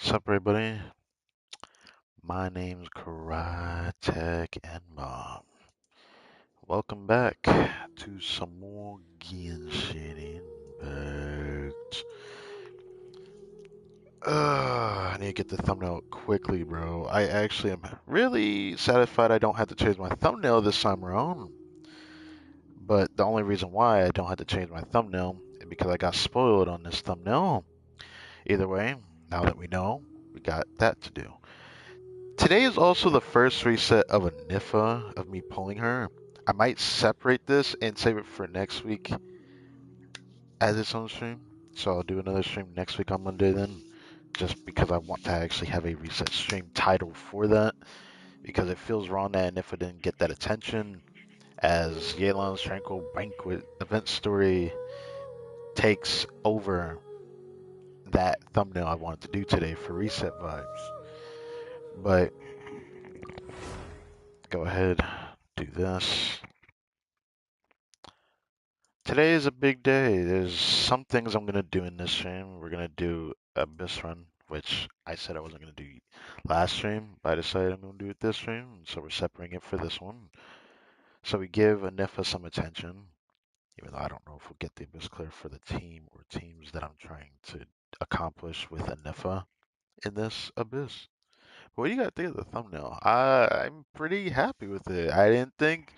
Sup, everybody? My name's Crytek and Mom. Welcome back to some more Genshin Impact. I need to get the thumbnail quickly, bro. I actually am really satisfied I don't have to change my thumbnail this time around. But the only reason why I don't have to change my thumbnail is because I got spoiled on this thumbnail. Either way, now that we know, we got that to do. Today is also the first reset of a Nifa of me pulling her. I might separate this and save it for next week as its own stream. So I'll do another stream next week on Monday then, just because I want to actually have a reset stream title for that. Because it feels wrong that Nifa didn't get that attention as Yelan's Tranquil Banquet event story takes over that thumbnail I wanted to do today for reset vibes. But go ahead, do this. Today is a big day. There's some things I'm gonna do in this stream. We're gonna do a Abyss run, which I said I wasn't gonna do last stream, but I decided I'm gonna do it this stream, so we're separating it for this one. So we give Anifa some attention, even though I don't know if we'll get the Abyss clear for the team or teams that I'm trying to accomplish with Anifa in this Abyss. What do you gotta think of the thumbnail? I'm pretty happy with it. I didn't think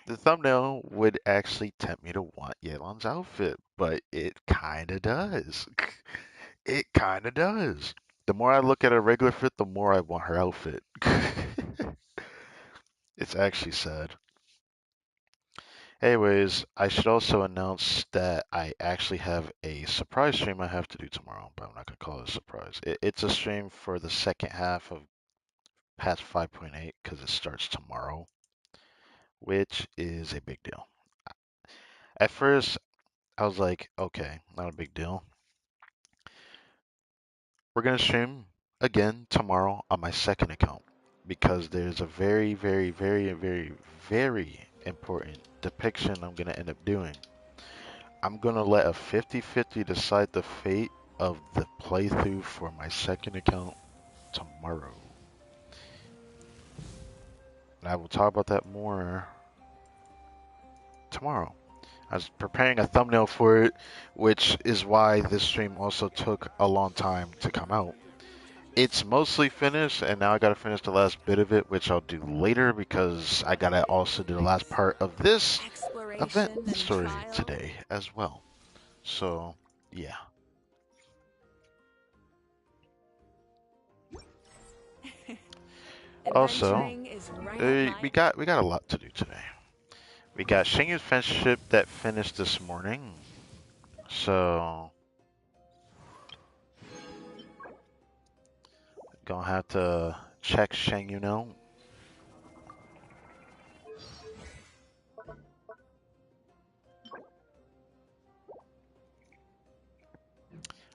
the thumbnail would actually tempt me to want Yelan's outfit, but it kinda does. It kinda does. The more I look at her regular fit, the more I want her outfit. It's actually sad. Anyways, I should also announce that I actually have a surprise stream I have to do tomorrow, but I'm not gonna call it a surprise. It's a stream for the second half of patch 5.8 because it starts tomorrow, which is a big deal. At first, I was like, okay, not a big deal. We're gonna stream again tomorrow on my second account because there's a very, very, very, very, very important depiction I'm gonna end up doing. I'm gonna let a 50-50 decide the fate of the playthrough for my second account tomorrow. And I will talk about that more tomorrow. I was preparing a thumbnail for it, which is why this stream also took a long time to come out. It's mostly finished, and now I gotta finish the last bit of it, which I'll do later because I gotta also do the last part of this event Exploration and story trial. today as well. So, yeah. Also, Adventuring is right up my. we got a lot to do today. We got Shingyu's friendship that finished this morning, so gonna have to check Shengyu now.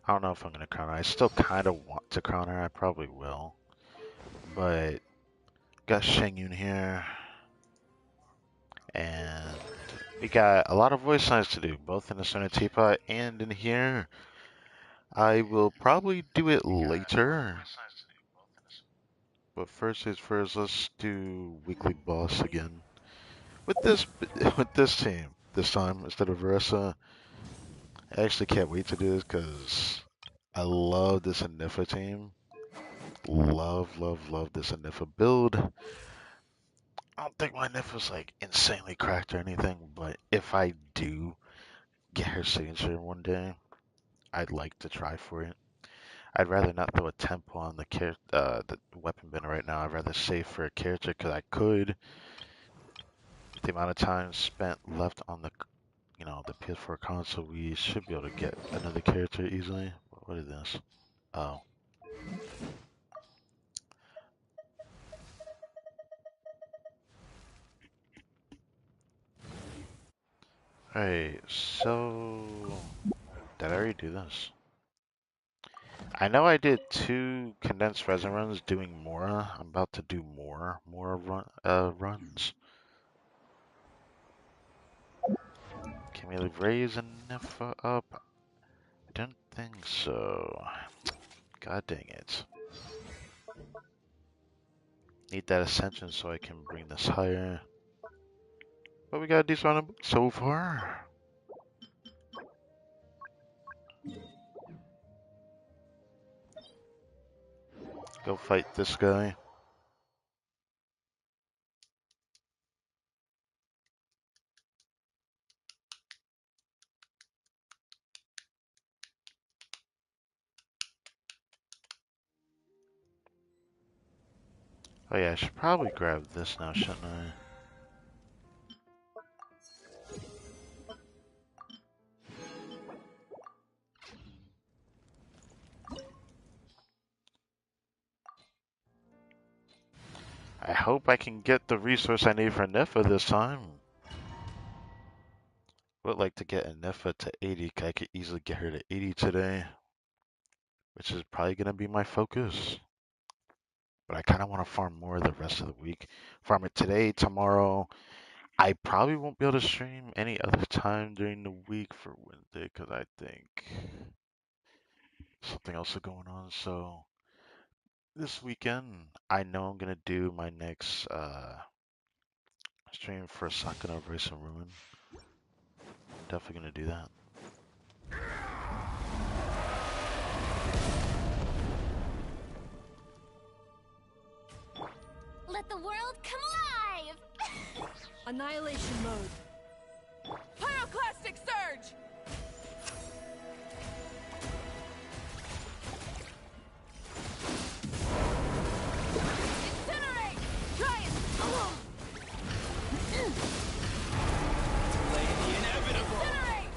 I don't know if I'm gonna crown her. I still kind of want to crown her. I probably will, but got Shengyu here. And we got a lot of voice lines to do, both in the Sona Teapot and in here. I will probably do it later. But first things first, let's do weekly boss again. With this with this team this time instead of Versa. I actually can't wait to do this because I love this Anifa team. Love, love, love this Anifa build. I don't think my Anifa's like insanely cracked or anything, but if I do get her signature one day, I'd like to try for it. I'd rather not throw a tempo on the weapon bin right now. I'd rather save for a character because I could. With the amount of time spent left on the PS4 console, we should be able to get another character easily. What is this? Oh. Alright, so did I already do this? I know I did 2 condensed resin runs doing Mora. I'm about to do runs. Can we raise enough up? I don't think so. God dang it. Need that ascension so I can bring this higher. But we got a decent run so far. Go fight this guy. Oh yeah, I should probably grab this now, shouldn't I? I hope I can get the resource I need for Nifa this time. Would like to get a Nifa to 80. I could easily get her to 80 today, which is probably going to be my focus. But I kind of want to farm more the rest of the week. Farm it today, tomorrow. I probably won't be able to stream any other time during the week for Wednesday because I think something else is going on. So this weekend, I know I'm going to do my next stream for Sakuna Race and Ruin. Definitely going to do that. Let the world come alive! Annihilation mode. Pyroclastic surge! Incinerate! Try it! Delay the inevitable! Incinerate!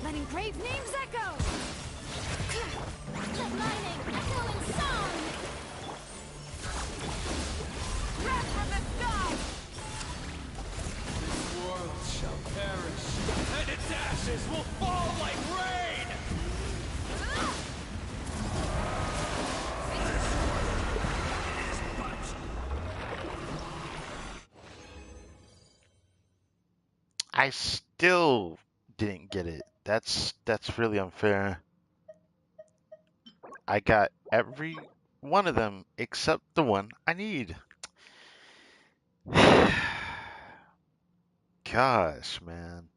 Letting grave names echo! Let lightning echo in song! Wrath from the sky! This world shall perish, and its ashes will fall like rain! I still didn't get it. That's really unfair. I got every one of them except the one I need. Gosh, man.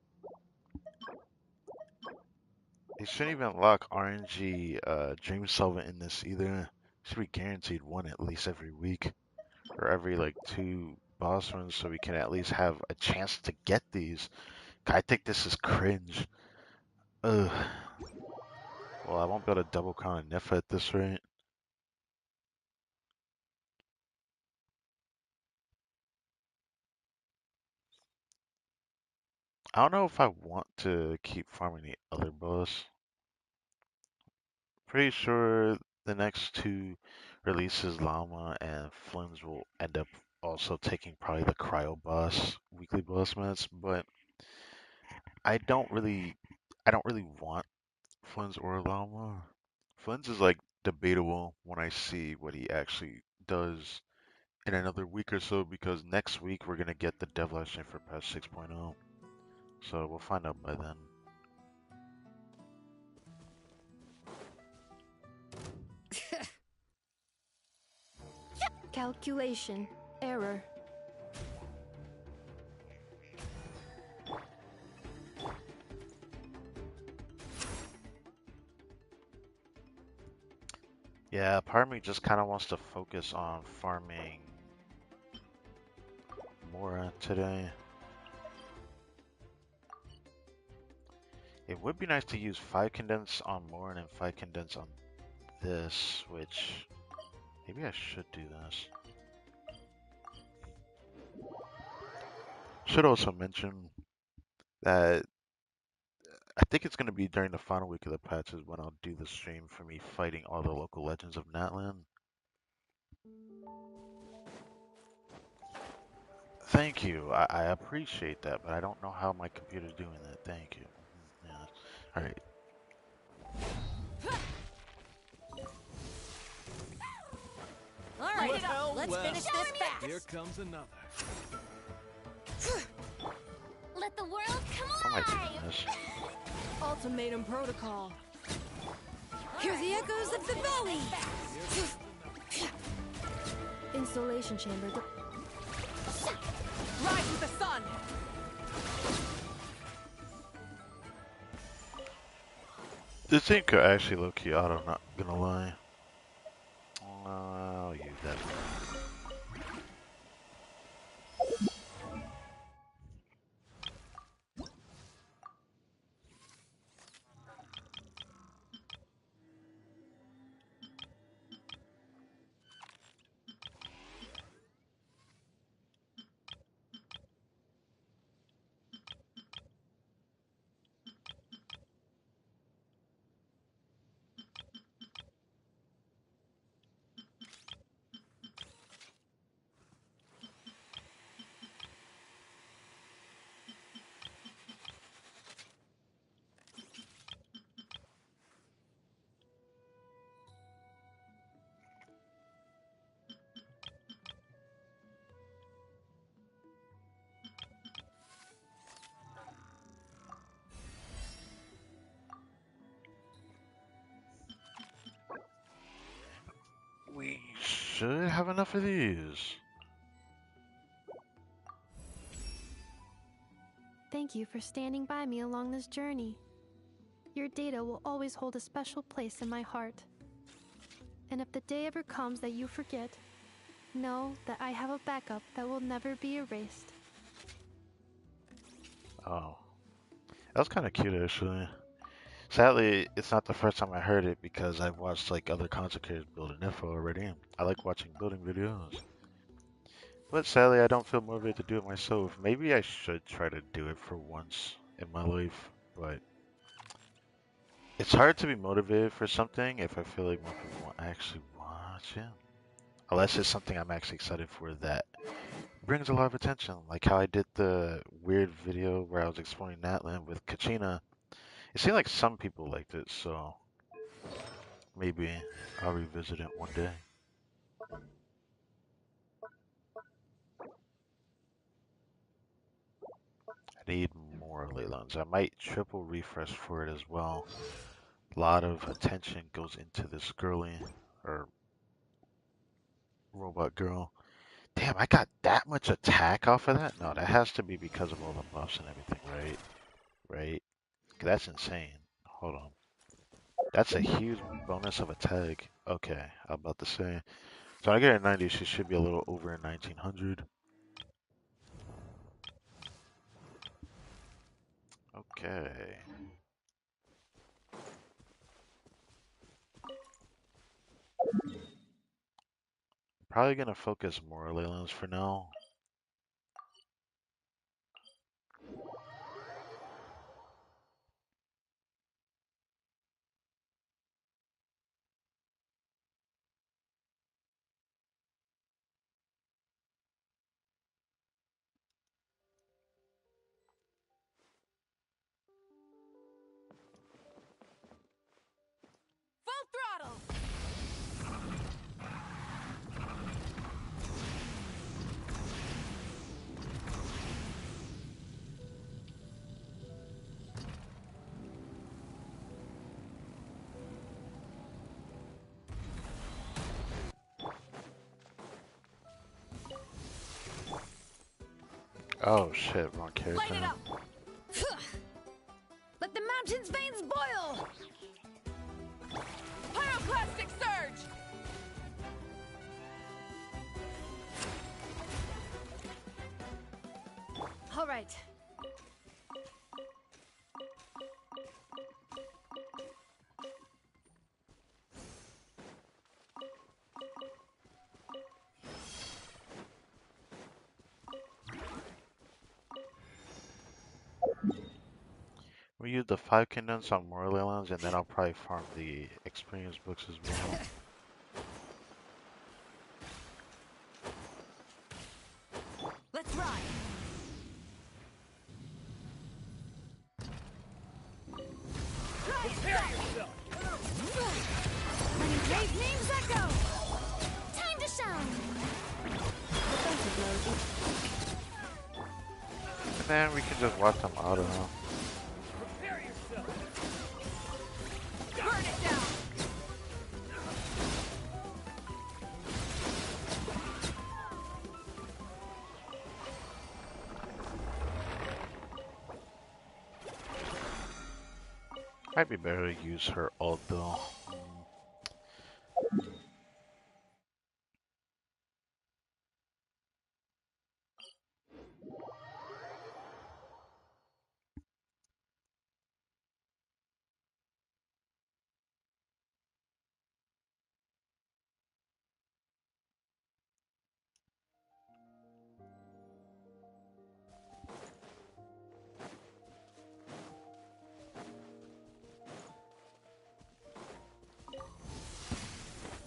They shouldn't even lock RNG Dream Solvent in this either. Should be guaranteed one at least every week. Or every like 2 boss runs so we can at least have a chance to get these. I think this is cringe. Ugh. Well, I won't be able to double count a Nifa at this rate. I don't know if I want to keep farming the other boss. Pretty sure the next 2 releases, Llama and Flynn's, will end up also taking probably the Cryo boss, weekly boss mats, but I don't really want Flynn's or Llama. Flynn's is like debatable when I see what he actually does in another week or so because next week we're gonna get the Devilish Chain for patch 6.0. So we'll find out by then. Calculation. Error. Yeah, part of me just kind of wants to focus on farming Mora today. It would be nice to use 5 condense on Mora and 5 condense on this, which maybe I should do this. Should also mention that I think it's going to be during the final week of the patches when I'll do the stream for me fighting all the local legends of Natlan. Thank you. I appreciate that, but I don't know how my computer's doing that. Thank you. Yeah. Alright. Alright, Well, let's well. finish this fast! Here comes another. Let the world come How am I alive! doing this? Ultimatum protocol. Hear the echoes of the valley. Installation chamber. Rise with the sun. This thing could actually low-key auto, not gonna lie. I'll use that. We should have enough of these. Thank you for standing by me along this journey. Your data will always hold a special place in my heart. And if the day ever comes that you forget, know that I have a backup that will never be erased. Oh, that was kind of cute actually. Sadly, it's not the first time I heard it because I've watched like other content creators building info already. I like watching building videos. But sadly, I don't feel motivated to do it myself. Maybe I should try to do it for once in my life, but it's hard to be motivated for something if I feel like more people won't actually watch it. Unless it's something I'm actually excited for that brings a lot of attention. Like how I did the weird video where I was exploring Natland with Kachina. It seemed like some people liked it, so maybe I'll revisit it one day. I need more Leylons. I might triple refresh for it as well. A lot of attention goes into this girly or robot girl. Damn, I got that much attack off of that? No, that has to be because of all the buffs and everything, right? Right? That's insane. Hold on. That's a huge bonus of attack. Okay, I'm about to say. So I get a 90, she should be a little over 1900. Okay. Probably gonna focus more on Leylons for now. Full throttle. Oh shit, wrong Light character. it up. Let the mountain's veins boil. Pyroclastic surge. All right. We use the 5 kingdoms on more Leylons and then I'll probably farm the experience books as well. Let's ride. Prepare yourself! Letting brave names echo. Time to shine! And then we can just watch them auto. Prepare yourself! Burn it down. Might be better to use her ult though.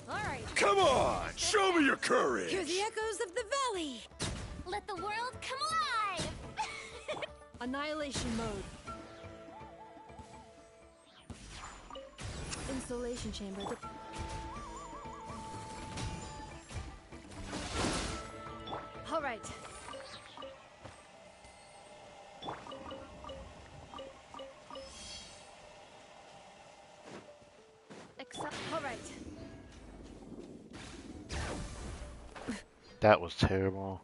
Alright, Come on, show me your hear courage. the echoes of the valley! Let the world come alive! Annihilation mode. Insulation chamber. Alright. Alright. That was terrible.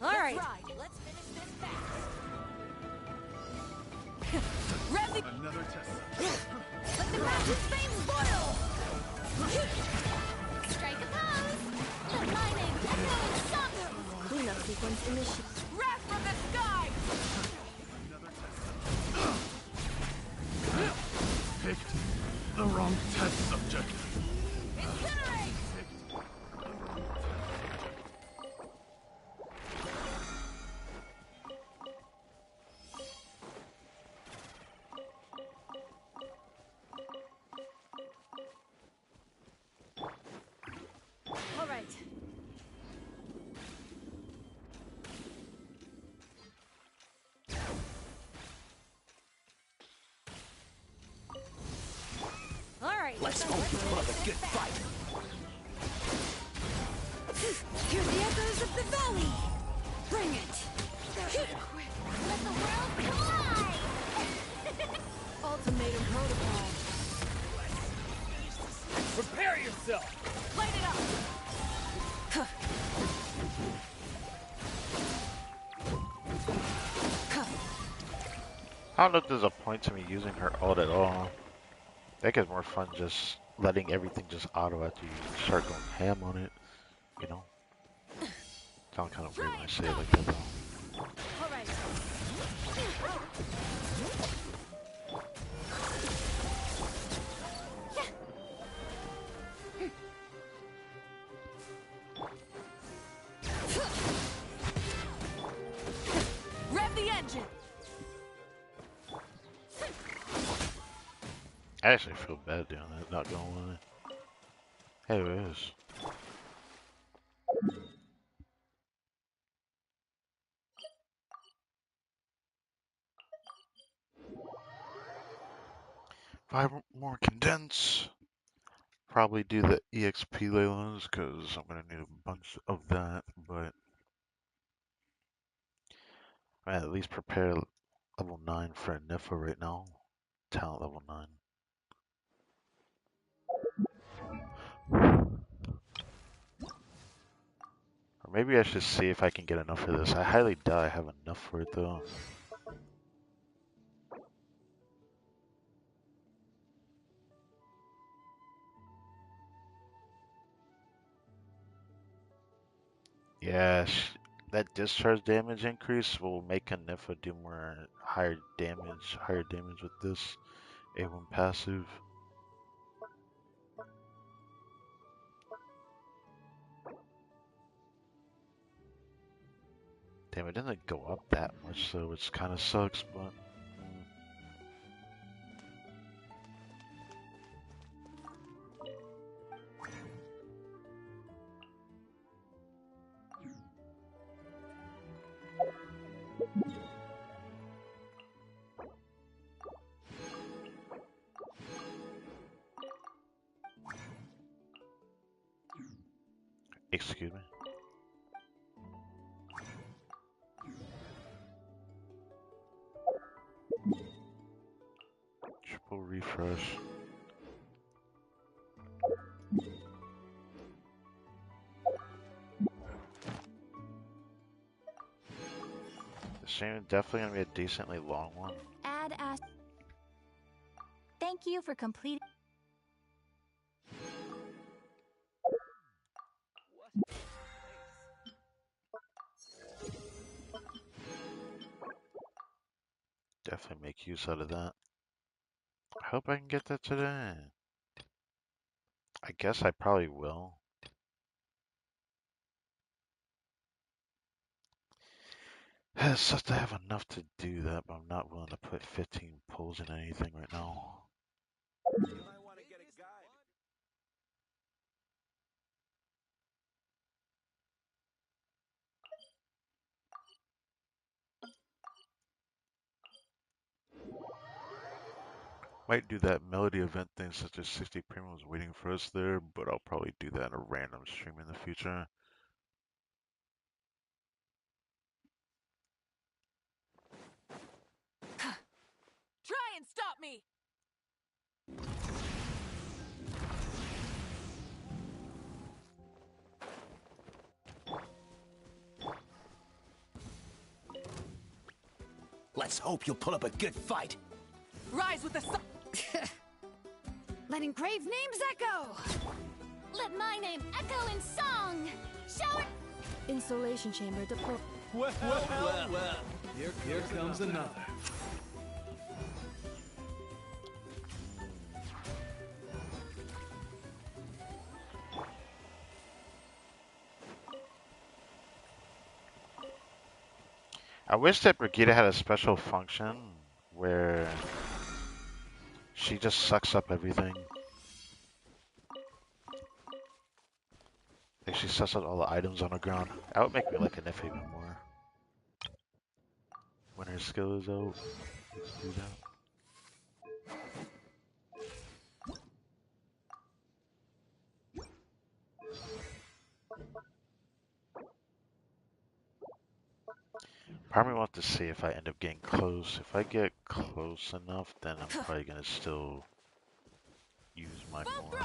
Alright. Let's finish this fast. Rev the Another test. let the match's flames boil! Strike a pose! The lightning echoing somber! Cleanup sequence initiated. Wrath from the sky! Picked the wrong test subject. Incinerate! Alright. Alright. Let's hope we put up a good fight. Hear the echoes of the valley! Bring it! Let the world come alive! Ultimatum protocol. Prepare yourself. Light it up! I don't know if there's a point to me using her ult at all. I think it's more fun just letting everything just auto after you start going ham on it, you know? Sounds kind of weird when I say it like that though. Alright. Rev the engine! I actually feel bad doing that, not gonna lie. Hey, it is. Five more condense. Probably do the EXP Leylons because I'm gonna need a bunch of that, but I at least prepare level 9 for a Nifa right now. Talent level 9. Or maybe I should see if I can get enough of this. I highly doubt I have enough for it though. Yeah, that discharge damage increase will make a Nifa do more higher damage with this A1 passive. Damn, it doesn't go up that much, so which kind of sucks, but. Excuse me. Triple refresh. stream definitely gonna be a decently long one. Add as. Thank you for completing. Definitely make use out of that. I hope I can get that today. I guess I probably will. It sucks to have enough to do that, but I'm not willing to put 15 pulls in anything right now. Might do that melody event thing since there's 60 premiums waiting for us there, but I'll probably do that in a random stream in the future. Try and stop me! Let's hope you'll put up a good fight. Rise with the sun! Let engraved names echo! Let my name echo in song. Shower. Insulation chamber deployed. Well. Here comes another. I wish that Brigida had a special function where she just sucks up everything. Like she sucks up all the items on the ground. That would make me like Nif even more. When her skill is out, let's do that. Part of me wants to see if I end up getting close. If I get close enough, then I'm probably gonna still use my more.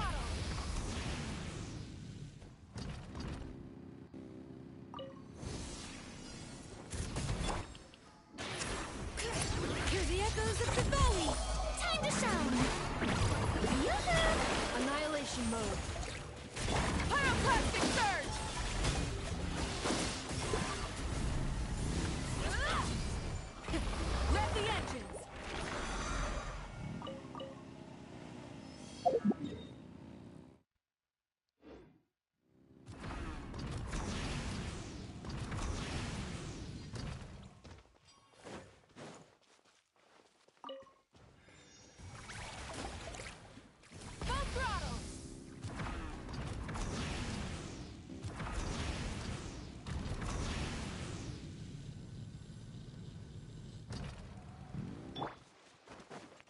Hear the echoes of the valley! Time to shine. Yoo-hoo! Annihilation mode. Pyroclastic surge! Rev the engines! Full throttle!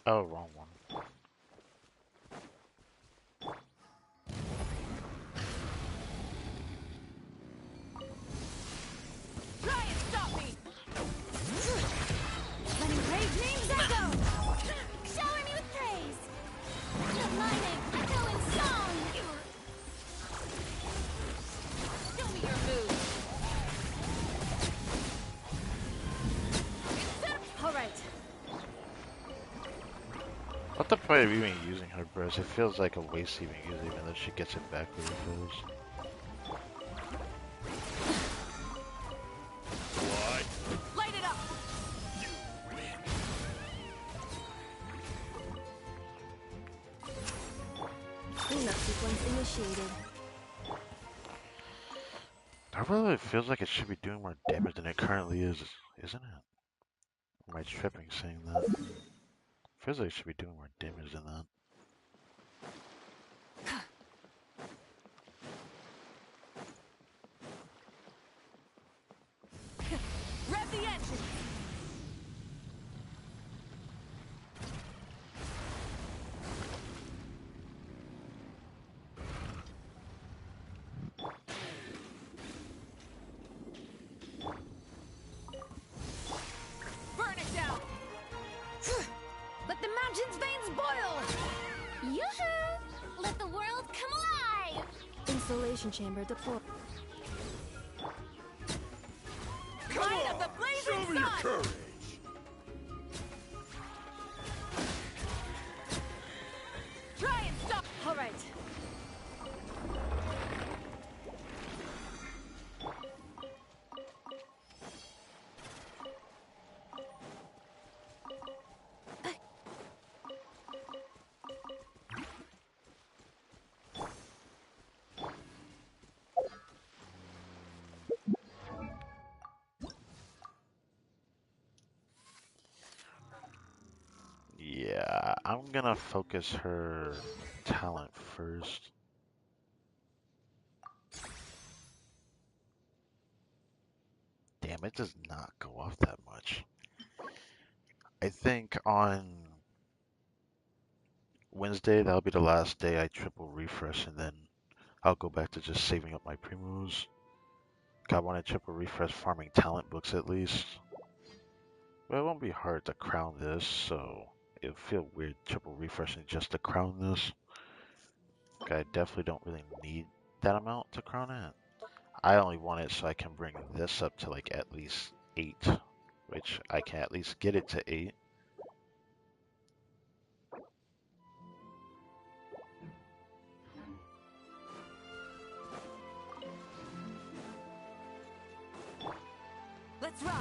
Oh, wrong one. Try and stop me! Let engraved names echo! Shower me with praise. Let my name echo in song. Show me your moves! Alright, What's the point of even using her burst? It feels like a waste even using it, even though she gets it back really close. light it up! Cleanup sequence initiated. That really feels like it should be doing more damage than it currently is, isn't it? Am I tripping saying that? Feels like it should be doing more damage than that. Rev the engines! Burn it down! Let the mountain's veins boil! Yoo-hoo! Let the world come alive. Insulation chamber deployed. Light up the blazing Show me your courage! Try and stop. All right. Yeah, I'm gonna focus her talent first. Damn, it does not go off that much. I think on Wednesday, that'll be the last day I triple refresh, and then I'll go back to just saving up my primos. I want to triple refresh farming talent books at least. But it won't be hard to crown this, so it'll feel weird triple refreshing just to crown this. I definitely don't really need that amount to crown it. I only want it so I can bring this up to like at least 8, which I can at least get it to 8. Let's ride.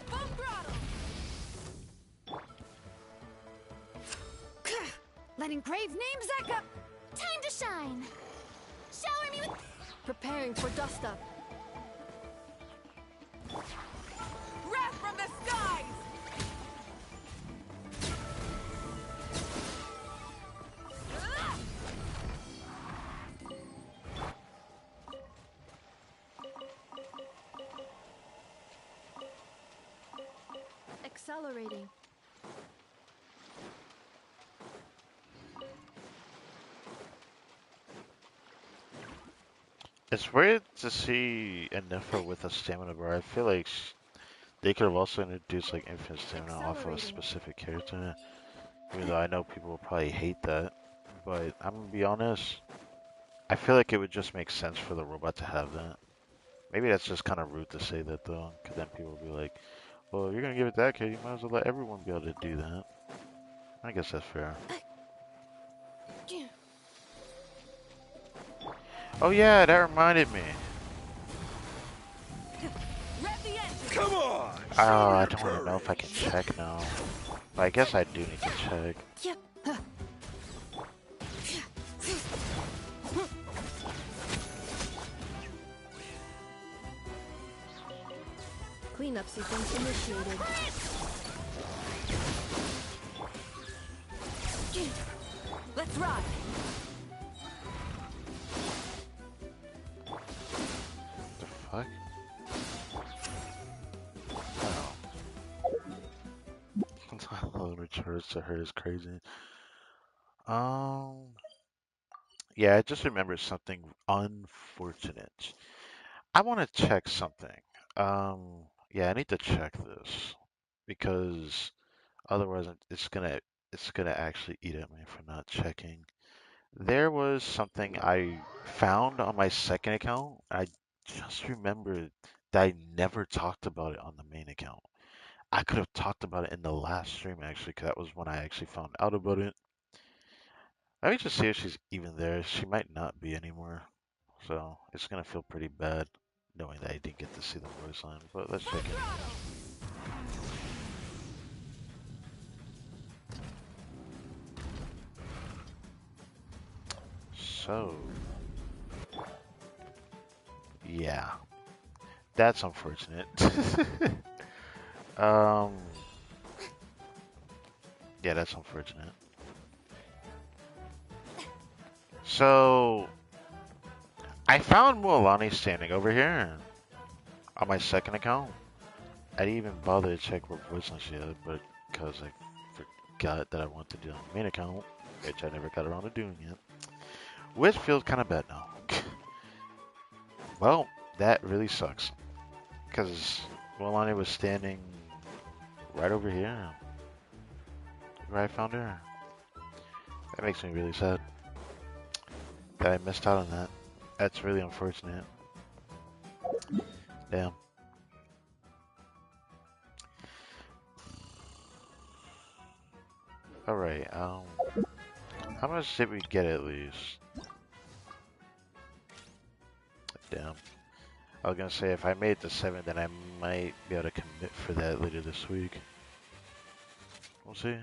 Full throttle. Let engraved names echo. Time to shine. Shower me with... Preparing for dust up. Wrath from the skies. Accelerating. It's weird to see a Nympho with a stamina bar. I feel like they could have also introduced like infinite stamina off of a Accelerating. specific character. Even though I know people will probably hate that. But I'm gonna be honest, I feel like it would just make sense for the robot to have that. Maybe that's just kind of rude to say that though, because then people will be like, well, if you're gonna give it that kid, you might as well let everyone be able to do that. I guess that's fair. Oh yeah, that reminded me. Rev the engine. Come on! Oh, Show me I your don't really know if I can courage. check now. But I guess I do need to check. Yep. Cleanup sequence initiated. Let's ride. The fuck? Oh. The recharge to her is crazy. Um, yeah, I just remembered something unfortunate. I want to check something. Yeah, I need to check this because otherwise it's gonna actually eat at me for not checking. There was something I found on my second account. I just remembered that I never talked about it on the main account. I could have talked about it in the last stream actually, because that was when I actually found out about it. Let me just see if she's even there. She might not be anymore. So it's gonna feel pretty bad knowing that I didn't get to see the voice line, but let's check it. So, yeah, that's unfortunate. um, yeah, that's unfortunate. So, I found Mualani standing over here on my second account. I didn't even bother to check what voice line she had, but because I forgot that I wanted to do it on the main account, which I never got around to doing yet. Which feels kind of bad now. Well, that really sucks. Because Mualani was standing right over here, where I found her. That makes me really sad that I missed out on that. That's really unfortunate. Damn. Alright, how much did we get at least? Damn. I was gonna say if I made it to 7, then I might be able to commit for that later this week. We'll see.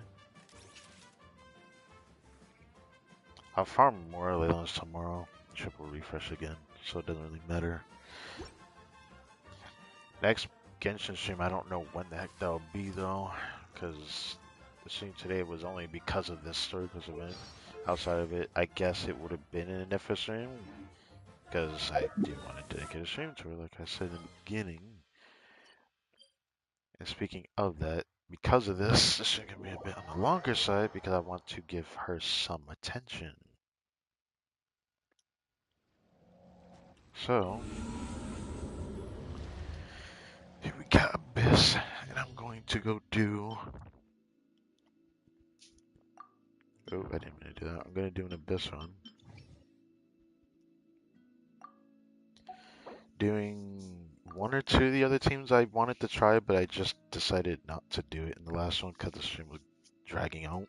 I'll farm more Leylands tomorrow. Triple refresh again, so it doesn't really matter. Next Genshin stream, I don't know when the heck that'll be though, because the stream today was only because of this story, because of it. Outside of it, I guess it would have been an NFS stream, because I do want to dedicate a stream to her, like I said in the beginning. And speaking of that, because of this, this stream can be a bit on the longer side, because I want to give her some attention. So, here we got Abyss, and I'm going to go do... Oh, I didn't mean to do that. I'm going to do an Abyss run. Doing one or two of the other teams I wanted to try, but I just decided not to do it in the last one because the stream was dragging out.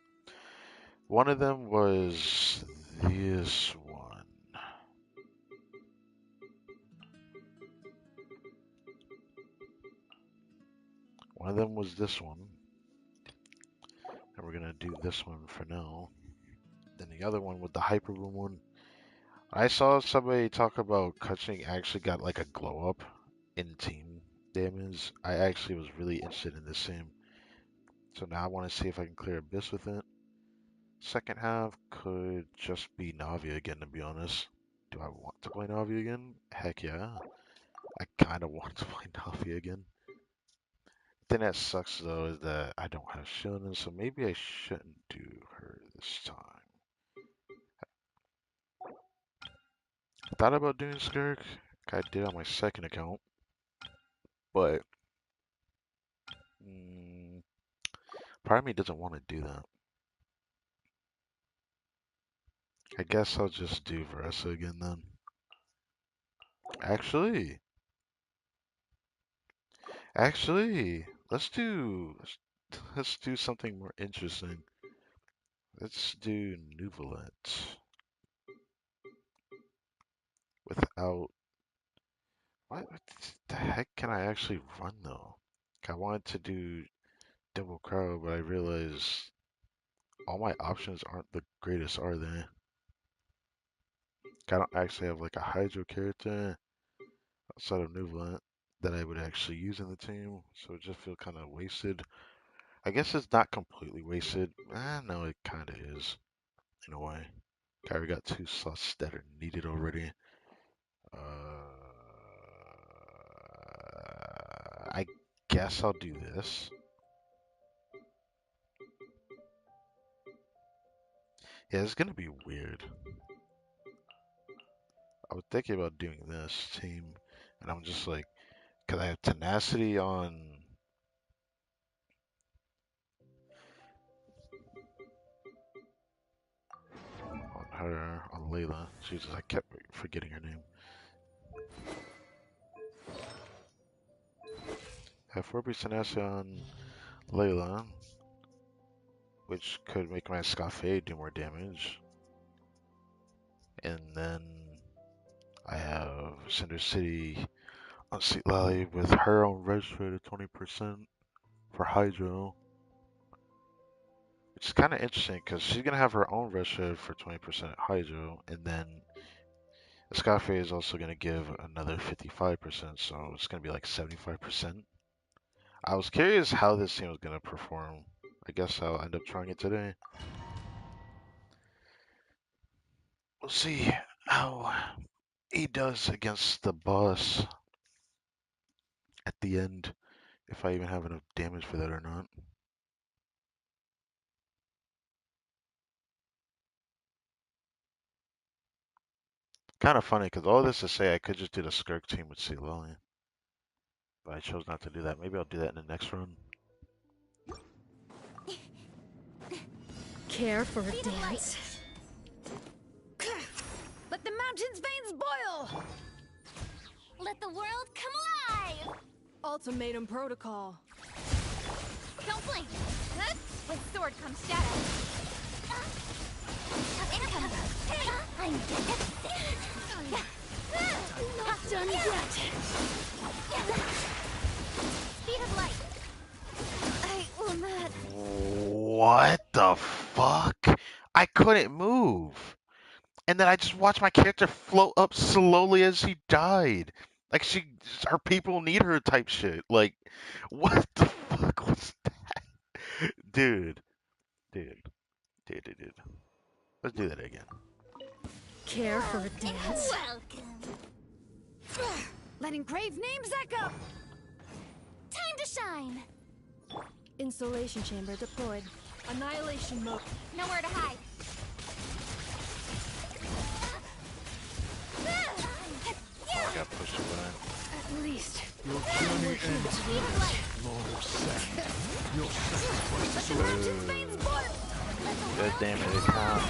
One of them was this one. One of them was this one. And we're going to do this one for now. Then the other one with the Hyper Boom one. I saw somebody talk about Kutching actually got like a glow up in team damage. I actually was really interested in this team. So now I want to see if I can clear Abyss with it. Second half could just be Navi again, to be honest. Do I want to play Navi again? Heck yeah. I kind of want to play Navi again. The thing that sucks though is that I don't have Shonen, so maybe I shouldn't do her this time. I thought about doing Skirk. I did on my second account, but part of me doesn't want to do that. I guess I'll just do Veressa again then. Actually, let's do something more interesting. Let's do Nuvolent without. What the heck can I actually run though? I wanted to do Double Crow, but I realized all my options aren't the greatest, are they? I don't actually have like a Hydro character outside of Nuvolent that I would actually use in the team, so it just feels kind of wasted. I guess it's not completely wasted. No, it kind of is in a way. I already got 2 slots that are needed already. I guess I'll do this. Yeah, it's gonna be weird. I was thinking about doing this team, and I'm just like, cause I have tenacity on her, on Layla. Jesus, I kept forgetting her name. I have 4-piece tenacity on Layla, which could make my Scafe do more damage. And then I have Cinder City on Seat Lally with her own register at 20% for Hydro. Which is kind of interesting because she's going to have her own register for 20% at Hydro, and then Scafe is also going to give another 55%, so it's going to be like 75%. I was curious how this team was going to perform. I guess I'll end up trying it today. We'll see how he does against the boss at the end, if I even have enough damage for that or not. Kind of funny, because all this to say I could just do the Skirk team with Sea Lily. But I chose not to do that. Maybe I'll do that in the next run. Care for a See the dance? Let the mountain's veins boil! Let the world come alive! Ultimatum protocol. Don't blink. With sword comes shadow. Incoming. I'm not done yet. Speed of light. I will not. What the fuck? I couldn't move. And then I just watched my character float up slowly as she died. Like her people need her type shit. Like, what the fuck was that? Dude, dude, dude. Let's do that again. Care for a dance? Welcome. Letting Grave's names echo! Time to shine. Insulation chamber deployed. Annihilation mode. Nowhere to hide. I got pushed away. At least. Your journey ends. Speed of light. Lord of Sand. Your sacrifice is The over. mountain's veins boil. God damn it, it counts.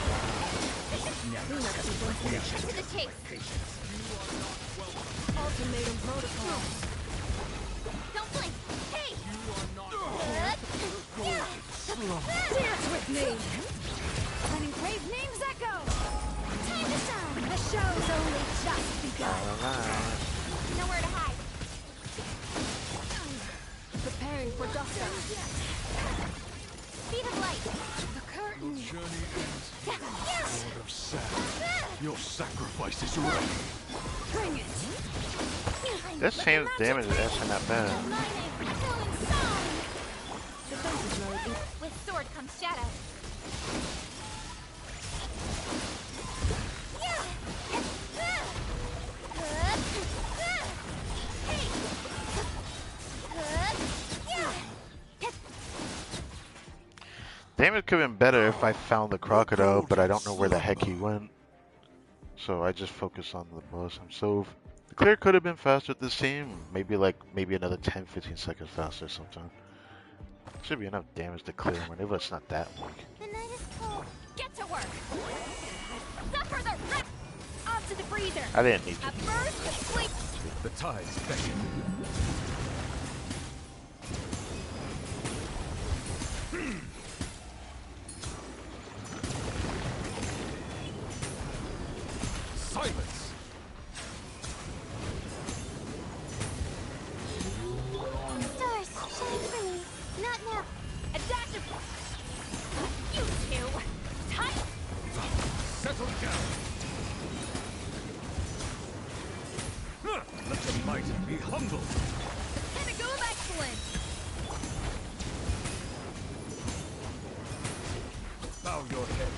To the chase. Ultimatum protocol. Don't blink. Hey. Dance with me! Letting Grave names echo! Time to shine. The show's only just begun. Alright. Nowhere to hide. Preparing for gusto. Speed of light. The curtain. Journey ends. Lord of Sand. Your sacrifice is ready. Bring it. This seems damage is actually not bad. Mining. Killing song. Defensive mode. With sword comes shadow. Damage could have been better if I found the crocodile, but I don't know where the heck he went. So I just focus on the boss himself. The clear could have been faster at this team. Maybe another 10-15 seconds faster sometime. Should be enough damage to clear him, even if it's not that weak. The night is cold. Get to work. Suffer the rip. Off to the freezer. I didn't need to. A burst of sleep. The tides beckon. Silence! Stars, shine for me. Not now. A dash of... You two. Tight. Settle down! Let the mighty be humbled! Pinnacle of excellence. Bow your head.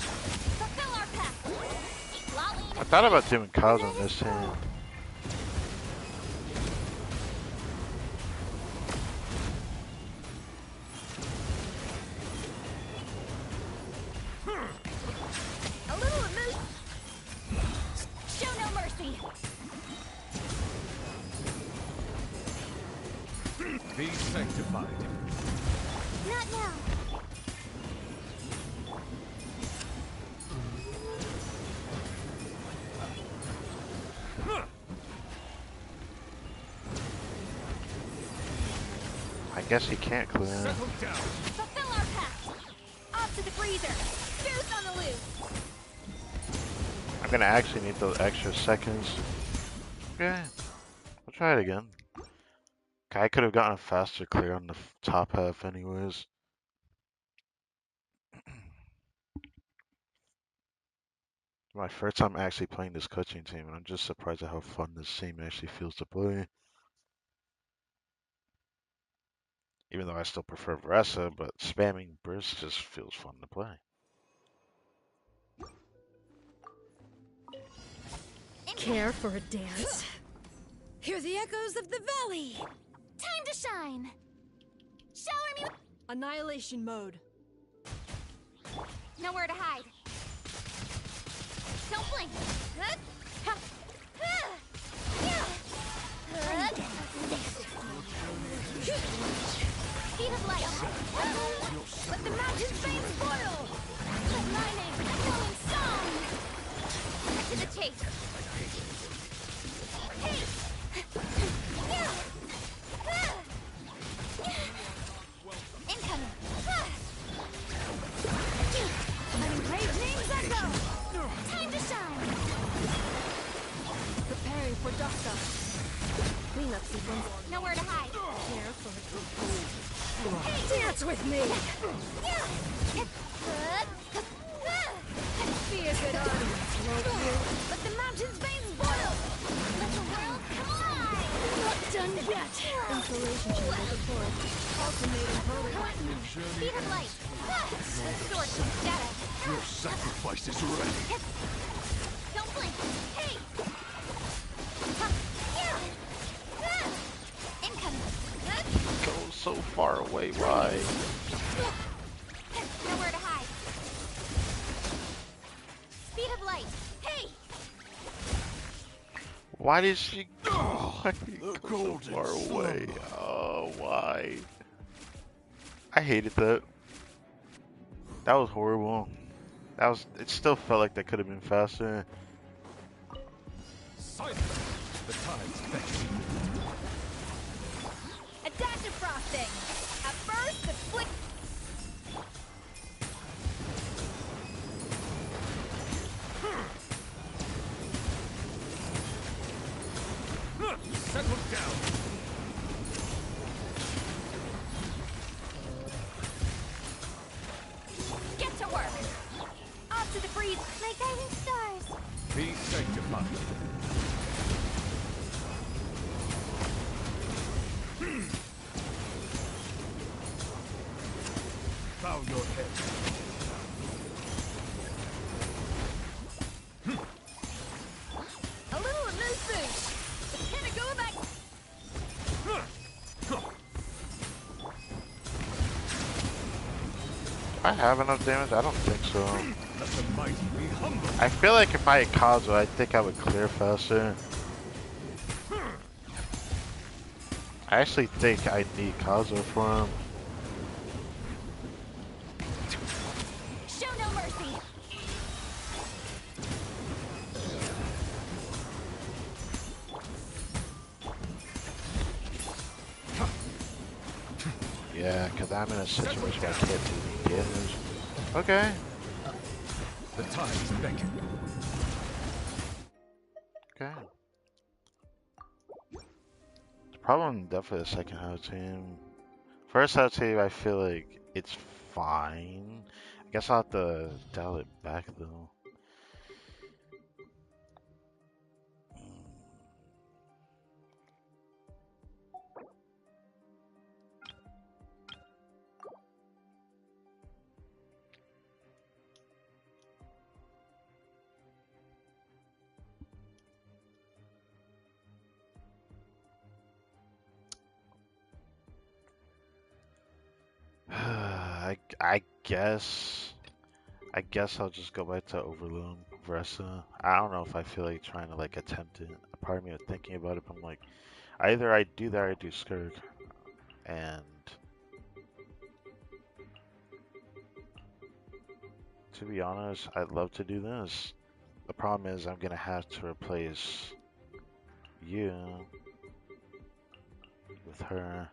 Fulfill our path. Lolly. I thought about doing Kaza on this team. A little amuse. Show no mercy. Be sanctified. Not now. I guess he can't clear. Settle down! Fulfill our path. Off to the freezer. Goose on the loose. I'm gonna actually need those extra seconds. Okay, we'll try it again. Okay, I could have gotten a faster clear on the top half anyways. My first time actually playing this coaching team, and I'm just surprised at how fun this team actually feels to play. Even though I still prefer Vressa, but spamming burst just feels fun to play. Care for a dance? Hear the echoes of the valley! Time to shine. Shower me with... Annihilation mode. Nowhere to hide. Don't blink. Speed of light. Let the mountain's veins boil! Let lightning echoing song. Cut to the chase. Hey. Dance with me! Be a good audience, won't you? Let the mountain's veins boil! Let the world collide! Not done yet! Insulation chamber deployed. Alternating protocol. Speed of light! The sword from shadow! Your sacrifice is ready. Don't blink! Hey! Incoming! Go so far away. Why? Nowhere to hide! Speed of light! Hey! Why did she The go so golden far away? sun. Oh, why? I hated that. That was horrible. That was. It still felt like that could have been faster. Silence. The tide's beckon. A dash of frosting! At first, the flick. Settle down. Get to work! Off to the breeze! My guiding stars! Be sanctified. Bow your head. A little amuse bouche! But can it go back? Do I have enough damage? I don't think so. Let the mighty be humble. I feel like if I had Kazuo, I think I would clear faster. I actually think I need Kazuo for him. Show no mercy! Yeah, because I'm in a situation where I can't do any damage. Okay. The tide's beckon. Okay. The problem definitely the second house team. First house team, I feel like it's fine. I guess I'll have to dial it back though. I guess I'll just go back to Overloom Vressa. I don't know if I feel like trying to like attempt it. A part of me was thinking about it, but I'm like, either I do that or I do Skirt. And to be honest, I'd love to do this. The problem is I'm gonna have to replace you with her.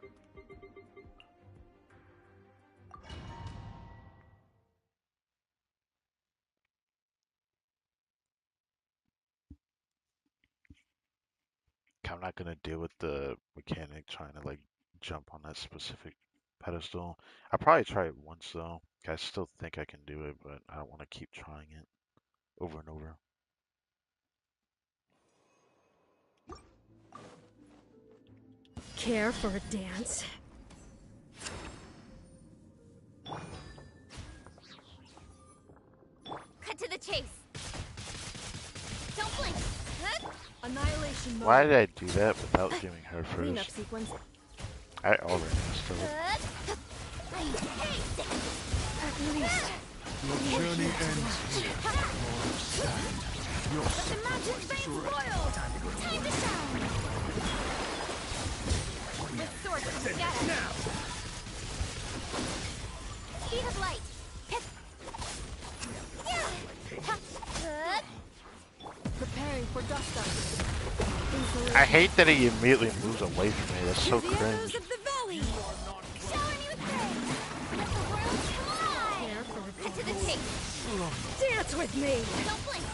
I'm not gonna deal with the mechanic trying to like jump on that specific pedestal. I'll probably try it once though. I still think I can do it, but I don't want to keep trying it over and over. Care for a dance? Cut to the chase! Don't blink! Annihilation mode. Why did I do that without giving her Cleanup first? sequence. I already messed up. At least. Your journey ends here. Your Let the mountain's sacrifice is veins ready. boil! Time to shine! The sword from shadow! Now! Speed of light! Preparing for dust up. I hate that he immediately moves away from me. That's so To the arrows cringe. of the valley. Shower me with praise! Let the world collide! Care for a Cut to the chase! dance with me. Don't blink!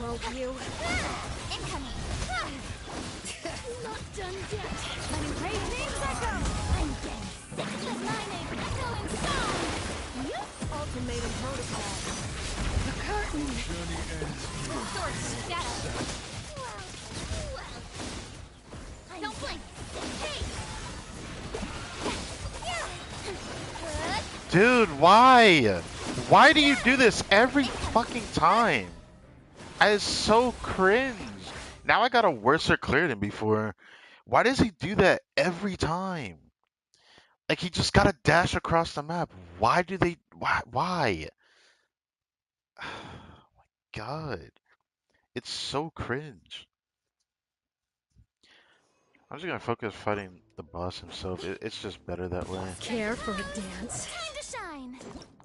Won't you? Incoming! Not done yet. Letting brave names echo. I'm getting sick. Let my name echo in song. Yep. Ultimatum protocol. The curtain. Journey ends here. Sword shadow. Well. Don't blink. Hey. Dude, why? Why do you do this every fucking time? It's so cringe. Now I got a worser clear than before. Why does he do that every time? Like he just gotta dash across the map. Why do they? Why? Oh my God, it's so cringe. I'm just gonna focus fighting the boss himself. It's just better that way. Care for a dance? Time to shine.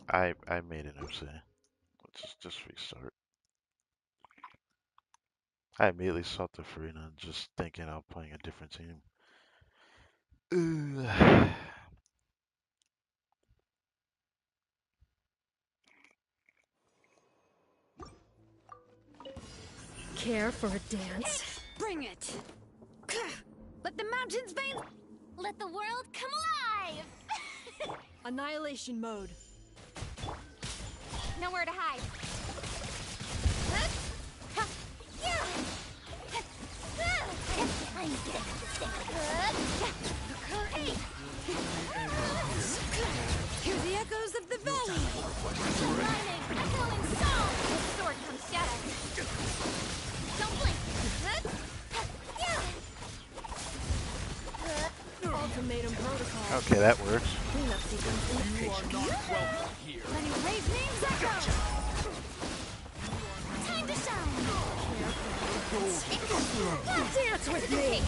I made an OC. Let's just restart. I immediately sought the Farina, just thinking I'm playing a different team. Ugh. Care for a dance? Bring it! Let the mountain's veins... Let the world come alive. Annihilation mode. Nowhere to hide. I'm getting sick. Hey. Hear the echoes of the valley. Lightning, echoing song. With sword comes shadow. Don't blink. Ultimatum protocol. Okay, that works. Cleanup sequence initiation. Welcome here. Letting brave names echo. Time to shine. Dance with me.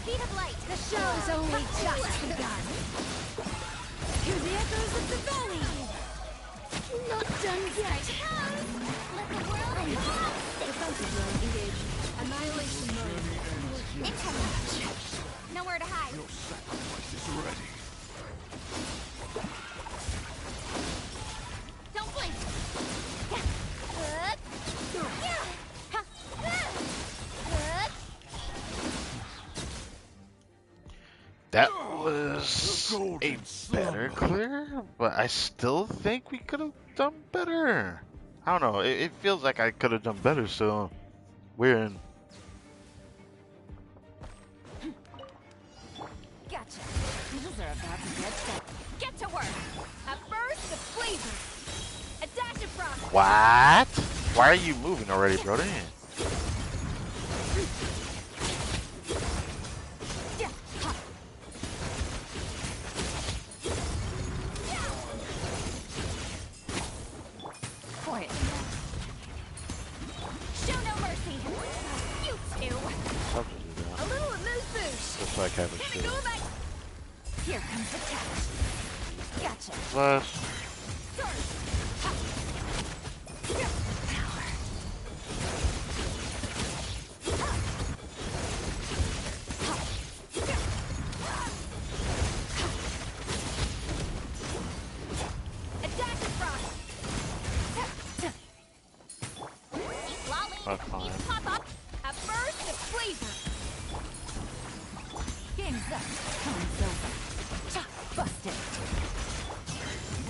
Speed of light. The show's only just begun. Hear the echoes of the valley. Not done yet. Let the world come alive. Defensive mode engaged. Annihilation mode. Nowhere to hide. Your sacrifice is ready. Don't blink. That was a better clear, but I still think we could have done better. I don't know. It feels like I could have done better, so we're in. Gotcha. These are about to get set. Get to work. A burst of flavor. A dash of frost. What? Why are you moving already, bro? Damn. Quiet. Show no mercy. You two. Love to do that. A little amuse bouche. Just like having Here we shit. go back. Here comes the catch. Gotcha. Plus, Sword. Ha. Power. Ha. Ha. A dash of frost. Keep lolling. that's fine. Keep pop up. A burst of flavor. Game's up. Time's over. Cha, busted.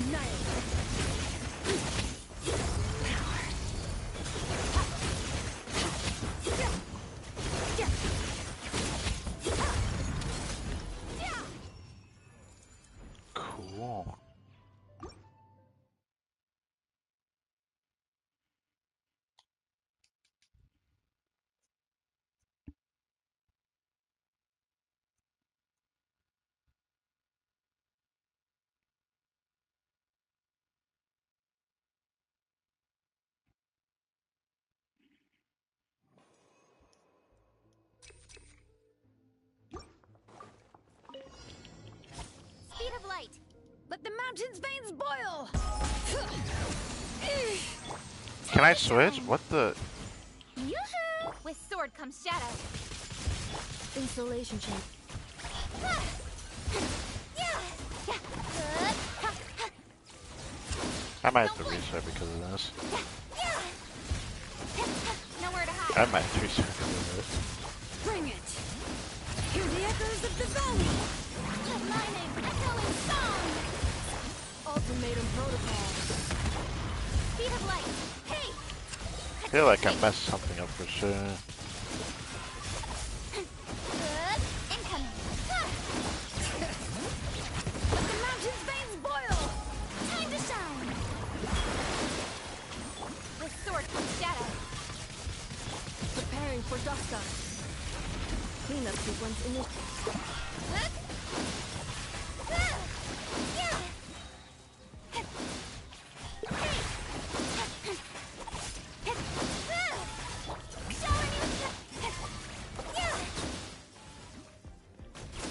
Annihilate. Power. Cool. Speed of light. Let the mountain's veins boil. Can I switch? What the? Yoo-hoo! With sword comes shadow. Insulation chain. I might have to reset because of this. Nowhere to hide. I might actually start to do this. Bring it! Hear the echoes of the valley! Let my name echo in song! Ultimatum protocol. Speed of light! Hey! I feel like I messed something up for sure. Incoming! Let the mountain's veins boil! Time to shine! With sword comes shadow. Preparing for Duska. Cleanup sequence in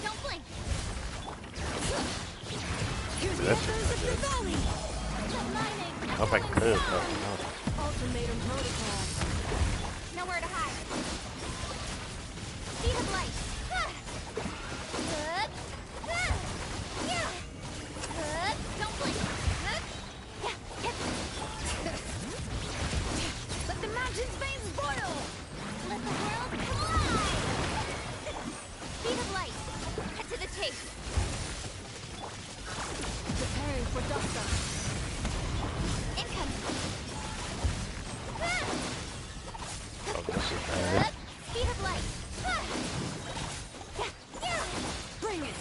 Don't blink! Hear the That's echoes of the good. valley! Let my name I hope I echo can in clear this song! stuff. Ultimatum protocol. Nowhere to hide. Speed of light. Don't blink. Let the mountain's veins boil! Let the world collide. Speed of light. Cut to the chase. Preparing for Duska. Incoming. Oh, this is bad. Speed of light. Bring it!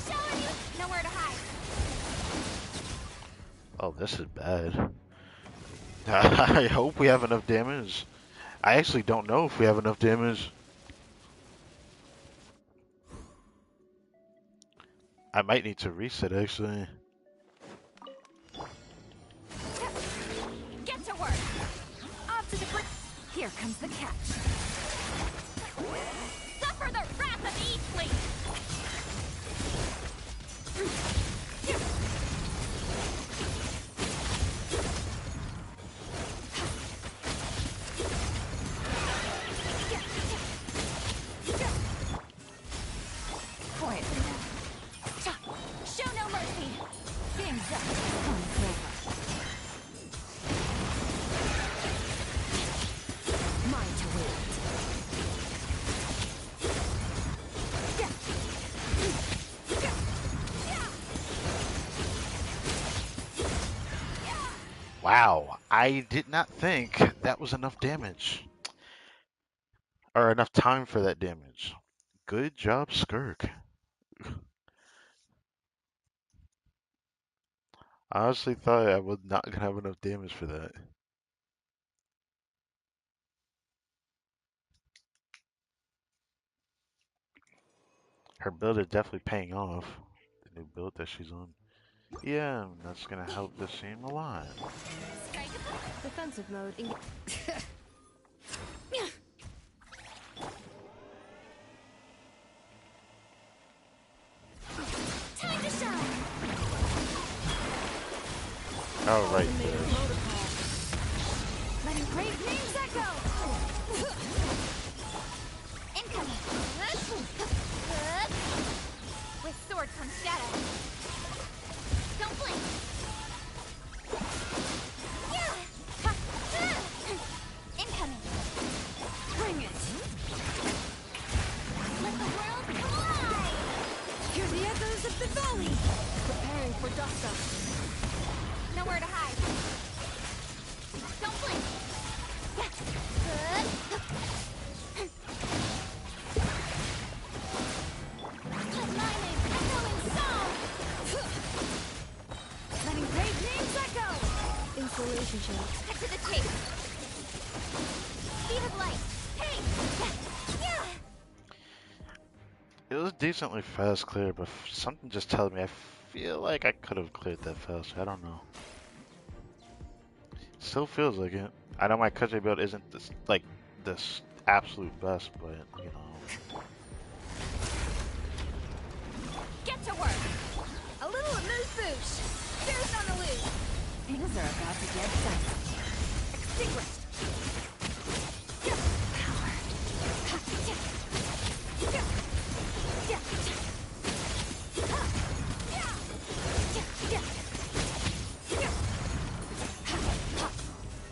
Showing you nowhere to hide. Oh, this is bad. I hope we have enough damage. I actually don't know if we have enough damage. I might need to reset actually. Get to work. Off to the quick. Here comes the catch. Suffer the wrath of Eastleigh. Quietly now. Show no mercy. Things up. Come clever. Mine to wield. Wow, I did not think that was enough damage. Or enough time for that damage. Good job, Skirk. I honestly thought I was not gonna have enough damage for that. Her build is definitely paying off. The new build that she's on. Yeah, that's gonna help this team a lot. Defensive mode. Time to shine. Oh, right Ultimatum there. protocol. Letting great names echo. Incoming. With sword comes shadow. Don't blink. Incoming. Bring it. Let the world collide. Hear the echoes of the valley. Preparing for Duska. Nowhere to hide. Don't blink. Let my name echo in song. Letting great names echo. Installation check. Cut to the chase. Speed of light. Hey! It was decently fast clear, but something just tells me I feel like I could have cleared that faster. I don't know. Still feels like it. I know my country build isn't this like this absolute best, but you know. Get to work. A little amuse-bouche. Here's on the loose. Things are about to get dicey. Extinguished.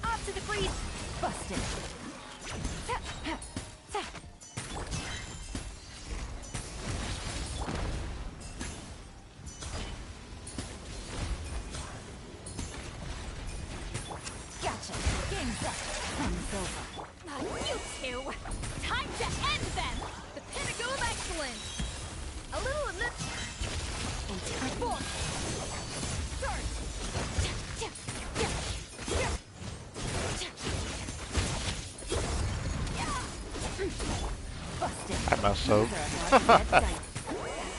Off to the breeze. Busted. I messed up. Never a bad sight.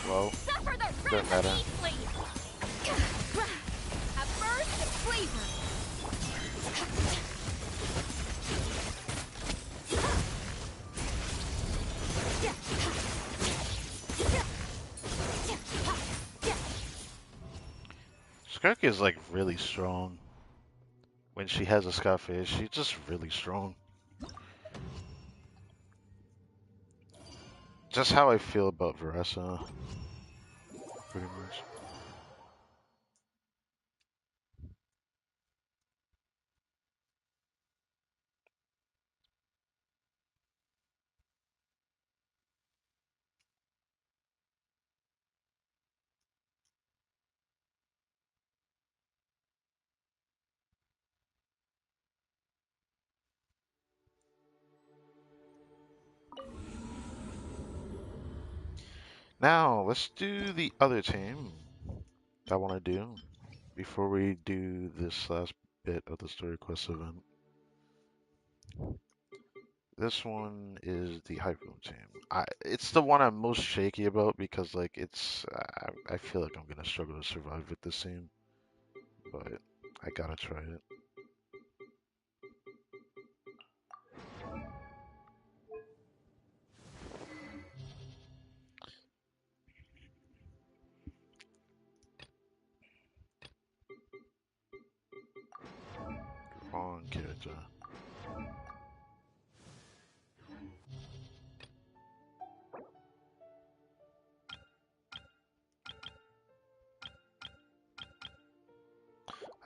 Well, Suffer the doesn't wrath matter. of Eastleigh. A burst of flavor. Skirk is like really strong. When she has a Scarface, she's just really strong. Just how I feel about Veressa, pretty much. Now, let's do the other team I want to do before we do this last bit of the story quest event. This one is the Hyperloom team. It's the one I'm most shaky about because, like, I feel like I'm gonna struggle to survive with this team, but I gotta try it. Wrong character.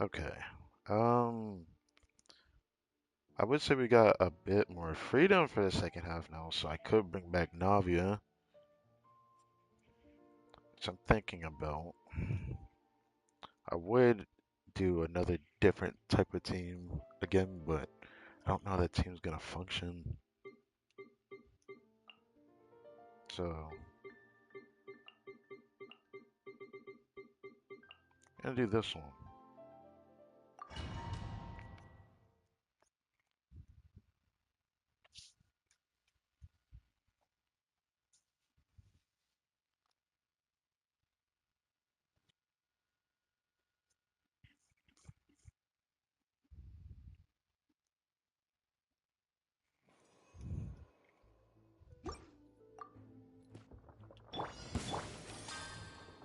Okay. Um, I would say we got a bit more freedom for the second half now, so I could bring back Navia, which I'm thinking about. I would do another different type of team again, but I don't know how that team's gonna function. So, I'm gonna do this one.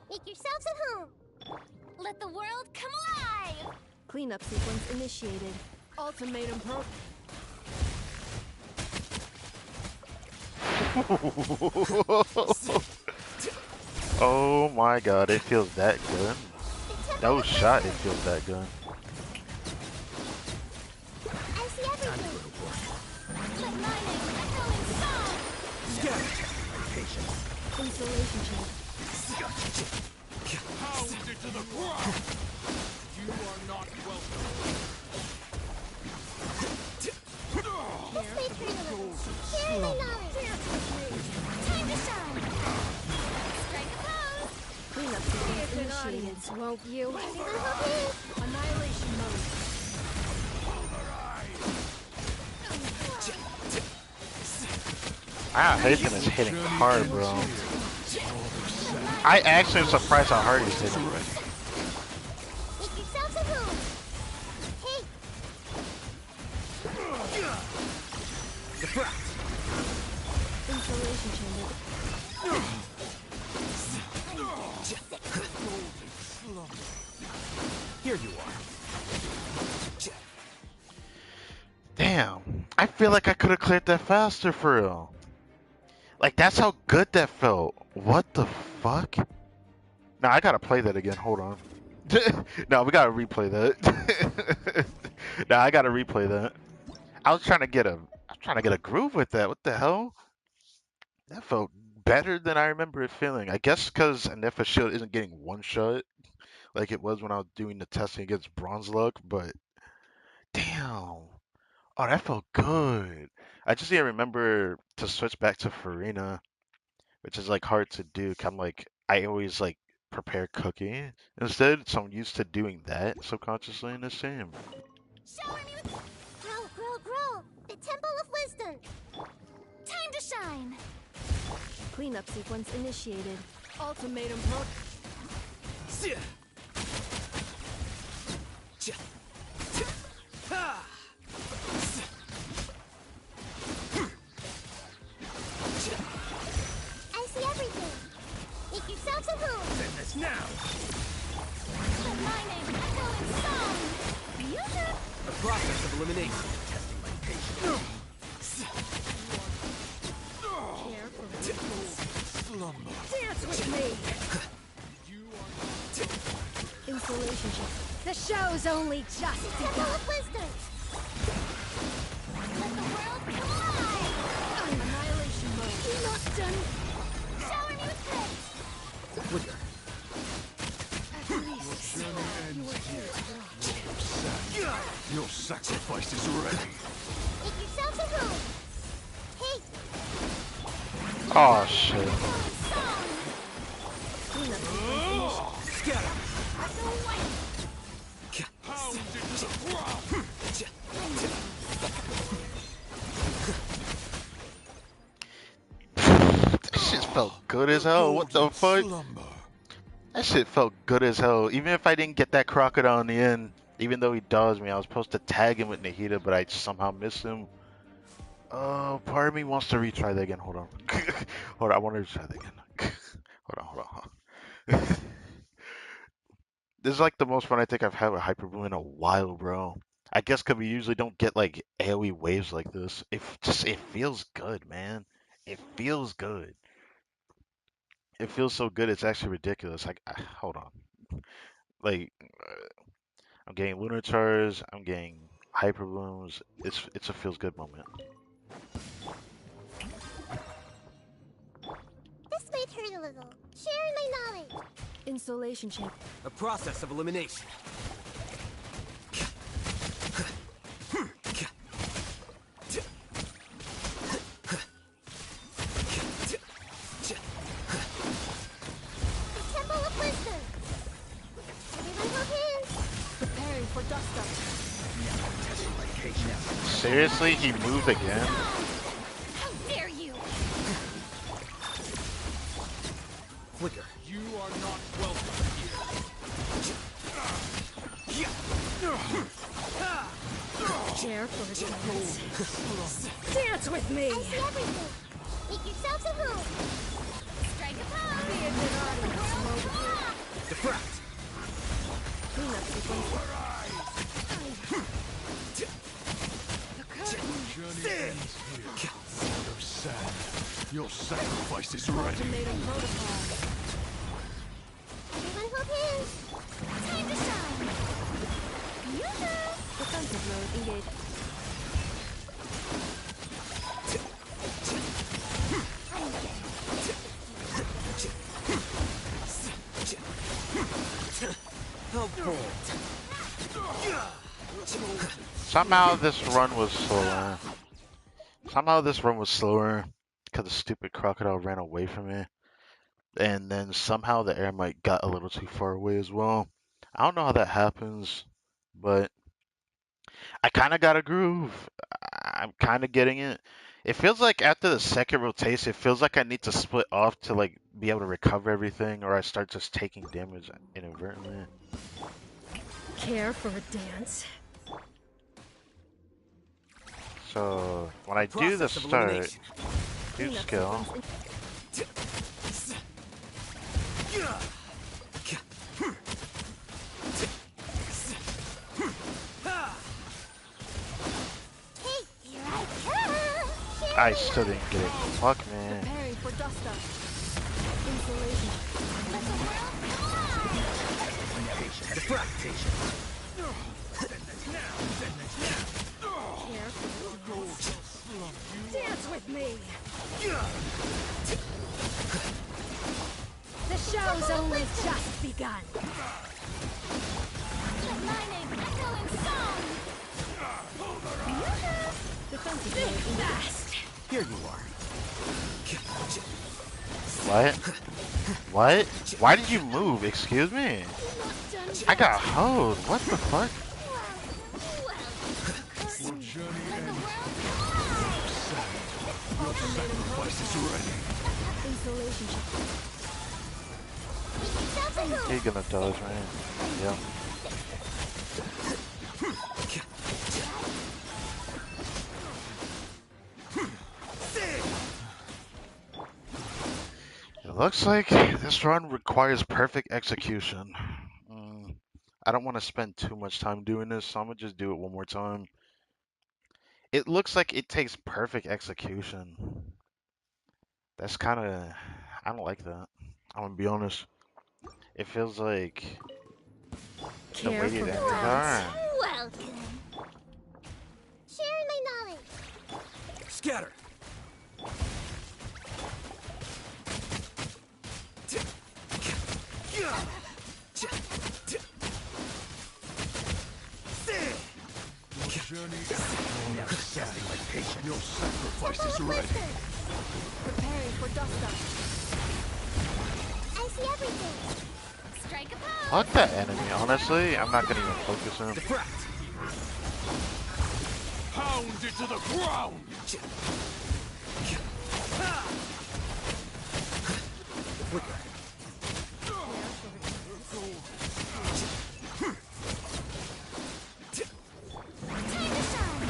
Make yourselves at home. Let the world come alive. Cleanup sequence initiated. Ultimatum pro. Oh my god, it feels that good. The temple No of shot, it wisdom. feels that good. I see everything. Let lightning echo in song. Insulation check. Pound into the ground! You are not welcome. This may turn a little. Share the knowledge. Time to shine. Strike a pose. Cleanup sequence initiated. Won't you? Annihilation mode. Ah, Hasten is hitting hard, bro. I actually am surprised how hard he's hitting. Make yourselves at home. Hey, Insulation chamber. Here you are. Damn, I feel like I could have cleared that faster for real. Like, that's how good that felt. What the fuck? Now I gotta play that again. Hold on. No, we gotta replay that. No, I gotta replay that. I'm trying to get a groove with that. What the hell? That felt better than I remember it feeling. I guess because Anefa Shield isn't getting one shot like it was when I was doing the testing against Bronze Luck, but damn. Oh, that felt good. I just need to remember to switch back to Farina, which is like hard to do. 'Cause I'm like, I always like prepare cooking instead, so I'm used to doing that subconsciously in this game. shower me with. Grow, grow, grow. The temple of wisdom. Time to shine. Cleanup sequence initiated. Ultimatum hook. I see everything. Make yourselves a room. Send this now! But my name echo in song. Beautiful. The process of elimination. Testing my patience. Care for dance with me. Insulation check. The show's only just Temple begun. of Wisdom. Let the world collide. Annihilation mode. Not done. Shower me with grace. Flicker. At least you were here. Your sacrifice is ready. Make yourselves a room. Hey, Oh shit. echo in song. Cleanup sequence Scatter. Echo white. Pound into the ground! That shit felt good as hell. What the fuck? Slumber. That shit felt good as hell. Even if I didn't get that crocodile in the end, even though he does me, I was supposed to tag him with Nahida, but I somehow missed him. Part of me wants to retry that again. Hold on. Hold on, I want to retry that again. Hold on. This is like the most fun I think I've had with Hyper Blue in a while, bro. I guess because we usually don't get like AoE waves like this. It feels good, man. It feels good. It feels so good. It's actually ridiculous. Like, hold on. Like, I'm getting lunar charge. I'm getting hyper blooms. It's a feels good moment. This might hurt a little. Sharing my knowledge. insulation check. The process of elimination. The Temple of Wisdom. Everyone hold hands. Preparing for dust up. Seriously, he moved again. How dare you? Flicker. You are not welcome Care for dance. Dance with me. I see everything. Make yourselves a room. Strike a pose. Be a good audience. Rock. Diffract. Cleanup sequence. Journey ends here. Out of sand. Your sacrifice is ready. Ultimatum protocol. Everyone hold hands. Time to shine. Yoo-hoo. Defensive mode engaged. How bold. Somehow this run was slower. Because the stupid crocodile ran away from me. And then somehow the air mite got a little too far away as well. I don't know how that happens, but I kind of got a groove. I'm kind of getting it. It feels like after the second rotation, it feels like I need to split off to like be able to recover everything, or I start just taking damage inadvertently. Care for a dance. So when I do the Process of start, elimination. do Cleanup skill. sequence. Hey, here I come. Sharing I my still knowledge. didn't get it. Fuck man. Preparing for dust up. Insulation. Let the world collide. Diffract. Care for dance. Dance with me. The show's only just begun. Let my name echo in song. Defensive mode engaged. Here you are. What? What? Why did you move? Excuse me. I got hoed. What the fuck? Your journey Let the ends world here. collide. Sand. Your sacrifice is ready. Insulation chip. He's gonna dodge, man. Yep. It looks like this run requires perfect execution. I don't want to spend too much time doing this, so I'm gonna just do it one more time. It looks like it takes perfect execution. That's kind of, I don't like that. I'm gonna be honest. It feels like the way the Careful. enemies are. Welcome. Sharing my knowledge. Scatter. Your journey ends here. Your sacrifice is ready. Preparing for dust up. I see everything. Strike a pose. I like that enemy, honestly. I'm not gonna even focus on him. Diffract. Pound it to the ground. Flicker. Time to shine.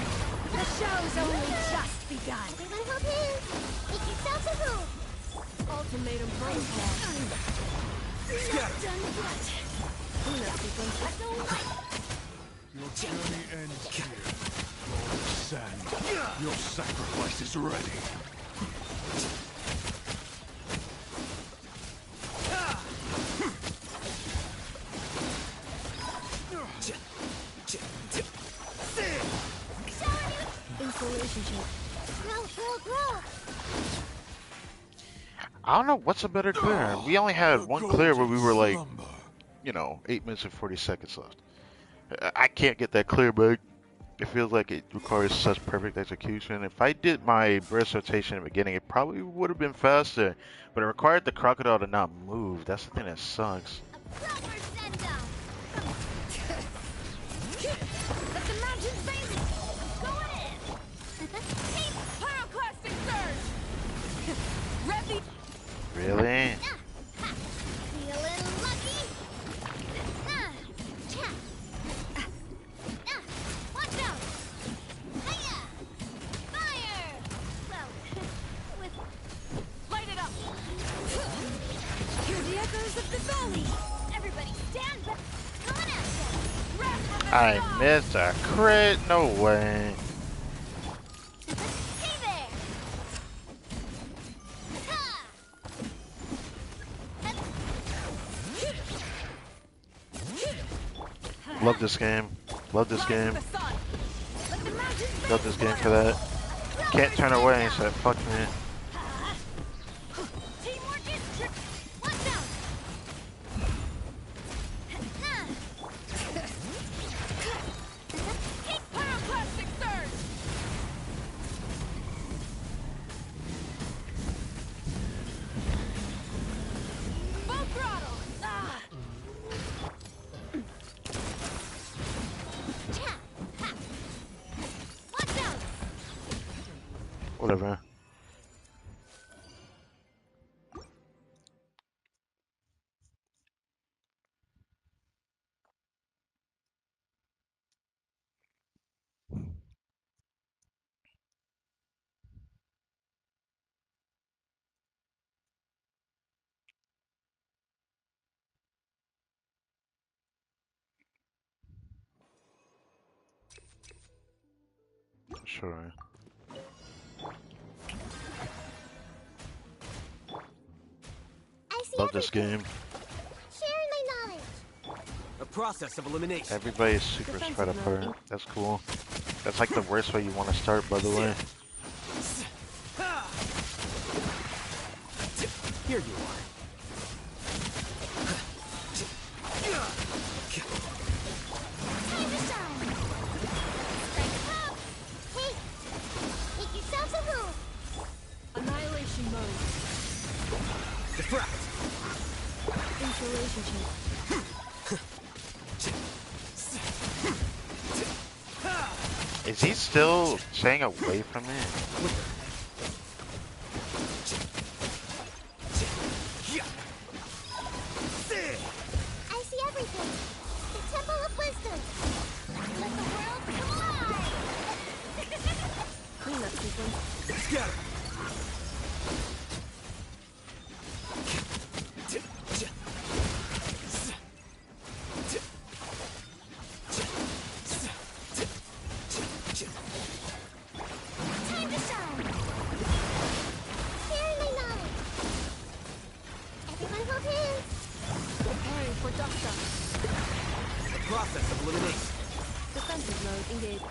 The show's only just begun. Everyone hold hands. Make yourselves a move. Ultimatum protocol. Scatter. Done yet. Cleanup sequence. Your journey ends here. Lord of Sand, your sacrifice is ready. Insulation chip. Grow. I don't know what's a better clear. We only had The one clear where we were like, slumber. 8 minutes and 40 seconds left. I can't get that clear back. It feels like it requires such perfect execution. If I did my burst rotation in the beginning, it probably would have been faster. But it required the crocodile to not move. That's the thing that sucks. A proper send-off. Let the mountain face it. Going in. Pyroclastic surge. Ready. Really? Feeling lucky. Cha. Watch out. Hiya. Fire. Well, with Light it up. Hear the echoes of the valley. everybody stand back. Coming at you. Wrath of the I dawn. missed a crit? No way. Hey there. Ha. Love this game. Love this Rise game. of the sun. Let the mountain Love this game for that. Can't turn away, so fuck me. Teamwork is tricky. Watch out. Pyroclastic surge. Full throttle. Ah. Cha. Ha. Watch out. Whatever. Sure. I see Love this everything. game. Sharing my knowledge. A process of elimination. Everybody's super spread apart. That's cool. That's like the worst way you want to start, by the way. Here you are. Time to shine. Strike a pose. Hey. Make yourselves a move. Annihilation mode. Diffract. Insulation chip. Is he still staying away from me? these ones. Scatter. Time to shine. Clearly knowledge. Everyone hold hands. Preparing for dust up. The process of elimination. Defensive mode engaged.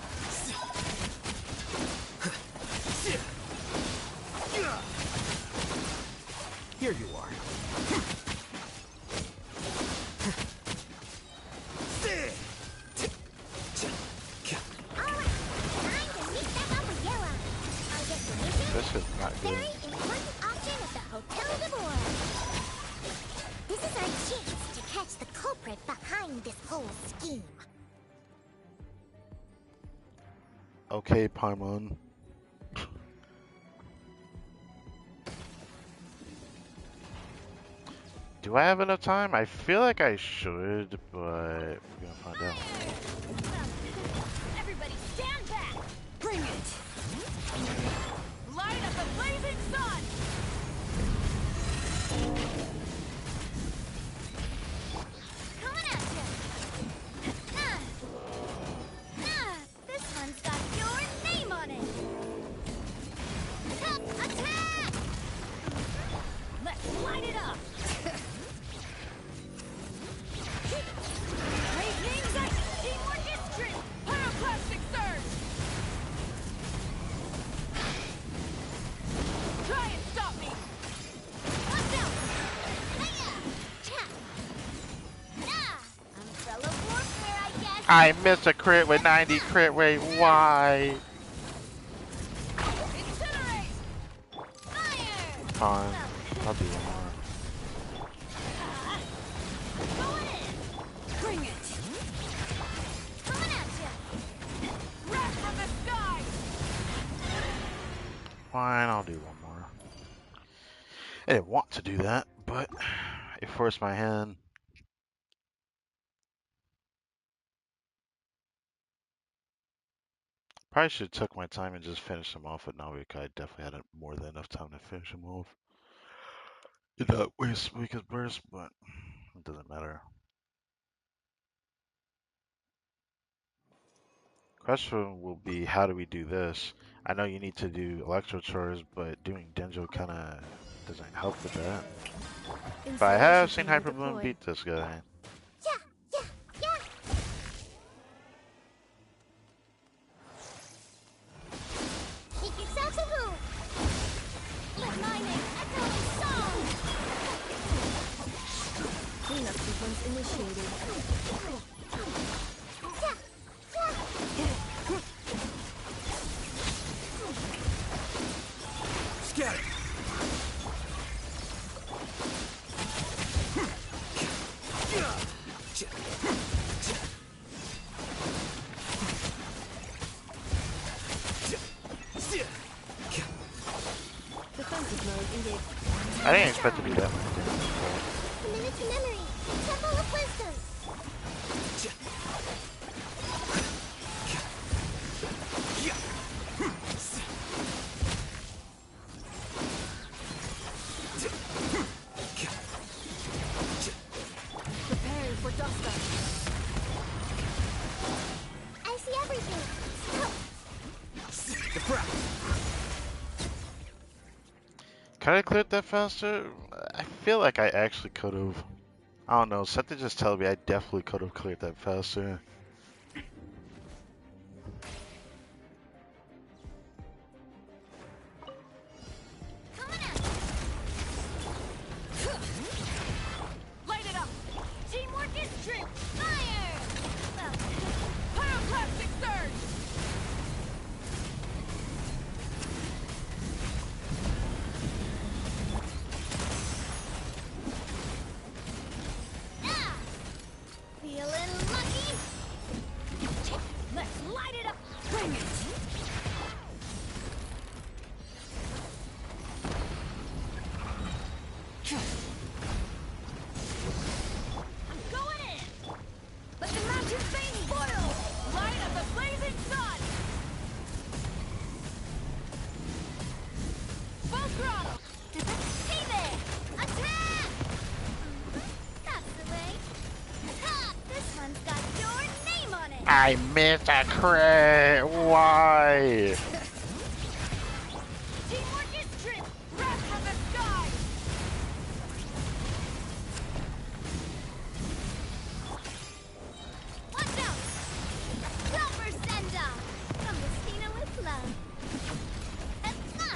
Here you are. Alright, time to meet back up with Yelan. Our destination, This is not a good. very important option at the Hotel de Bois. This is our chance to catch the culprit behind this whole scheme. Okay, Paimon. Do I have enough time? I feel like I should, but we're gonna find out. Everybody stand back! Bring it! Light up the blazing sun! Coming at you. This one's got your name on it. Attack! Let's light it up! Lightning Zest! Teamwork district! Pyroclastic surge! Try and stop me! Watch out! Hiya! Cha! Umbrella warfare, I guess. I missed a crit with 90 crit rate. Why? Incinerate! Fire! Fine. I'll do one Going in. Bring it! Coming at you. Wrath from the sky! more. Fine, I'll do one more. I didn't want to do that, but it forced my hand. Probably should have took my time and just finished him off with Navik. I definitely had more than enough time to finish him off. Did not waste Mika's burst, but it doesn't matter. Question will be, how do we do this? I know you need to do electro chores, but doing Denjo kind of doesn't help with that. But I have seen Installation Hyperbloom deployed. beat this guy. Yeah, yeah, yeah. Keep yourselves a room. Let my name echo in song. Cleanup sequence initiated. Yeah, yeah. Scatter. Defensive mode engaged. I didn't expect to do that. A minute to memory. Temple of Wisdom. Preparing for dust up. I see everything. Stop. The front. Could I cleared that faster? I feel like I actually could have. I don't know. Something just tells me I definitely could have cleared that faster. Coming at you. Light it up! Teamwork is true! Fire! Pyroclastic surge! Feeling lucky? I missed a crit. Why? Teamwork is true. Wrath from the sky. Watch out! Silver Senda! From Messina with love. Etsma!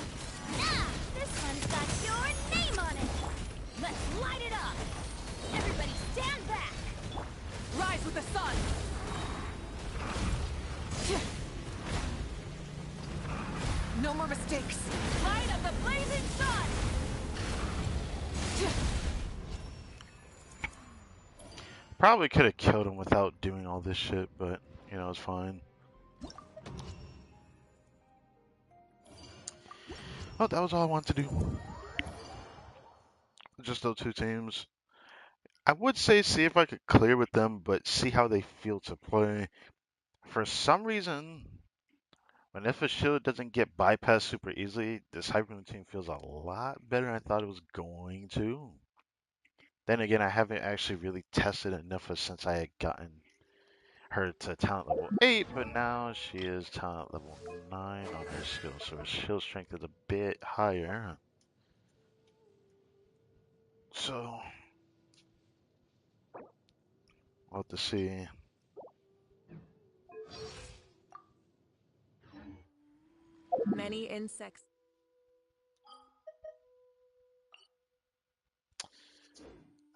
Nah! This one's got your name on it! Let's light it up. Everybody stand back. Rise with the sun. No more mistakes. Light of the blazing sun. Probably could have killed him without doing all this shit, but you know, it's fine. Oh, that was all I wanted to do. Just those two teams. I would say see if I could clear with them, but see how they feel to play. For some reason, when if a shield doesn't get bypassed super easily, this Hyper Moon team feels a lot better than I thought it was going to. Then again, I haven't actually really tested enough since I had gotten her to talent level 8, but now she is talent level 9 on her skill, so her shield strength is a bit higher. So, we'll have to see. Many insects.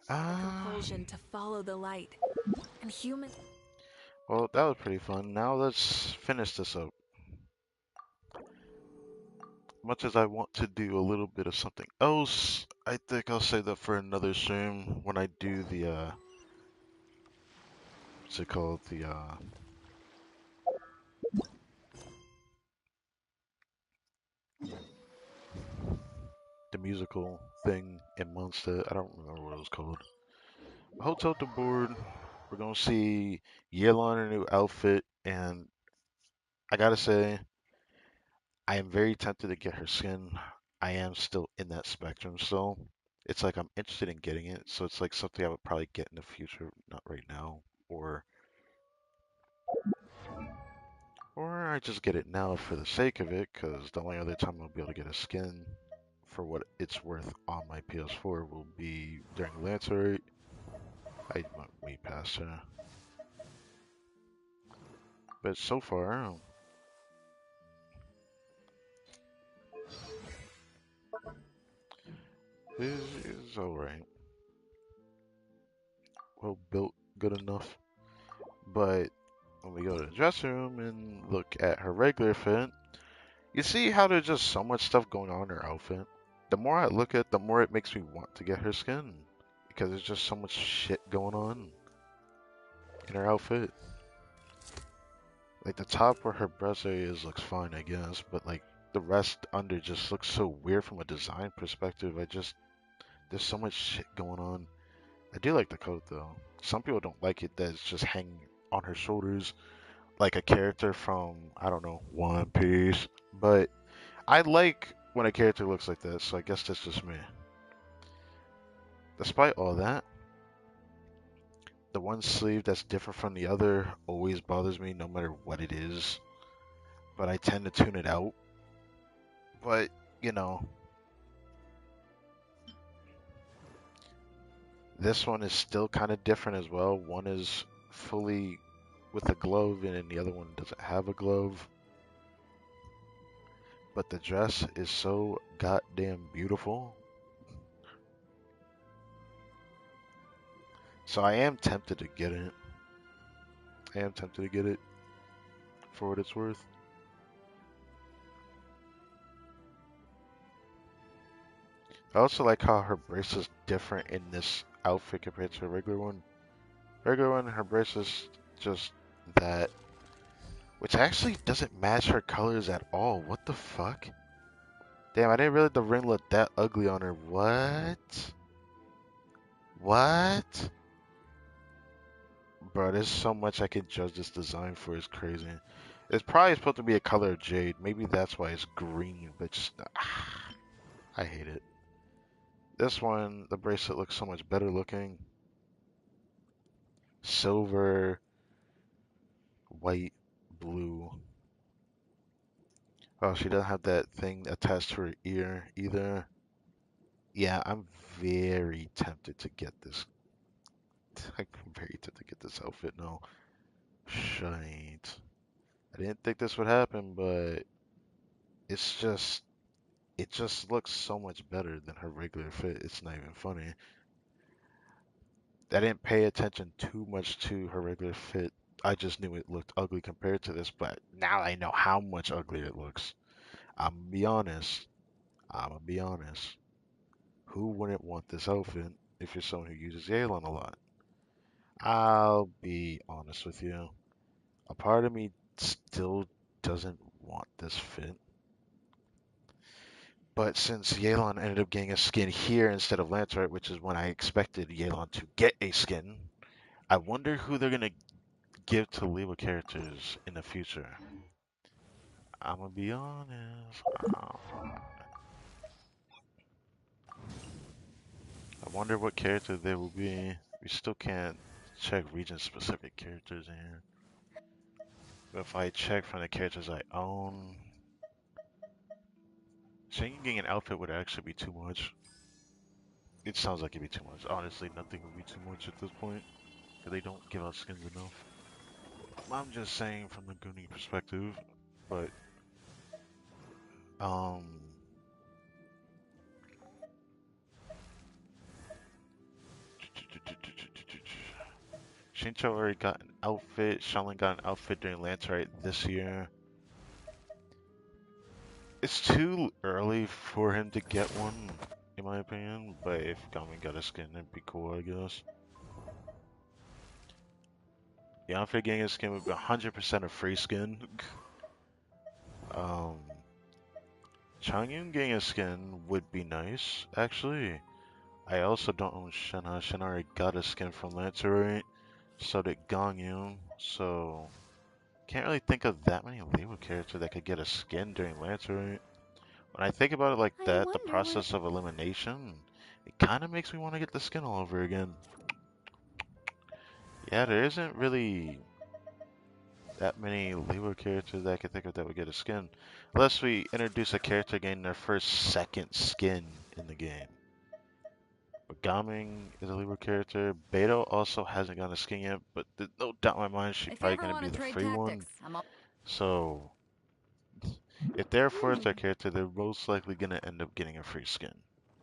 The compulsion to follow the light. And human. Well, that was pretty fun. Now let's finish this up. Much as I want to do a little bit of something else, I think I'll save that for another stream when I do the what's it called? The musical thing in Monster. I don't remember what it was called. Hotel to board. We're gonna see Yelan in her new outfit, and I gotta say, I am very tempted to get her skin. I am still in that spectrum, so it's like I'm interested in getting it. So it's like something I would probably get in the future, not right now, or I just get it now for the sake of it, because the only other time I'll be able to get a skin for what it's worth on my PS4 will be during Lancer. I went way past her. But so far, is alright. Well built, good enough. But when we go to the dressing room and look at her regular fit, you see how there's just so much stuff going on in her outfit. The more I look at it, the more it makes me want to get her skin. Because there's just so much shit going on in her outfit. Like the top where her breast area is looks fine, I guess, but like the rest under just looks so weird from a design perspective. There's so much shit going on. I do like the coat though. Some people don't like it that it's just hanging on her shoulders like a character from, I don't know, One Piece. But I like when a character looks like that, so I guess that's just me. Despite all that, the one sleeve that's different from the other always bothers me no matter what it is. But I tend to tune it out. But, you know, this one is still kind of different as well. One is fully with a glove and then the other one doesn't have a glove. But the dress is so goddamn beautiful. So I am tempted to get it. I am tempted to get it for what it's worth. I also like how her bracelet's different in this outfit compared to her regular one. Regular one, her bracelet's just that, which actually doesn't match her colors at all. What the fuck? Damn, I didn't realize the ring looked that ugly on her. What? What? Bro, there's so much I can judge this design for. It's crazy. It's probably supposed to be a color of jade. Maybe that's why it's green, but just I hate it. This one, the bracelet looks so much better looking. Silver white, blue. Oh, she doesn't have that thing attached to her ear either. Yeah, I'm very tempted to get this. I'm very tempted to get this outfit now. Shite. I didn't think this would happen, but it's just, it just looks so much better than her regular fit. It's not even funny. I didn't pay attention too much to her regular fit. I just knew it looked ugly compared to this, but now I know how much uglier it looks. I'm gonna be honest. I'm gonna be honest. Who wouldn't want this outfit if you're someone who uses Yelan a lot? I'll be honest with you. A part of me still doesn't want this fit. But since Yelan ended up getting a skin here instead of Lancerite, which is when I expected Yelan to get a skin, I wonder who they're gonna give to Lewa characters in the future. I'm gonna be honest. I wonder what character they will be. We still can't check region-specific characters in here. But if I check from the characters I own, changing an outfit would actually be too much. It sounds like it'd be too much. Honestly, nothing would be too much at this point, because they don't give out skins enough. I'm just saying from the Goonie perspective, but um, Shincho already got an outfit. Shaolin got an outfit during Lancerite this year. It's too early for him to get one, in my opinion. But if Gami got a skin, it'd be cool, I guess. The outfit getting a skin would be 100% a free skin. um, Changyun getting a skin would be nice, actually. I also don't own Shenna. Shenna already got a skin from Lancerite. So did Gangyun. So can't really think of that many Lewa characters that could get a skin during Lancerite. When I think about it like I that, the wonder what. process of elimination, it kind of makes me want to get the skin all over again. Yeah, there isn't really that many Lewa characters that I can think of that would get a skin. Unless we introduce a character getting their first second skin in the game. But Gaming is a Lewa character. Beto also hasn't gotten a skin yet, but there's no doubt in my mind she's If you probably ever going to want be to the trade free one. tactics, I'm all. So if they're a 4-star character, they're most likely going to end up getting a free skin.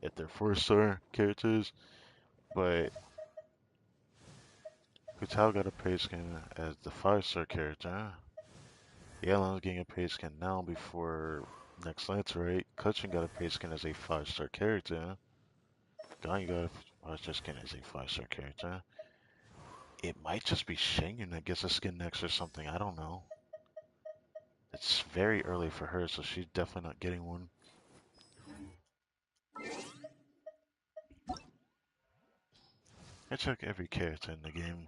If they're 4-star characters, but Hutao got a pay skin as the 5-star character. Yelan's getting a pay skin now before next Lancerate. Kutchin got a pay skin as a 5-star character. Ganyu got a 5-star skin as a 5-star character. It might just be Shengyun that gets a skin next or something. I don't know. It's very early for her, so she's definitely not getting one. I check every character in the game.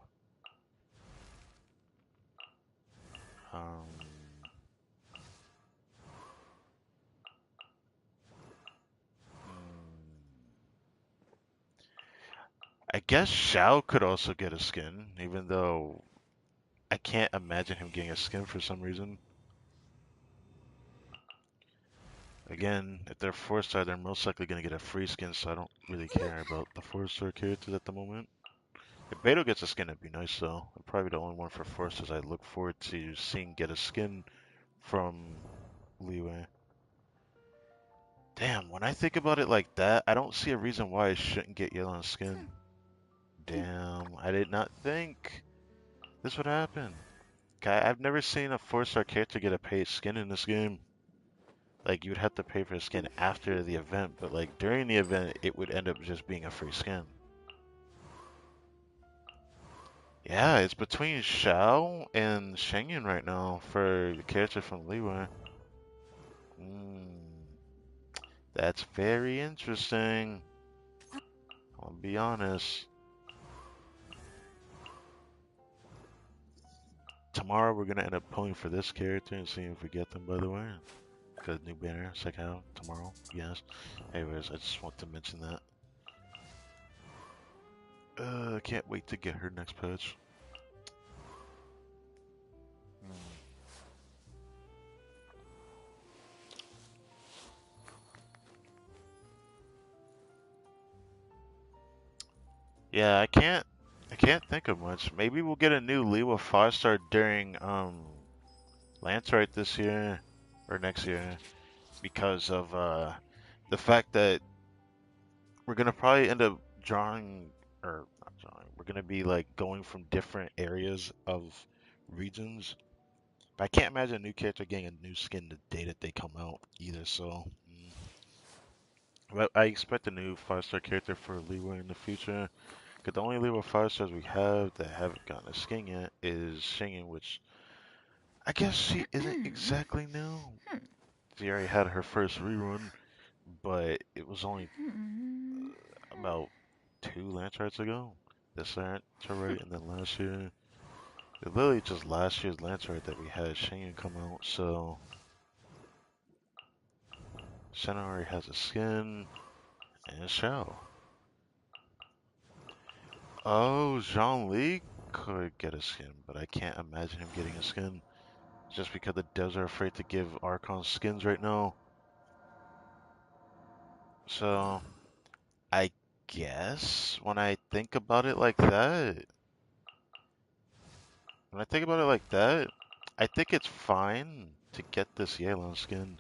Um, I guess Xiao could also get a skin, even though I can't imagine him getting a skin for some reason. Again, if they're 4-star, they're most likely going to get a free skin, so I don't really care about the 4-star characters at the moment. If Beto gets a skin, it'd be nice though. I'm probably the only one for 4-stars I look forward to seeing get a skin from Leeway. Damn, when I think about it like that, I don't see a reason why I shouldn't get Yelan's skin. Damn, I did not think this would happen. I've never seen a 4-star character get a paid skin in this game. Like, you'd have to pay for a skin after the event, but like during the event, it would end up just being a free skin. Yeah, it's between Xiao and Shengyun right now for the character from Liyue. That's very interesting. I'll be honest. Tomorrow we're gonna end up pulling for this character and seeing if we get them, by the way. Because new banner, check out tomorrow. Yes. Anyways, I just want to mention that. I can't wait to get her next patch. Yeah, I can't think of much. Maybe we'll get a new Lewa 5-star during Lancerite this year or next year because of the fact that we're gonna probably end up drawing or not drawing. We're gonna be like going from different areas of regions. But I can't imagine a new character getting a new skin the day that they come out either. So, but I expect a new 5-star character for Lewa in the future. Cause the only Lewa 5-stars we have that haven't gotten a skin yet is Shingen, which I guess she isn't exactly new. She already had her first rerun, but it was only about two Lancharts ago. This Lancharite and then last year. It literally just last year's Lancharite that we had Shingen come out, so Shen already has a skin and Shao. Oh, Jean-Li could get a skin, but I can't imagine him getting a skin just because the devs are afraid to give Archon skins right now. So I guess when I think about it like that, I think it's fine to get this Yelan skin.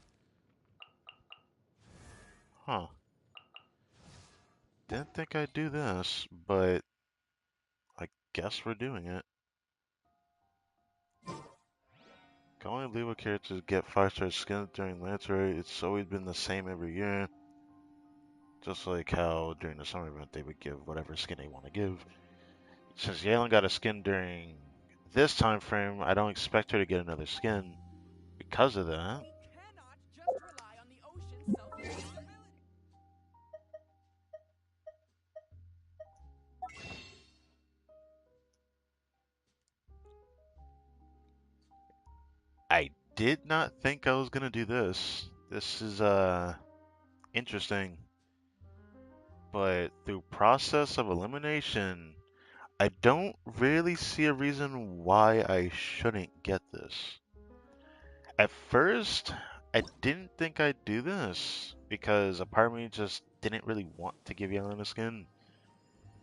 Huh. Didn't think I'd do this, but I guess we're doing it. Can only Lewa characters get 5-star skins during Lancer. It's always been the same every year. Just like how during the summer event they would give whatever skin they want to give. Since Yelan got a skin during this time frame, I don't expect her to get another skin because of that. We cannot just rely on the ocean's self-reliability. I did not think I was gonna do this. This is interesting, but through process of elimination, I don't really see a reason why I shouldn't get this. At first, I didn't think I'd do this because a part of me just didn't really want to give Yelena a skin.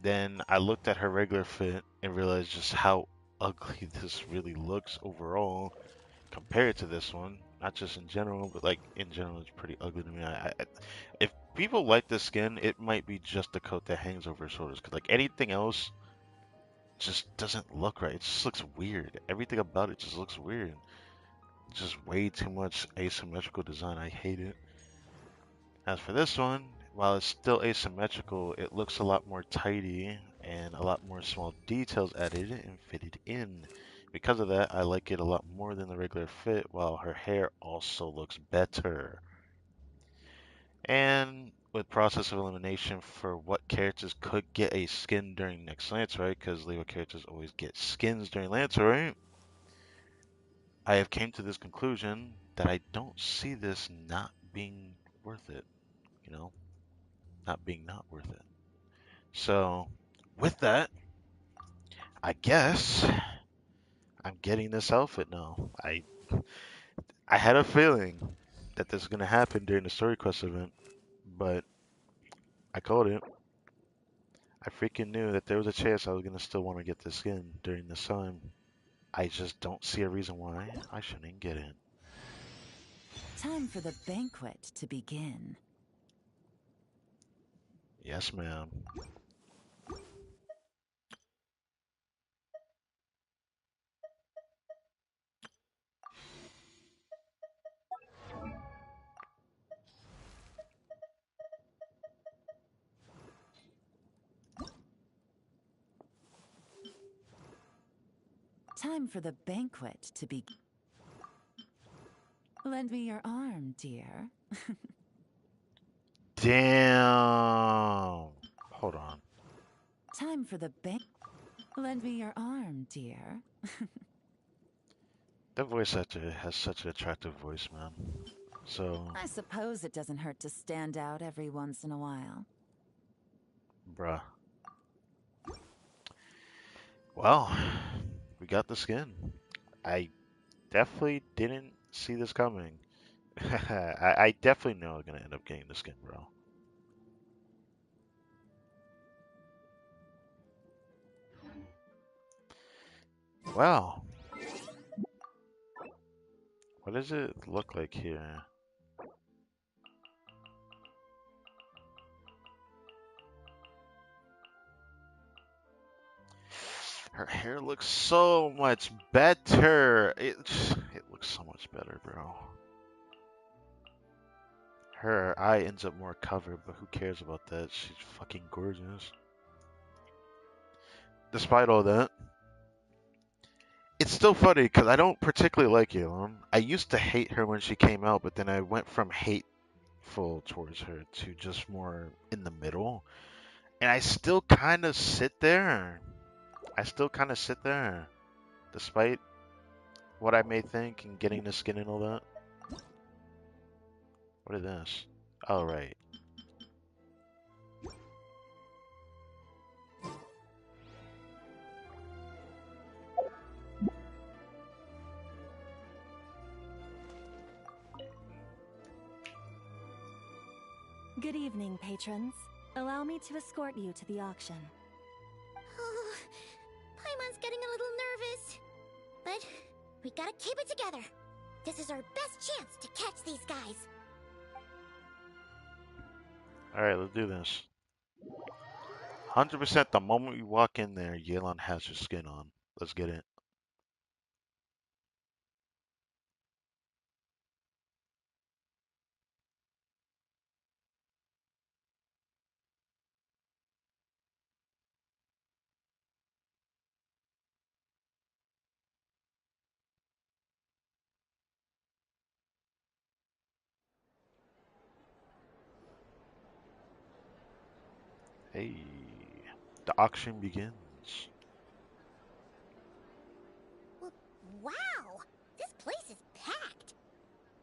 Then I looked at her regular fit and realized just how ugly this really looks overall compared to this one. Not just in general, but like in general, it's pretty ugly to me. If people like this skin, it might be just the coat that hangs over her shoulders. Cause like anything else just doesn't look right. It just looks weird. Everything about it just looks weird. Just way too much asymmetrical design. I hate it. As for this one, while it's still asymmetrical, it looks a lot more tidy and a lot more small details added and fitted in. Because of that, I like it a lot more than the regular fit, while her hair also looks better. And with process of elimination for what characters could get a skin during next Lance, right? Because Leo characters always get skins during Lance, right? I have came to this conclusion that I don't see this not being worth it, you know, not being not worth it. So, with that, I guess I'm getting this outfit now. I had a feeling that this was gonna happen during the story quest event, but I called it. I freaking knew that there was a chance I was gonna still want to get this skin during this time. I just don't see a reason why I shouldn't get it. Time for the banquet to begin. Yes, ma'am. Time for the banquet to begin. Lend me your arm, dear. Damn. Hold on. Time for the Lend me your arm, dear. That voice actor has such an attractive voice, man. So, I suppose it doesn't hurt to stand out every once in a while. bruh. Well, we got the skin. I definitely didn't see this coming. I definitely know I'm gonna end up getting the skin, bro. Well, what does it look like here? Her hair looks so much better. It looks so much better, bro. Her eye ends up more covered, but who cares about that? She's fucking gorgeous. Despite all that, it's still funny because I don't particularly like Yelan. I used to hate her when she came out, but then I went from hateful towards her to just more in the middle. And I still kind of sit there. I still kind of sit there, despite what I may think and getting the skin and all that. What is this? Oh, right. Good evening, patrons. Allow me to escort you to the auction. Oh, Paimon's getting a little nervous. But we gotta keep it together. This is our best chance to catch these guys. Alright, let's do this. 100% the moment we walk in there, Yelan has her skin on. Let's get it. Hey, the auction begins. Wow! This place is packed.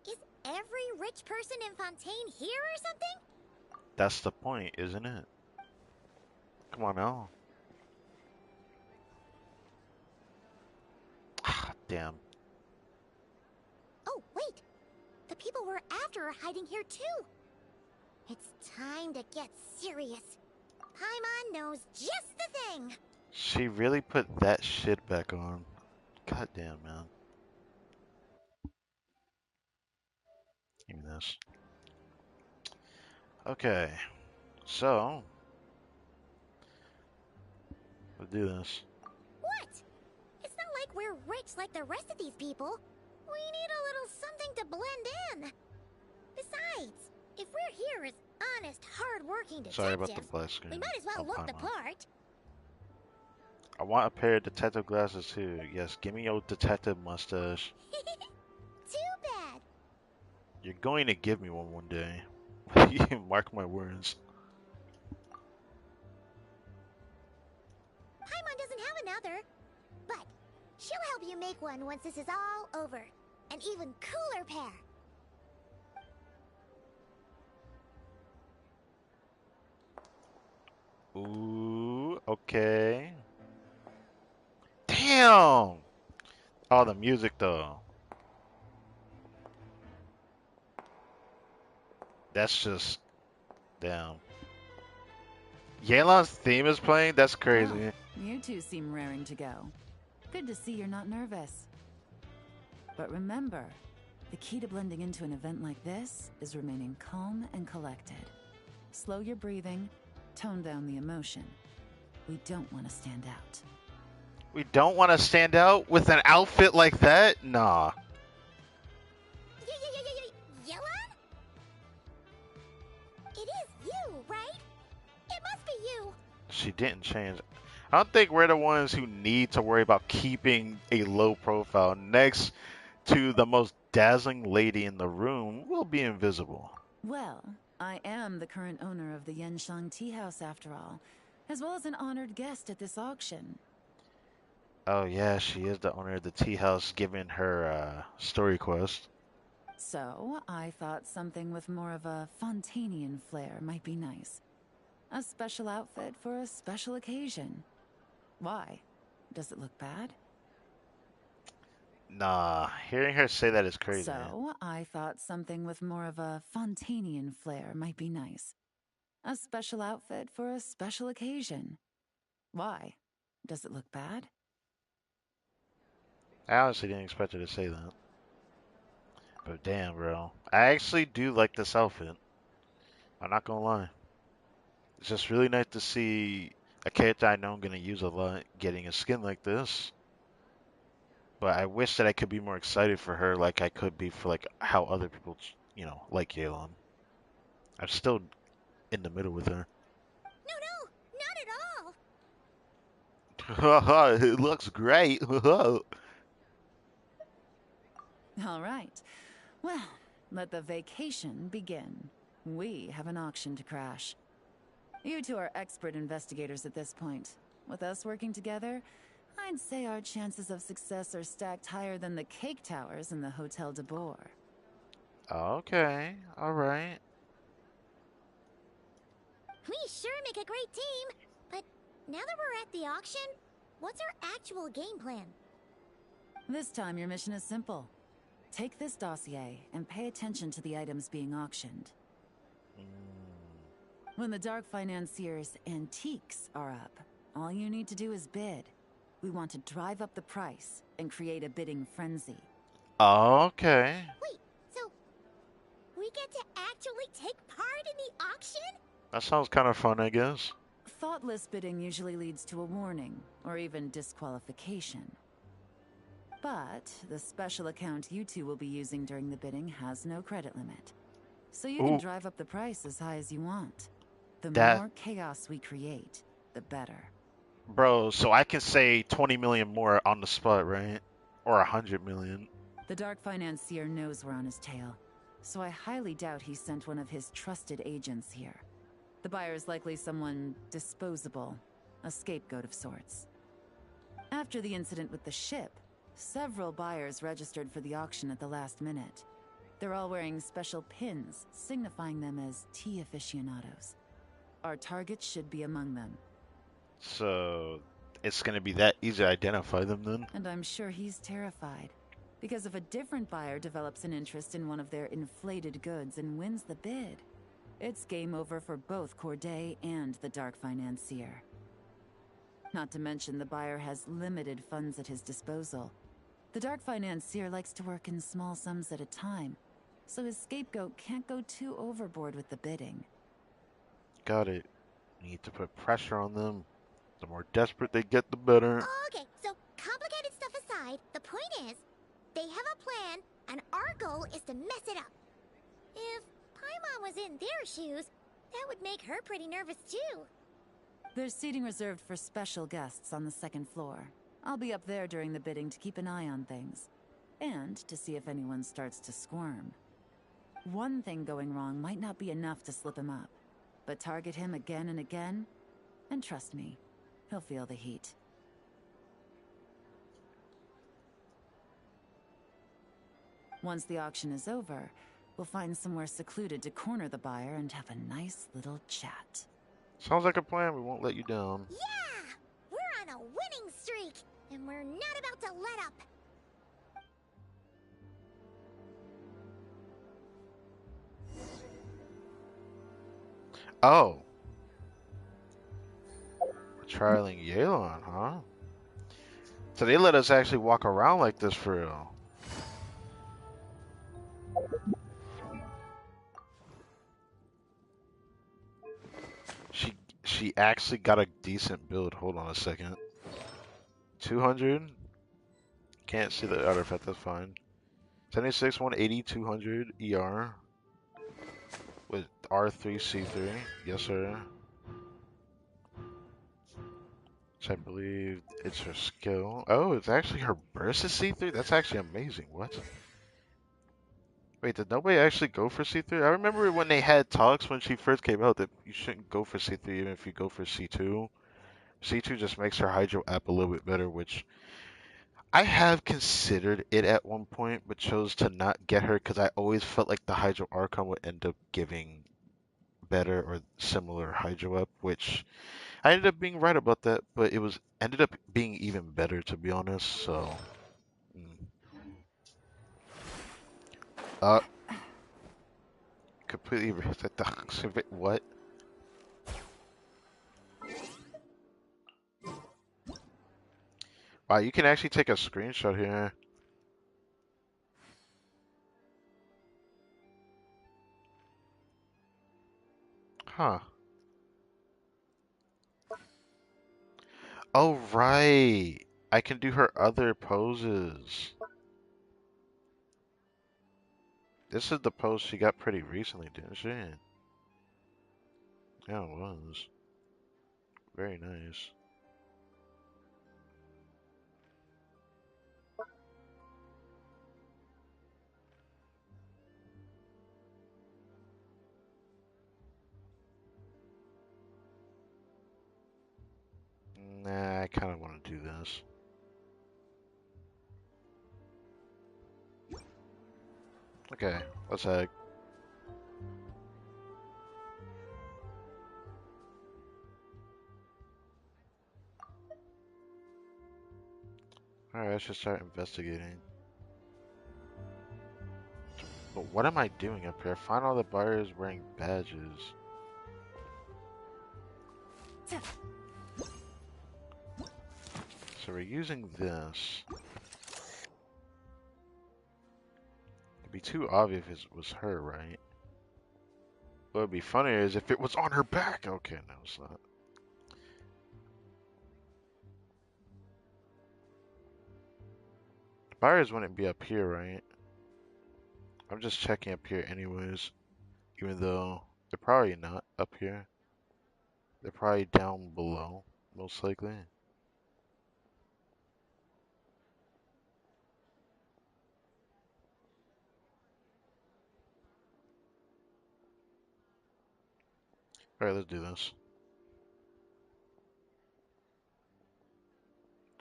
Is every rich person in Fontaine here or something? That's the point, isn't it? Come on now. Ah, damn. Oh, wait! The people we're after are hiding here too! It's time to get serious. Paimon knows just the thing! She really put that shit back on. God damn, man. Give me this. Okay, so we'll do this. What? It's not like we're rich like the rest of these people. We need a little something to blend in. Besides, if we're here as honest, hard-working Sorry about the detectives, black screen. we might as well Oh, look the Paimon. part. I want a pair of detective glasses too. Yes, give me your detective mustache. Too bad. You're going to give me one day. Mark my words. Paimon doesn't have another, but she'll help you make one once this is all over. An even cooler pair. Ooh, okay. Damn! Oh, the music though. That's just damn. Yelan's theme is playing? That's Well, crazy. you two seem raring to go. Good to see you're not nervous. But remember, the key to blending into an event like this is remaining calm and collected. Slow your breathing, tone down the emotion. We don't want to stand out. We don't want to stand out with an outfit like that? Nah. Yelan? It is you, right? It must be you. She didn't change. I don't think we're the ones who need to worry about keeping a low profile next to the most dazzling lady in the room. We'll be invisible. Well, I am the current owner of the Yenshan Tea House after all, as well as an honored guest at this auction. Oh yeah, she is the owner of the tea house given her story quest. So, I thought something with more of a Fontanian flair might be nice. A special outfit for a special occasion. Why? Does it look bad? Nah, hearing her say that is crazy. So, I thought something with more of a Fontanian flair might be nice. A special outfit for a special occasion. Why? Does it look bad? I honestly didn't expect her to say that. But damn, bro. I actually do like this outfit. I'm not gonna lie. It's just really nice to see a character I know I'm gonna use a lot getting a skin like this. But I wish that I could be more excited for her like I could be for like how other people, like Yelan. I'm still in the middle with her. No, no, not at all. It looks great. All right. Well, let the vacation begin. We have an auction to crash. You two are expert investigators at this point. With us working together, I'd say our chances of success are stacked higher than the cake towers in the Hotel de Boer. Okay, alright. We sure make a great team. But now that we're at the auction, what's our actual game plan? This time your mission is simple. Take this dossier and pay attention to the items being auctioned. When the Dark Financier's antiques are up, all you need to do is bid. We want to drive up the price and create a bidding frenzy. Okay. Wait, so we get to actually take part in the auction? That sounds kind of fun, I guess. Thoughtless bidding usually leads to a warning, or even disqualification. But the special account you two will be using during the bidding has no credit limit. So you can Ooh. drive up the price as high as you want. The That- more chaos we create, the better. Bro, so I can say 20 million more on the spot, right? Or 100 million. The Dark Financier knows we're on his tail, so I highly doubt he sent one of his trusted agents here. The buyer's likely someone disposable, a scapegoat of sorts. After the incident with the ship, several buyers registered for the auction at the last minute. They're all wearing special pins, signifying them as tea aficionados. Our target should be among them. So it's gonna be that easy to identify them then? And I'm sure he's terrified. Because if a different buyer develops an interest in one of their inflated goods and wins the bid, it's game over for both Corday and the Dark Financier. Not to mention the buyer has limited funds at his disposal. The Dark Financier likes to work in small sums at a time, so his scapegoat can't go too overboard with the bidding. Got it. Need to put pressure on them. The more desperate they get, the better. Okay, so complicated stuff aside, the point is, they have a plan, and our goal is to mess it up. If Paimon was in their shoes, that would make her pretty nervous too. There's seating reserved for special guests on the second floor. I'll be up there during the bidding to keep an eye on things. And to see if anyone starts to squirm. One thing going wrong might not be enough to slip him up. But target him again and again, and trust me, he'll feel the heat. Once the auction is over, we'll find somewhere secluded to corner the buyer and have a nice little chat. Sounds like a plan. We won't let you down. Yeah! We're on a winning streak, and we're not about to let up. Oh. We're trialing Yelan, huh? So they let us actually walk around like this for real. She actually got a decent build. Hold on a second. 200. Can't see the artifact. That's fine. 76, 180, 200 ER with R3, C3. Yes, sir. Which I believe it's her skill. Oh, it's actually her burst is C3. That's actually amazing. What? Wait, did nobody actually go for C3? I remember when they had talks when she first came out that you shouldn't go for C3 even if you go for C2. C2 just makes her Hydro app a little bit better, which I have considered it at one point, but chose to not get her because I always felt like the Hydro Archon would end up giving better or similar Hydro up, which I ended up being right about that, but it was ended up being even better to be honest. So, mm. uh, completely reset the what? Wow, you can actually take a screenshot here. Huh. Oh, right. I can do her other poses. This is the pose she got pretty recently, didn't she? Yeah, it was. Very nice. Nah, I kind of want to do this. Okay, let's head. Alright, I should start investigating. But what am I doing up here? Find all the buyers wearing badges. So we're using this. It'd be too obvious if it was her, right? What would be funnier is if it was on her back. Okay, no, it's not. Buyers wouldn't be up here, right? I'm just checking up here anyways. Even though they're probably not up here. They're probably down below, most likely. Alright, let's do this.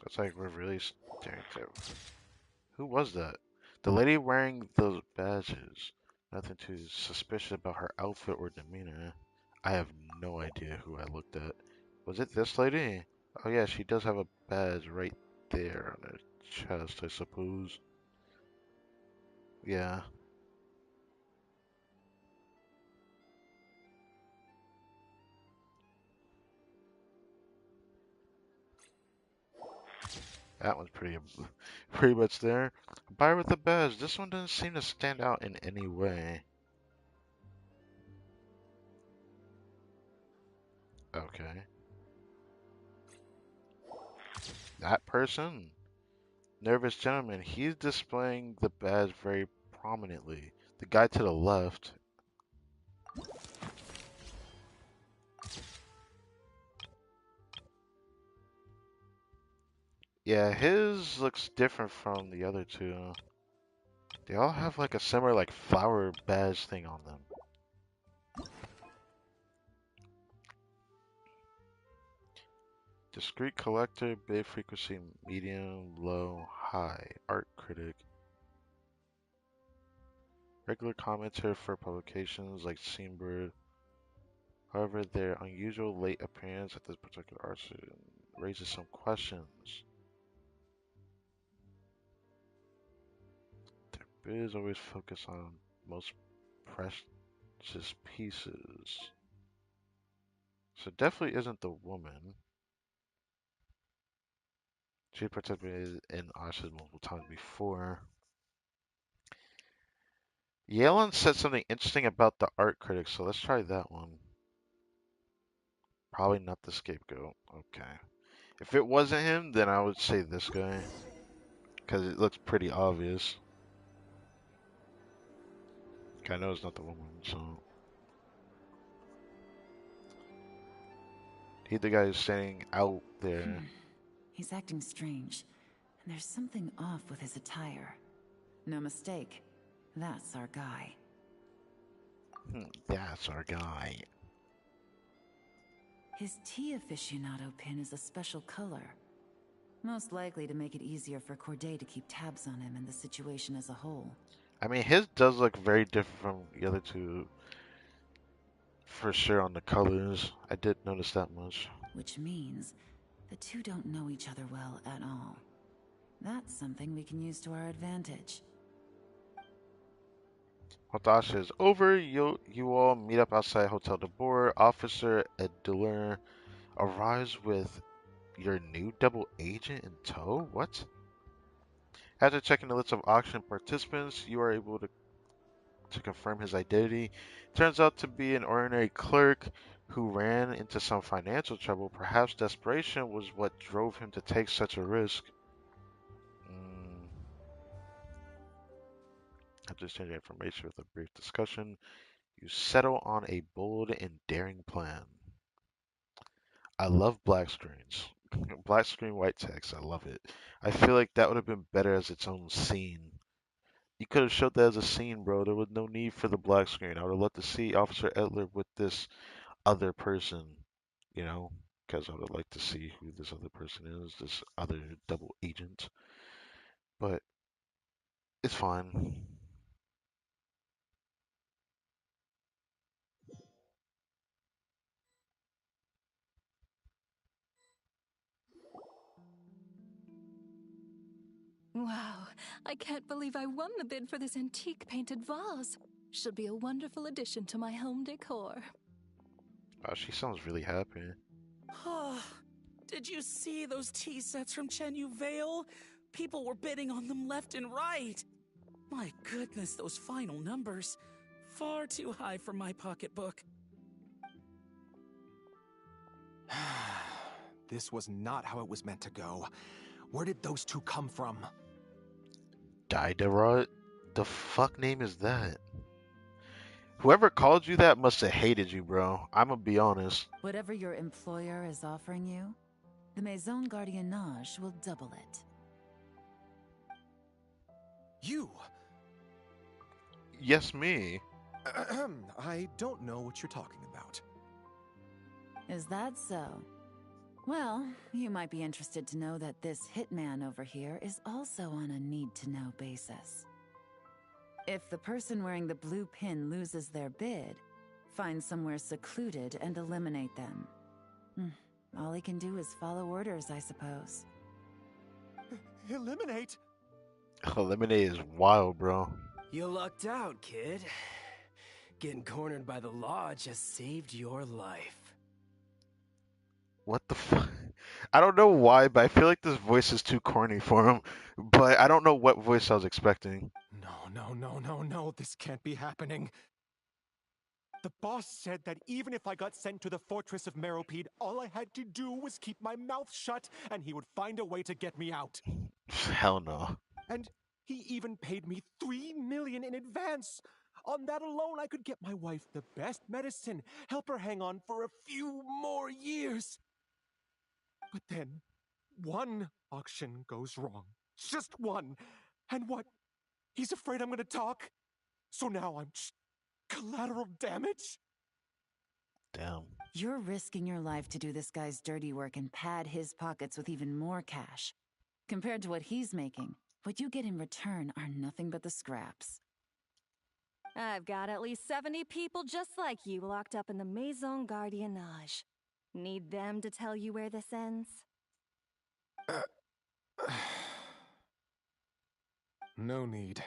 That's like we're really staring at. Who was that? The lady wearing those badges. Nothing too suspicious about her outfit or demeanor. I have no idea who I looked at. Was it this lady? Oh yeah, she does have a badge right there on her chest, I suppose. Yeah. That one's pretty much there. Buyer with the badge. This one doesn't seem to stand out in any way. Okay. That person? Nervous gentleman. He's displaying the badge very prominently. The guy to the left. Yeah, his looks different from the other two. They all have like a similar like flower badge thing on them. Discreet collector, big frequency, medium, low, high. Art critic. Regular commenter for publications like Seambird. However, their unusual late appearance at this particular art student raises some questions. Their bids always focus on most precious pieces. So definitely isn't the woman. She participated in auctions multiple times before. Yelan said something interesting about the art critics, so let's try that one. Probably not the scapegoat. Okay. If it wasn't him, then I would say this guy. Because it looks pretty obvious. I know it's not the woman, so. He's the guy who's standing out there. He's acting strange, and there's something off with his attire. No mistake, that's our guy. That's our guy. His tea aficionado pin is a special color. Most likely to make it easier for Corday to keep tabs on him and the situation as a whole. I mean, his does look very different from the other two. For sure on the colors. I did notice that much. Which means the two don't know each other well at all. That's something we can use to our advantage. Hotash is over. You all meet up outside Hotel de Boer. Officer Edler arrives with Your new double agent in tow? What? After checking the list of auction participants, you are able to confirm his identity. Turns out to be an ordinary clerk who ran into some financial trouble. Perhaps desperation was what drove him to take such a risk. Mm, after exchanging information with a brief discussion, you settle on a bold and daring plan. I love black screens. Black screen white text. I love it. I feel like that would have been better as its own scene. You could have showed that as a scene, bro. There was no need for the black screen. I would have loved to see Officer Edler with this other person, you know, because I would like to see who this other person is, this other double agent. But it's fine. Wow, I can't believe I won the bid for this antique painted vase. Should be a wonderful addition to my home decor. She sounds really happy. Did you see those tea sets from Chenyu Vale? People were bidding on them left and right. My goodness, those final numbers. Far too high for my pocketbook. This was not how it was meant to go. Where did those two come from? Diderot? The fuck name is that? Whoever called you that must have hated you, bro. I'ma be honest. Whatever your employer is offering you, the Maison Gardiennage will double it. You! Yes, me. I don't know what you're talking about. Is that so? Well, you might be interested to know that this hitman over here is also on a need-to-know basis. If the person wearing the blue pin loses their bid, find somewhere secluded and eliminate them. All he can do is follow orders, I suppose. Eliminate? Eliminate is wild, bro. You lucked out, kid. Getting cornered by the law just saved your life. What the fuck? I don't know why, but I feel like this voice is too corny for him. But I don't know what voice I was expecting. No, this can't be happening. The boss said that even if I got sent to the fortress of Meropide, all I had to do was keep my mouth shut, and he would find a way to get me out. Hell no. And he even paid me $3 million in advance. On that alone, I could get my wife the best medicine, help her hang on for a few more years. But then, one auction goes wrong. Just one. And what? He's afraid I'm gonna talk? So now I'm just collateral damage? Damn. You're risking your life to do this guy's dirty work and pad his pockets with even more cash. Compared to what he's making, what you get in return are nothing but the scraps. I've got at least 70 people just like you locked up in the Maison Gardiennage. Need them to tell you where this ends? No need.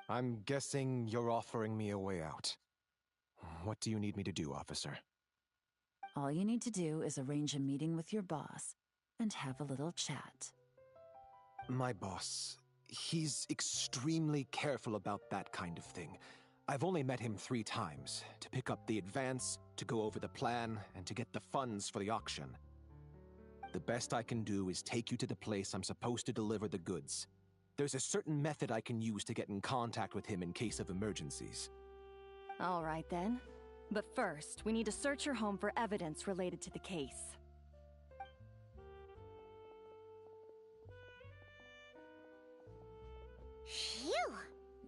I'm guessing you're offering me a way out. What do you need me to do, officer? All you need to do is arrange a meeting with your boss and have a little chat. My boss, he's extremely careful about that kind of thing. I've only met him 3 times, to pick up the advance, to go over the plan, and to get the funds for the auction. The best I can do is take you to the place I'm supposed to deliver the goods. There's a certain method I can use to get in contact with him in case of emergencies. All right then. But first, we need to search your home for evidence related to the case. Phew!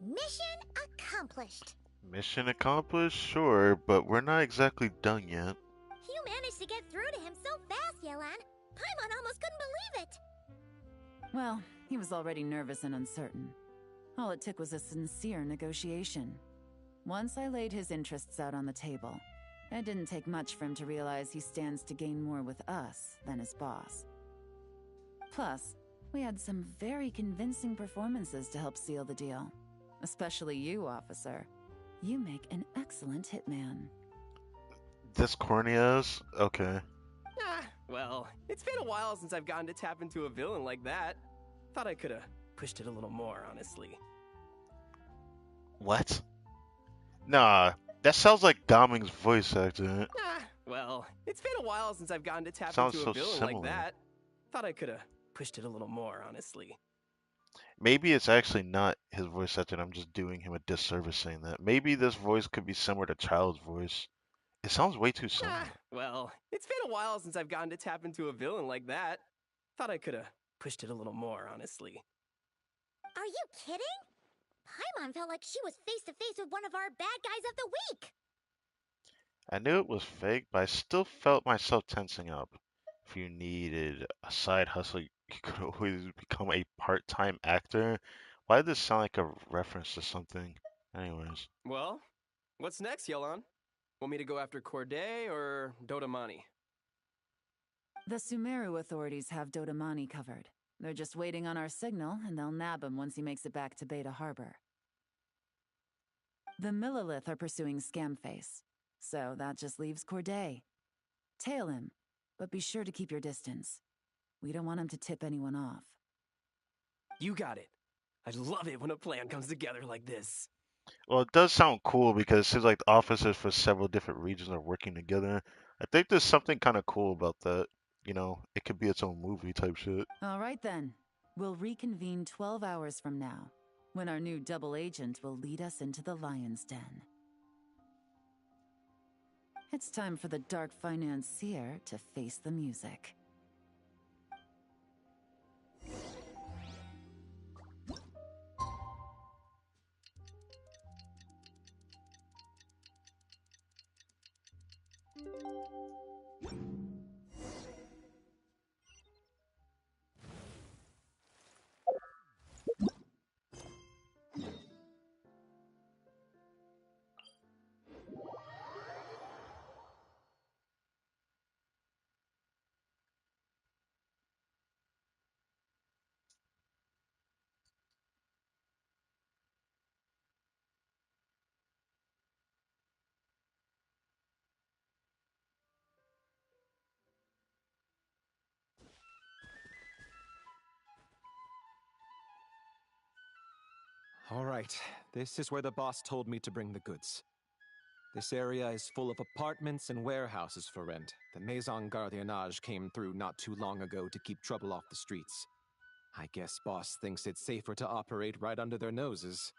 Mission accomplished. Mission accomplished? Sure, but we're not exactly done yet. You managed to get through to him so fast, Yelan. Paimon almost couldn't believe it. Well, he was already nervous and uncertain. All it took was a sincere negotiation. Once I laid his interests out on the table, it didn't take much for him to realize he stands to gain more with us than his boss. Plus, we had some very convincing performances to help seal the deal. Especially you, officer. You make an excellent hitman. This corny ass? Okay. well, it's been a while since I've gotten to tap into a villain like that. Thought I could have pushed it a little more, honestly. What? Nah, that sounds like Doming's voice actor. Well, it's been a while since I've gotten to tap Sounds into a so villain like similar. that. Thought I could have pushed it a little more, honestly. Maybe it's actually not his voice actor, and I'm just doing him a disservice saying that. Maybe this voice could be similar to Child's voice. It sounds way too similar. Well, it's been a while since I've gotten to tap into a villain like that. Thought I could have pushed it a little more, honestly. Are you kidding? Paimon felt like she was face to face with one of our bad guys of the week. I knew it was fake, but I still felt myself tensing up. If you needed a side hustle, you could always become a part-time actor. Why did this sound like a reference to something? Anyways. Well, what's next, Yelan? Want me to go after Corday or Dodamani? The Sumeru authorities have Dodamani covered. They're just waiting on our signal, and they'll nab him once he makes it back to Beta Harbor. The Millilith are pursuing Scamface, so that just leaves Corday. Tail him, but be sure to keep your distance. We don't want him to tip anyone off. You got it. I love it when a plan comes together like this. Well, it does sound cool because it seems like the officers for several different regions are working together. I think there's something kind of cool about that. You know, it could be its own movie type shit. All right then. We'll reconvene 12 hours from now, when our new double agent will lead us into the Lion's Den. It's time for the Dark Financier to face the music. All right, this is where the boss told me to bring the goods. This area is full of apartments and warehouses for rent. The Maison Gardiennage came through not too long ago to keep trouble off the streets. I guess boss thinks it's safer to operate right under their noses.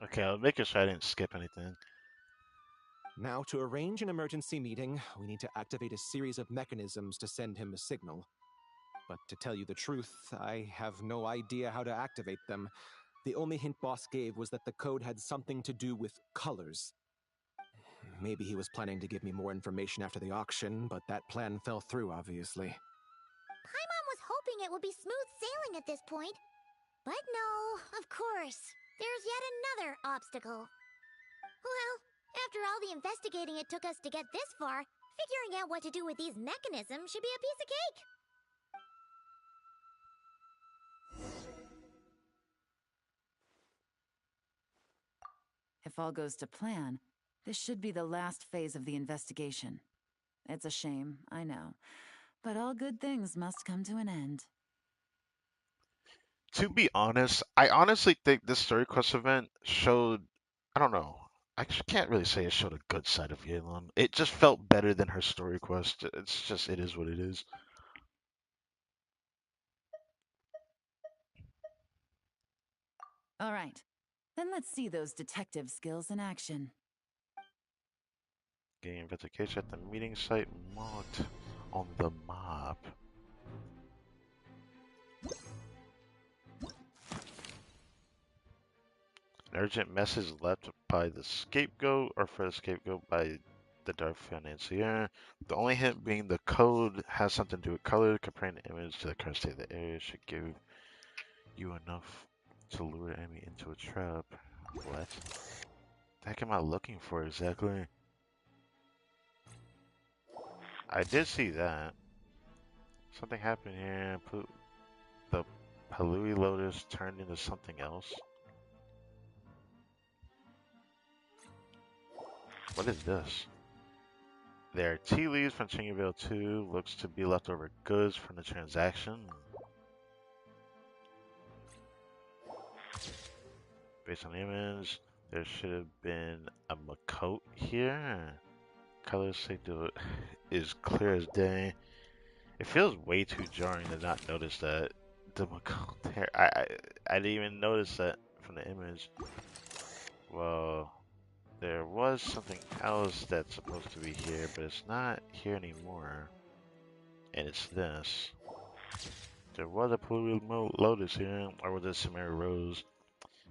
Okay, I'll make sure I didn't skip anything. Now, to arrange an emergency meeting, we need to activate a series of mechanisms to send him a signal. But to tell you the truth, I have no idea how to activate them. The only hint boss gave was that the code had something to do with colors. Maybe he was planning to give me more information after the auction, but that plan fell through, obviously. Paimon was hoping it would be smooth sailing at this point. But no, of course. There's yet another obstacle. Well, after all the investigating it took us to get this far, figuring out what to do with these mechanisms should be a piece of cake. If all goes to plan, this should be the last phase of the investigation. It's a shame, I know, but all good things must come to an end. To be honest, I honestly think this story quest event showed, I don't know, can't really say it showed a good side of Yelan. It just felt better than her story quest. It's just, it is what it is. All right, then let's see those detective skills in action. Getting investigation at the meeting site marked on the map. An urgent message left by the scapegoat or for the scapegoat by the Dark Financier. The only hint being the code has something to do with color. Comparing the image to the current state of the area should give you enough to lure the enemy into a trap. What the heck am I looking for exactly? I did see that. Something happened here. The Palui Lotus turned into something else. What is this? There are tea leaves from Tranquil 2. Looks to be leftover goods from the transaction. Based on the image, there should have been a Makote here. Color signal is clear as day. It feels way too jarring to not notice that. The Makote hair. I didn't even notice that from the image. Well, there was something else that's supposed to be here, but it's not here anymore. And it's this. There was a polluted lotus here, or was it Sumeru rose?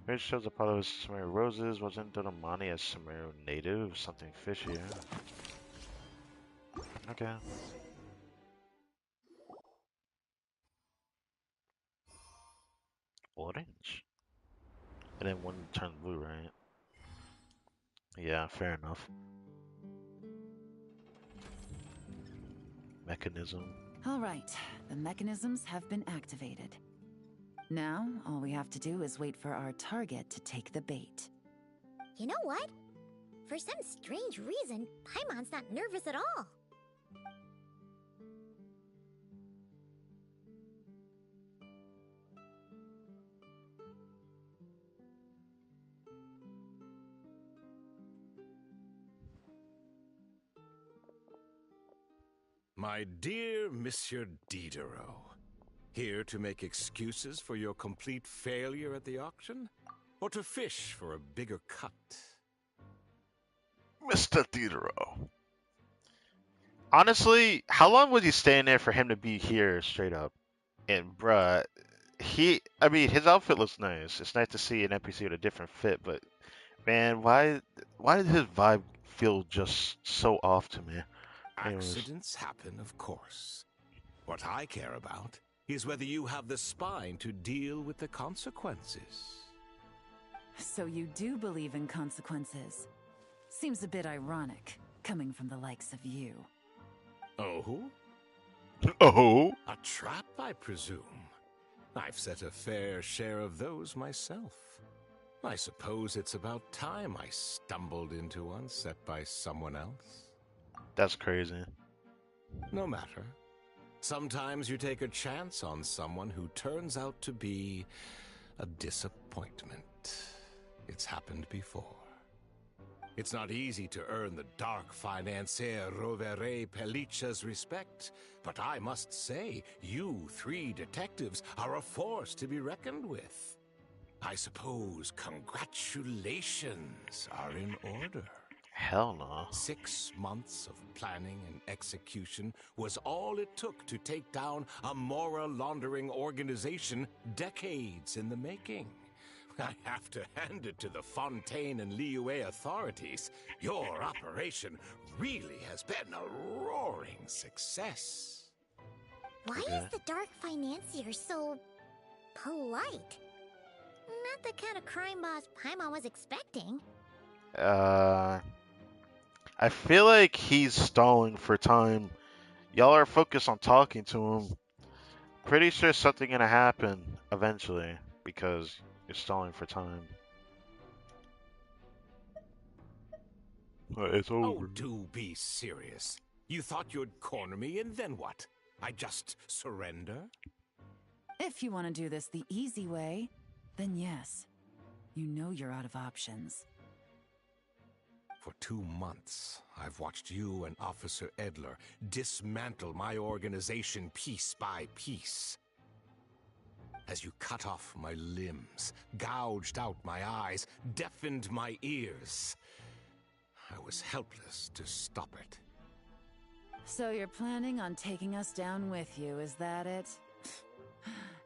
It shows a part of Sumeru roses. Wasn't Dodomani a Sumeru native? Something fishy. Okay. Orange. And then one turns blue, right? Yeah, fair enough. Mechanism. All right, the mechanisms have been activated. Now, all we have to do is wait for our target to take the bait. You know what? For some strange reason, Paimon's not nervous at all. My dear Monsieur Diderot, here to make excuses for your complete failure at the auction? Or to fish for a bigger cut? Mr. Diderot. Honestly, how long was he staying there for him to be here straight up? And bruh, I mean, his outfit looks nice. It's nice to see an NPC with a different fit, but man, why did his vibe feel just so off to me? Anyways. Accidents happen, of course. What I care about is whether you have the spine to deal with the consequences. So you do believe in consequences. Seems a bit ironic, coming from the likes of you. Oh? Oh? A trap, I presume. I've set a fair share of those myself. I suppose it's about time I stumbled into one set by someone else. That's crazy. No matter. Sometimes you take a chance on someone who turns out to be a disappointment. It's happened before. It's not easy to earn the dark financier Rovere Pelliccia's respect, but I must say, you three detectives are a force to be reckoned with. I suppose congratulations are in order. Hell no. 6 months of planning and execution was all it took to take down a moral laundering organization decades in the making. I have to hand it to the Fontaine and Liyue authorities. Your operation really has been a roaring success. Why is the Dark Financier so polite? Not the kind of crime boss Paimon was expecting. I feel like he's stalling for time. Y'all are focused on talking to him. Pretty sure something gonna happen eventually because you're stalling for time. It's over. Oh, do be serious. You thought you'd corner me and then what? I just surrender? If you want to do this the easy way, then yes. You know you're out of options. For 2 months, I've watched you and Officer Edler dismantle my organization piece by piece. As you cut off my limbs, gouged out my eyes, deafened my ears, I was helpless to stop it. So you're planning on taking us down with you, is that it?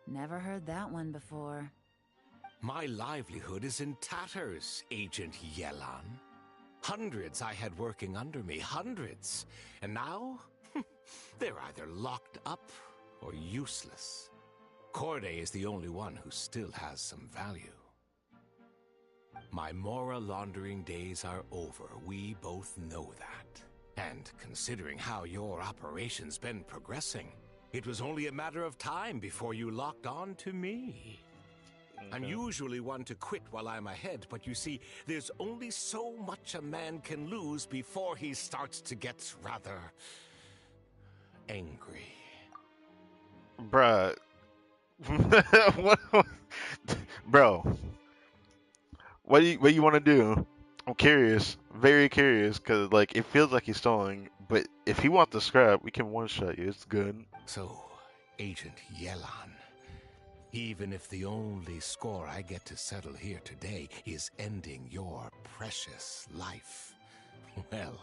Never heard that one before. My livelihood is in tatters, Agent Yelan. Hundreds I had working under me, hundreds. And now, they're either locked up or useless. Corday is the only one who still has some value. My Mora laundering days are over. We both know that. And considering how your operation's been progressing, it was only a matter of time before you locked on to me. I'm Okay. usually one to quit while I'm ahead, but you see, there's only so much a man can lose before he starts to get rather angry. Bruh. What- Bro, what do you want to do? I'm curious, very curious, cause like it feels like he's stalling. But if he wants the scrap, we can one shot you. It's good. So, Agent Yelan, even if the only score I get to settle here today is ending your precious life, well,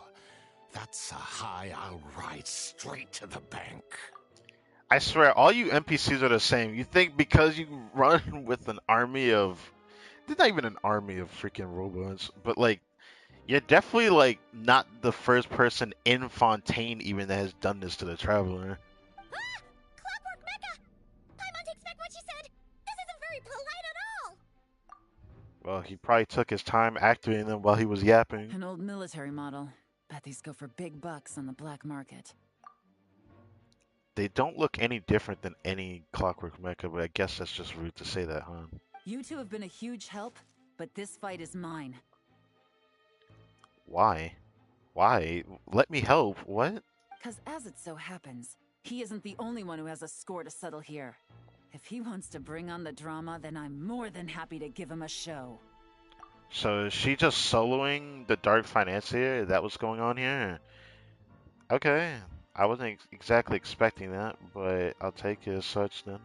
that's a high I'll ride straight to the bank. I swear, all you NPCs are the same. You think because you run with an army of, there's not even an army of freaking robots, but like you're definitely like not the first person in Fontaine even that has done this to the Traveler. Ah! Clockwork Mecha! Paimon takes back what she said! This isn't very polite at all! Well, he probably took his time activating them while he was yapping. An old military model. Bet these go for big bucks on the black market. They don't look any different than any Clockwork Mecha, but I guess that's just rude to say that, huh? You two have been a huge help, but this fight is mine. Why? Why? Let me help. What? Because as it so happens, he isn't the only one who has a score to settle here. If he wants to bring on the drama, then I'm more than happy to give him a show. So is she just soloing the Dark Financier? Is that what's going on here? Okay. I wasn't exactly expecting that, but I'll take it as such then.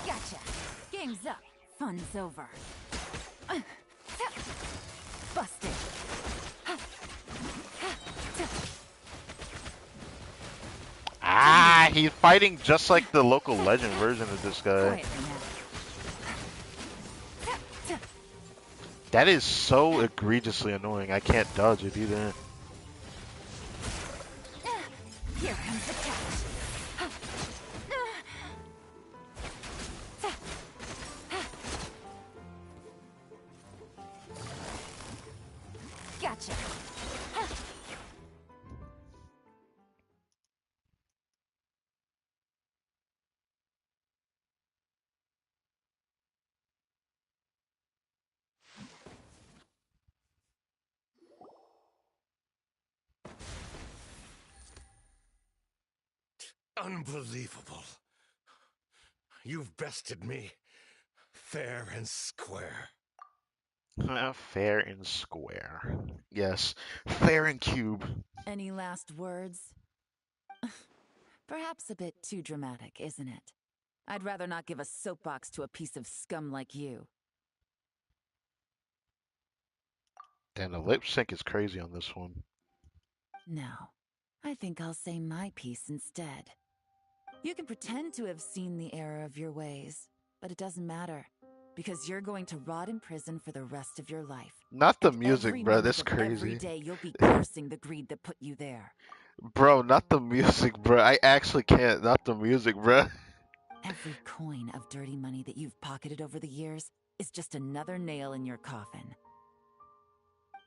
Gotcha. Game's up. Fun's over. Busted. Ah, he's fighting just like the local legend version of this guy. Quietly now. That is so egregiously annoying. I can't dodge it either. Here comes the catch. Gotcha. Unbelievable. You've bested me, fair and square. Fair and square. Yes, fair and cube. Any last words? Perhaps a bit too dramatic, isn't it? I'd rather not give a soapbox to a piece of scum like you. Damn, the lip sync is crazy on this one. No, I think I'll say my piece instead. You can pretend to have seen the error of your ways, but it doesn't matter, because you're going to rot in prison for the rest of your life. Not the And music, every bro. moment That's of every crazy. day you'll be cursing the greed that put you there. Bro, not the music, bro. I actually can't. Not the music, bro. Every coin of dirty money that you've pocketed over the years is just another nail in your coffin.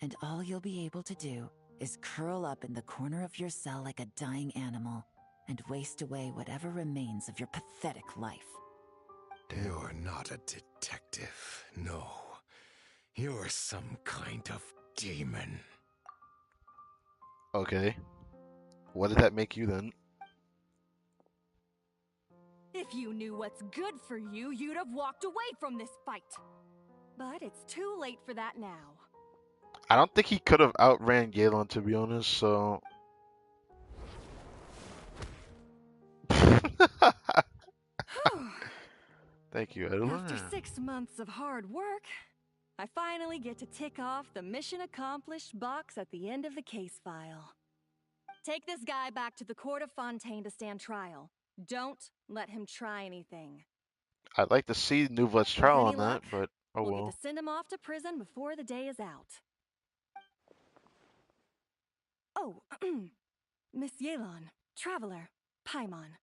And all you'll be able to do is curl up in the corner of your cell like a dying animal and waste away whatever remains of your pathetic life. You're not a detective, no. You're some kind of demon. Okay. What did that make you then? If you knew what's good for you, you'd have walked away from this fight. But it's too late for that now. I don't think he could have outran Yelan, to be honest, so... Thank you, Edwin. After 6 months of hard work, I finally get to tick off the mission accomplished box at the end of the case file. Take this guy back to the court of Fontaine to stand trial. Don't let him try anything. I'd like to see Nouvet's With trial any on that, luck, but oh we'll well. get to send him off to prison before the day is out. Oh, Miss Yelan, Traveler, Paimon.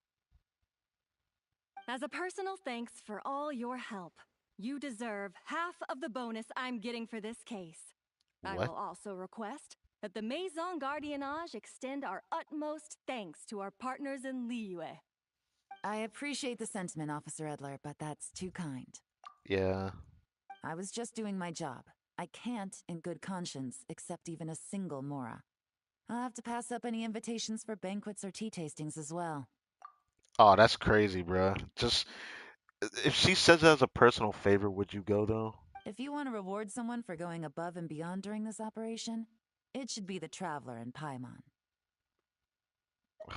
As a personal thanks for all your help, you deserve half of the bonus I'm getting for this case. I What? will also request At the Maison Gardiennage extend our utmost thanks to our partners in Liyue. I appreciate the sentiment, Officer Edler, but that's too kind. Yeah. I was just doing my job. I can't, in good conscience, accept even a single Mora. I'll have to pass up any invitations for banquets or tea tastings as well. Oh, that's crazy, bruh. Just if she says it as a personal favor, would you go though? If you want to reward someone for going above and beyond during this operation, it should be the Traveler and Paimon.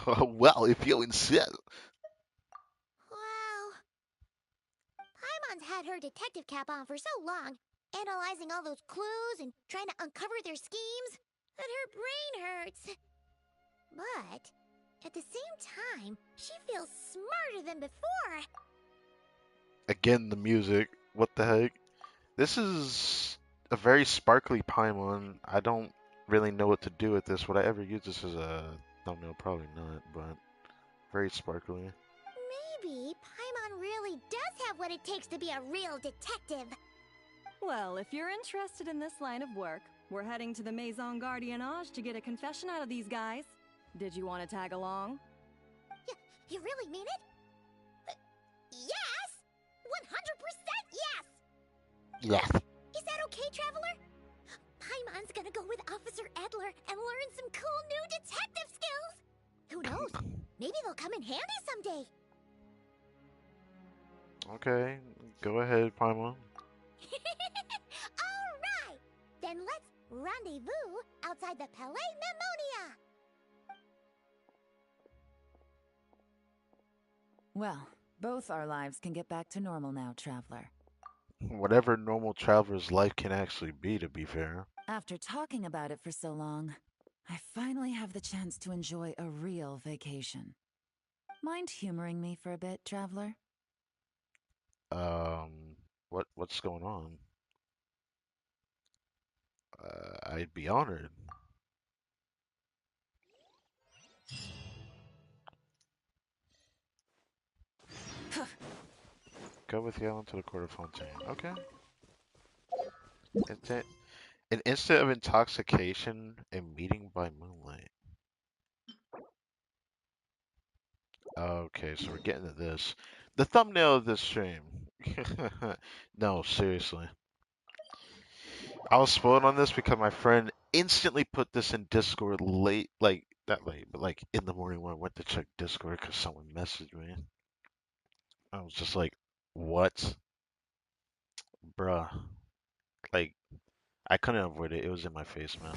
Well, if you insist. Wow. Paimon's had her detective cap on for so long, analyzing all those clues and trying to uncover their schemes, that her brain hurts. But at the same time, she feels smarter than before. Again, the music. What the heck? This is a very sparkly Paimon. I don't really know what to do with this. Would I ever use this as a thumbnail? Probably not, but very sparkly. Maybe Paimon really does have what it takes to be a real detective. Well, if you're interested in this line of work, we're heading to the Maison Gardiennage to get a confession out of these guys. Did you want to tag along? You really mean it? Yes! 100% yes! Yes. Is that okay, Traveler? Paimon's gonna go with Officer Edler and learn some cool new detective skills! Who knows? Maybe they'll come in handy someday. Okay, go ahead, Paimon. Alright! Then let's rendezvous outside the Palais Memonia! Well, both our lives can get back to normal now, Traveler. Whatever normal traveler's life can actually be, to be fair. After talking about it for so long, I finally have the chance to enjoy a real vacation. Mind humoring me for a bit, Traveler? What's going on? I'd be honored. Go with Yelan to the Court of Fontaine. Okay. Instant, an instant of intoxication and meeting by moonlight. Okay, so we're getting to this. The thumbnail of this stream. No, seriously. I was spoiled on this because my friend instantly put this in Discord late, like, not late, but like in the morning when I went to check Discord because someone messaged me. I was just like, what? Bruh. Like, I couldn't avoid it. It was in my face, man.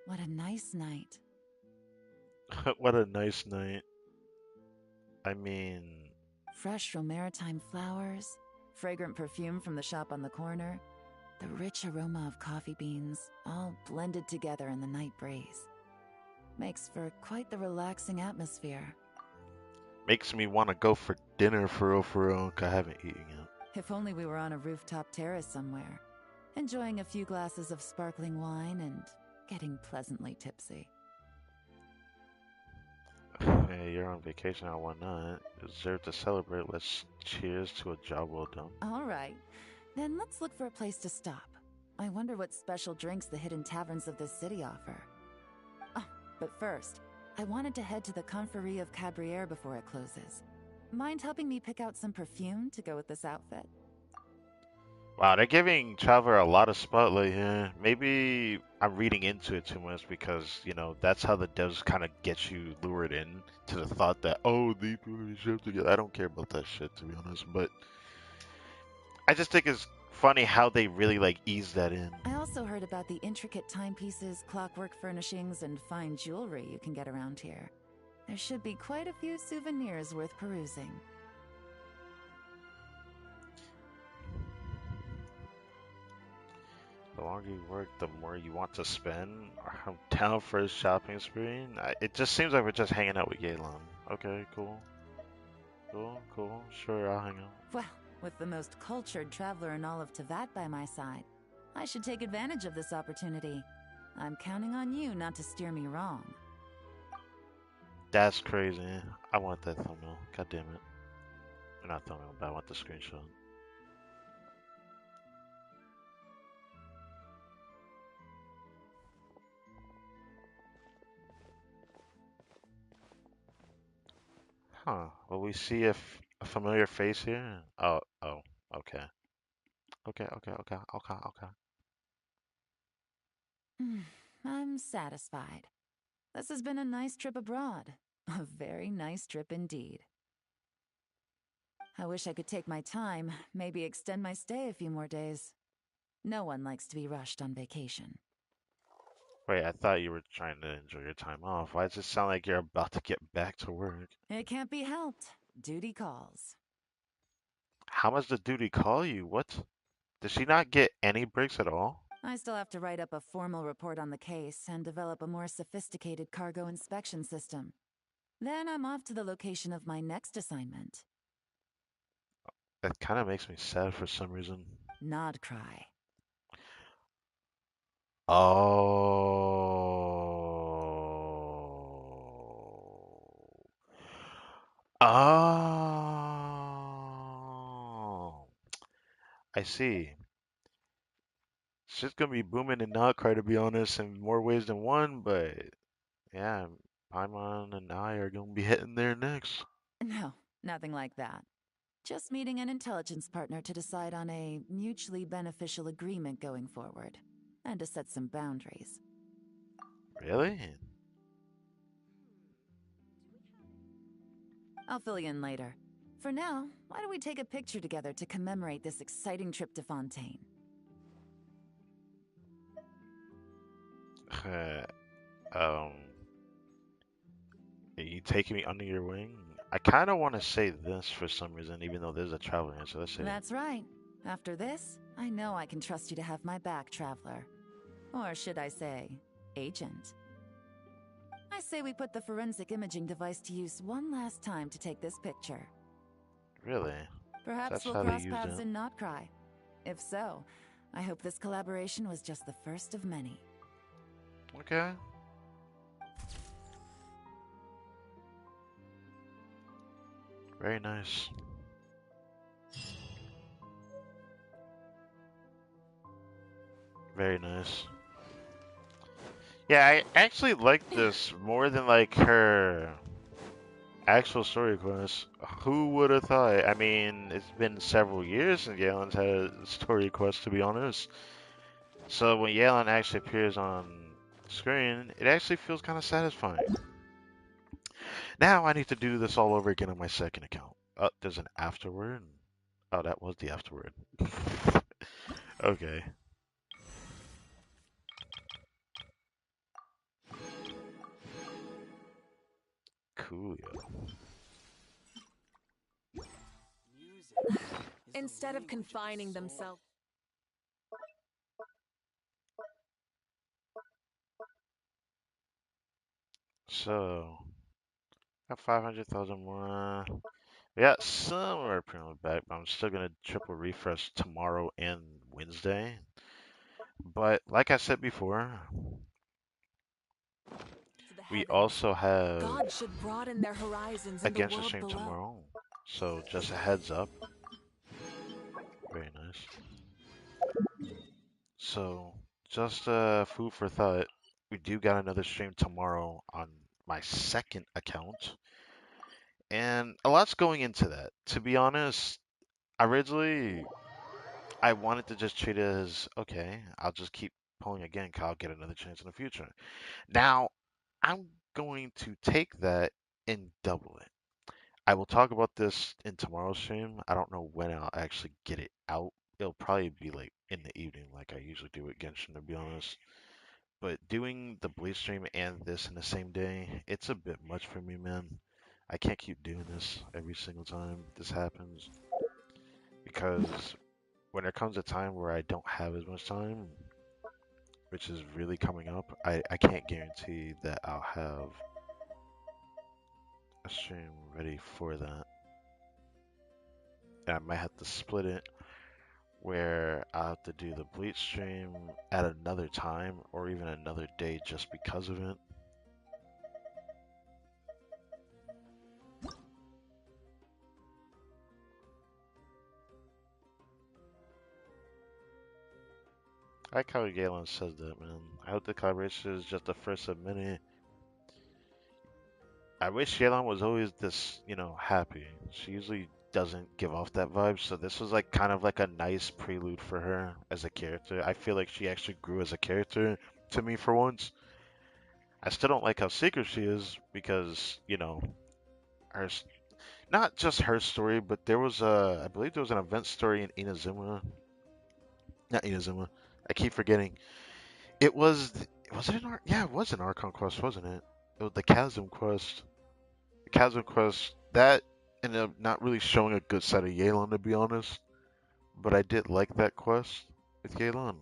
What a nice night. What a nice night. I mean, Fresh from maritime flowers, fragrant perfume from the shop on the corner, the rich aroma of coffee beans, all blended together in the night breeze. Makes for quite the relaxing atmosphere. makes me want to go for dinner for real, 'cause I haven't eaten yet. If only we were on a rooftop terrace somewhere, enjoying a few glasses of sparkling wine and getting pleasantly tipsy. Hey, you're on vacation, I want not. Deserve to celebrate. Let's cheers to a job well done. All right, then let's look for a place to stop. I wonder what special drinks the hidden taverns of this city offer. Oh, but first, I wanted to head to the Confrérie of Cabriere before it closes. Mind helping me pick out some perfume to go with this outfit? Wow, they're giving Traveler a lot of spotlight here. Maybe I'm reading into it too much because, that's how the devs kind of get you lured in to the thought that, oh, these people should together. I don't care about that shit, to be honest. But I just think it's funny how they really, ease that in. I also heard about the intricate timepieces, clockwork furnishings, and fine jewelry you can get around here. There should be quite a few souvenirs worth perusing. The longer you work, the more you want to spend. I'm down for a shopping spree. It just seems like we're just hanging out with Yelan. Okay, cool. Cool. Sure, I'll hang out. Well, With the most cultured traveler in all of Tevat by my side, I should take advantage of this opportunity. I'm counting on you not to steer me wrong. That's crazy. I want that thumbnail. God damn it. Or not thumbnail, but I want the screenshot. Huh. Will we see a familiar face here? Oh, okay. Okay. I'm satisfied. This has been a nice trip abroad. A very nice trip indeed. I wish I could take my time, maybe extend my stay a few more days. No one likes to be rushed on vacation. Wait, I thought you were trying to enjoy your time off. Why does it sound like you're about to get back to work? It can't be helped. Duty calls. How much did duty call you? What? Did she not get any breaks at all? I still have to write up a formal report on the case and develop a more sophisticated cargo inspection system. Then I'm off to the location of my next assignment. That kind of makes me sad for some reason. Nod cry. Oh. Oh. I see. Shit's gonna be booming in Notcry to be honest in more ways than one, but yeah, Paimon and I are gonna be hitting there next. No, nothing like that. Just meeting an intelligence partner to decide on a mutually beneficial agreement going forward, and to set some boundaries. Really? I'll fill you in later. For now, why don't we take a picture together to commemorate this exciting trip to Fontaine? Are you taking me under your wing? I kind of want to say this for some reason, even though there's a traveler here, so let's say That's right. After this, I know I can trust you to have my back, Traveler. Or should I say, Agent. I say we put the forensic imaging device to use one last time to take this picture. Really? Perhaps That's we'll how they cross use paths it. in Notcry. If so, I hope this collaboration was just the first of many. Okay. Very nice. Very nice. Yeah, I actually like this more than like her actual story quest. Who would have thought? I mean, it's been several years since Yelan's had a story quest, to be honest. So when Yelan actually appears on screen, it actually feels kind of satisfying. Now I need to do this all over again on my second account. Oh, there's an afterword. Oh, that was the afterword. Okay. Cool. Instead of confining themselves. So, got 500,000 more. We got somewhere pretty much back, but I'm still gonna triple refresh tomorrow and Wednesday. But like I said before, we also have God should broaden their horizons a in the Genshin world stream below. tomorrow. So just a heads up. Very nice. So just food for thought. We do got another stream tomorrow on my second account. And a lot's going into that. To be honest, originally I wanted to just treat it as okay, I'll just keep pulling again, 'cause I'll get another chance in the future. Now, I'm going to take that and double it. I will talk about this in tomorrow's stream. I don't know when I'll actually get it out. It'll probably be like in the evening, like I usually do with Genshin, to be honest. But doing the Bleach stream and this in the same day, it's a bit much for me, man. I can't keep doing this every single time this happens because when there comes a time where I don't have as much time, which is really coming up, I can't guarantee that I'll have a stream ready for that. And I might have to split it where I have to do the Bleach stream at another time or even another day just because of it. I like how Yelan says that, man. I hope the collaboration is just the first of many. I wish Yelan was always this, happy. She usually doesn't give off that vibe, so this was like kind of like a nice prelude for her as a character. I feel like she actually grew as a character to me for once. I still don't like how secret she is because, her not just her story, but there was I believe there was an event story in Inazuma. Not Inazuma. I keep forgetting. It was was it an Ar yeah, it was an Archon quest, wasn't it? It was the Chasm quest. The Chasm quest that ended up not really showing a good side of Yelan to be honest, but I did like that quest with Yelan.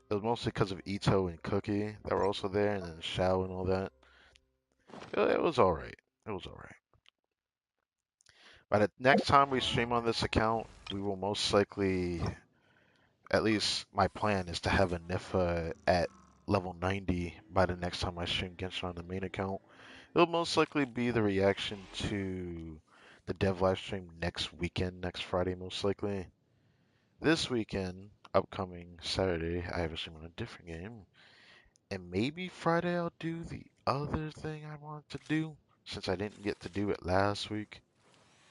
It was mostly because of Ito and Cookie that were also there, and then Shao and all that. It was all right. It was all right. By the next time we stream on this account, we will most likely, at least my plan is to have a Nifa at level 90 by the next time I stream Genshin on the main account. It'll most likely be the reaction to the dev live stream next weekend, next Friday most likely. This weekend, upcoming Saturday, I have a stream on a different game. And maybe Friday I'll do the other thing I wanted to do since I didn't get to do it last week.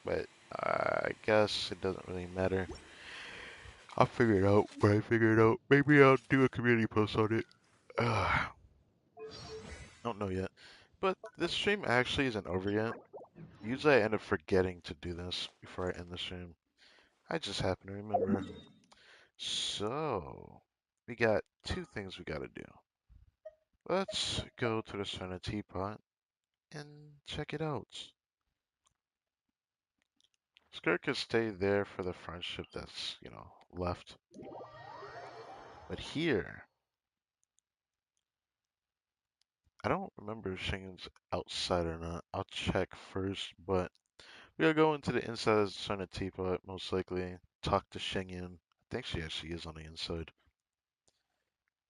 But I guess it doesn't really matter. I'll figure it out when I figure it out. Maybe I'll do a community post on it. Don't know yet. But this stream actually isn't over yet. Usually I end up forgetting to do this before I end the stream. I just happen to remember. So, we got two things we gotta do. Let's go to the Center Teapot and check it out. Skirt could stay there for the friendship that's, left. But here, I don't remember if Shingen's outside or not. I'll check first, but we gotta go into the inside of the Center Teapot, most likely. Talk to Shingen. I think she actually is on the inside.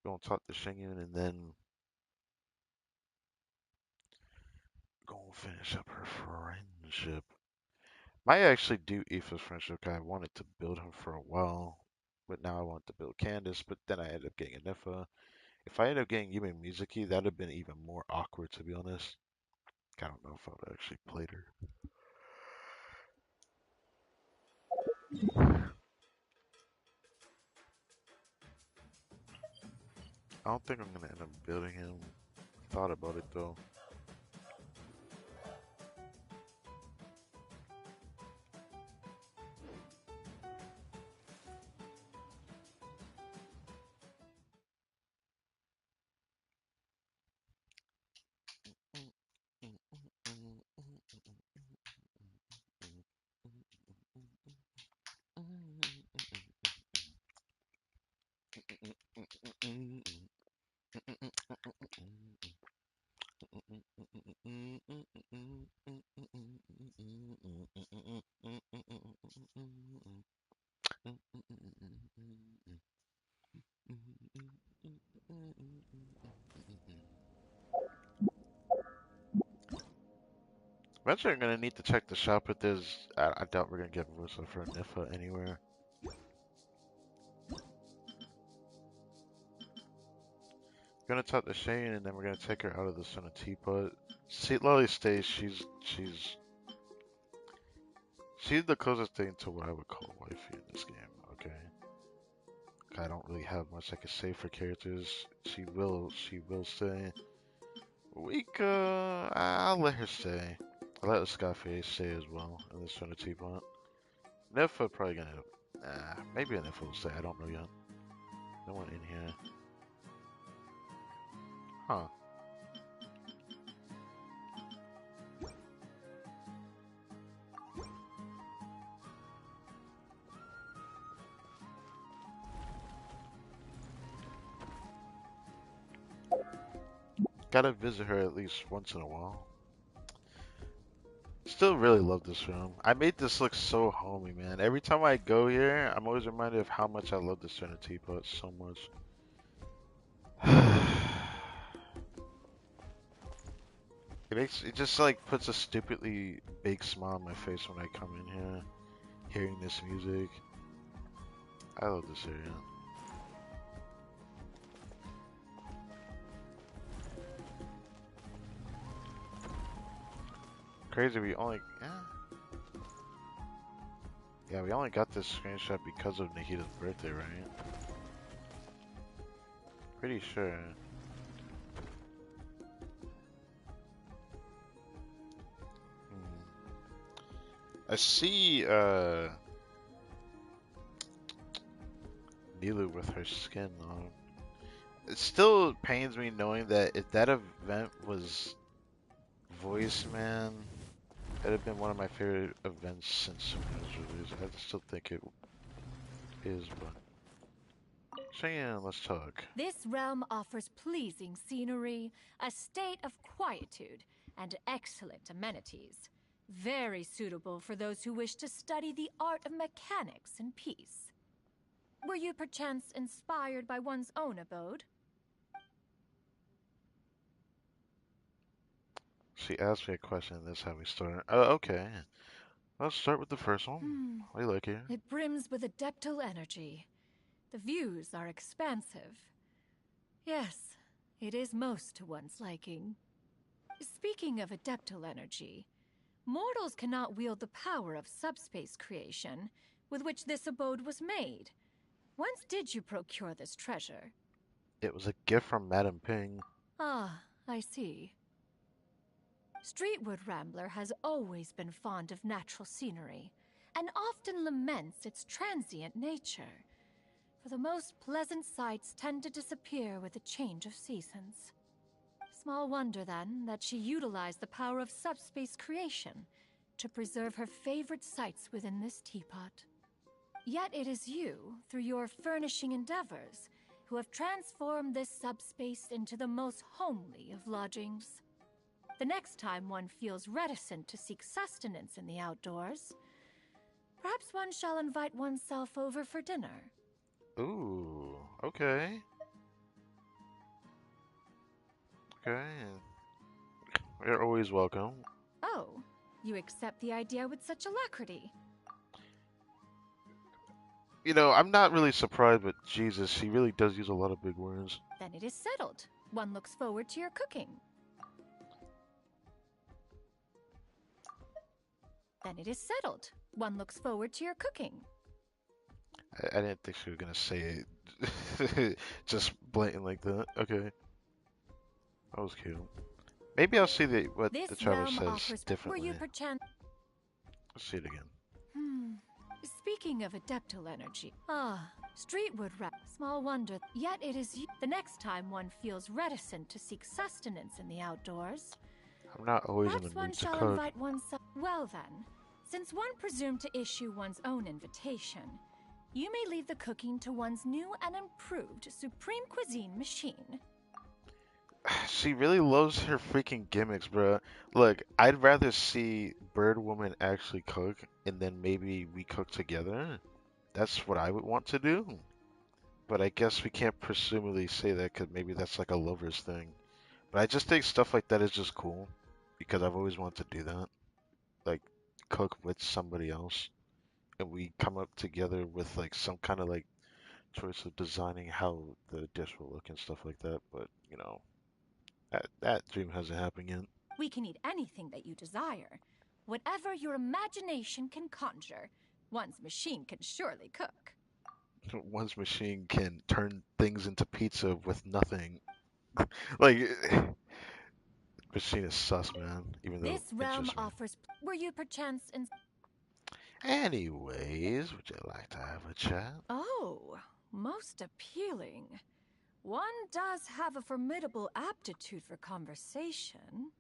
Go and talk to Shingen and then go and finish up her friendship. Might actually do Aoife's friendship because I wanted to build him for a while. But now I want to build Candace, but then I ended up getting a Nifa. If I ended up getting Yume Mizuki, that'd have been even more awkward to be honest. I don't know if I would have actually played her. I don't think I'm gonna end up building him. Thought about it though. Eventually, I'm gonna need to check the shop if there's. I doubt we're gonna get Versa for a Nifa anywhere. Gonna talk to Shane, and then we're gonna take her out of the Center Teapot. See, Lily stays. She's the closest thing to what I would call wifey in this game. Okay, I don't really have much I can say for characters. She will stay. I'll let her stay. I'll let Scarface stay as well in this Center Teapot. Nifa probably gonna. Maybe a Nifa will stay. I don't know yet. No one in here. Huh. Gotta visit her at least once in a while. still really love this room. I made this look so homey, man. Every time I go here, I'm always reminded of how much I love this center teapot so much. It just like puts a stupidly big smile on my face when I come in here, hearing this music. I love this area. Crazy, yeah, we only got this screenshot because of Nikita's birthday, right? Pretty sure. I see, Nilu with her skin on. It still pains me knowing that if that event was Voice, man, that'd have been one of my favorite events since it was released. I still think it is, but... So yeah, let's talk. This realm offers pleasing scenery, a state of quietude, and excellent amenities. Very suitable for those who wish to study the art of mechanics in peace. Were you perchance inspired by one's own abode? She asked me a question, and that's how we start. Oh, okay. Let's start with the first one. What do you like here? It brims with adeptal energy. The views are expansive. Yes, it is most to one's liking. Speaking of adeptal energy, mortals cannot wield the power of subspace creation, with which this abode was made. Whence did you procure this treasure? It was a gift from Madam Ping. Ah, I see. Streetwood Rambler has always been fond of natural scenery, and often laments its transient nature. For the most pleasant sights tend to disappear with the change of seasons. Small wonder, then, that she utilized the power of subspace creation to preserve her favorite sights within this teapot. Yet it is you, through your furnishing endeavors, who have transformed this subspace into the most homely of lodgings. The next time one feels reticent to seek sustenance in the outdoors, perhaps one shall invite oneself over for dinner. Ooh, okay. Okay. You're always welcome. Oh, you accept the idea with such alacrity. You know, I'm not really surprised, but Jesus, she really does use a lot of big words. Then it is settled. One looks forward to your cooking. Then it is settled. One looks forward to your cooking. I didn't think she was gonna say it just blatant like that. Okay. That was cute. Maybe I'll see what This the Traveler realm says offers. differently. Were you perchance? Let's see it again. Speaking of adeptal energy, Streetwood rat. Small wonder. Yet it is you. The next time one feels reticent to seek sustenance in the outdoors, I'm not always in perhaps the one mood to shall cook. invite oneself. Well then, since one presumed to issue one's own invitation, you may leave the cooking to one's new and improved Supreme Cuisine machine. She really loves her freaking gimmicks, bruh. Look, I'd rather see Bird Woman actually cook, and then maybe we cook together. That's what I would want to do. But I guess we can't presumably say that because maybe that's like a lover's thing. But I just think stuff like that is just cool because I've always wanted to do that. Like, cook with somebody else, and we come up together with like some kind of like choice of designing how the dish will look and stuff like that. But you know, that dream hasn't happened yet. We can eat anything that you desire. Whatever your imagination can conjure, one's machine can surely cook. One's machine can turn things into pizza with nothing. Like, machine is sus, man. Even though This realm interesting. offers. Were you perchance in? Anyways, would you like to have a chat? Oh, most appealing. One does have a formidable aptitude for conversation.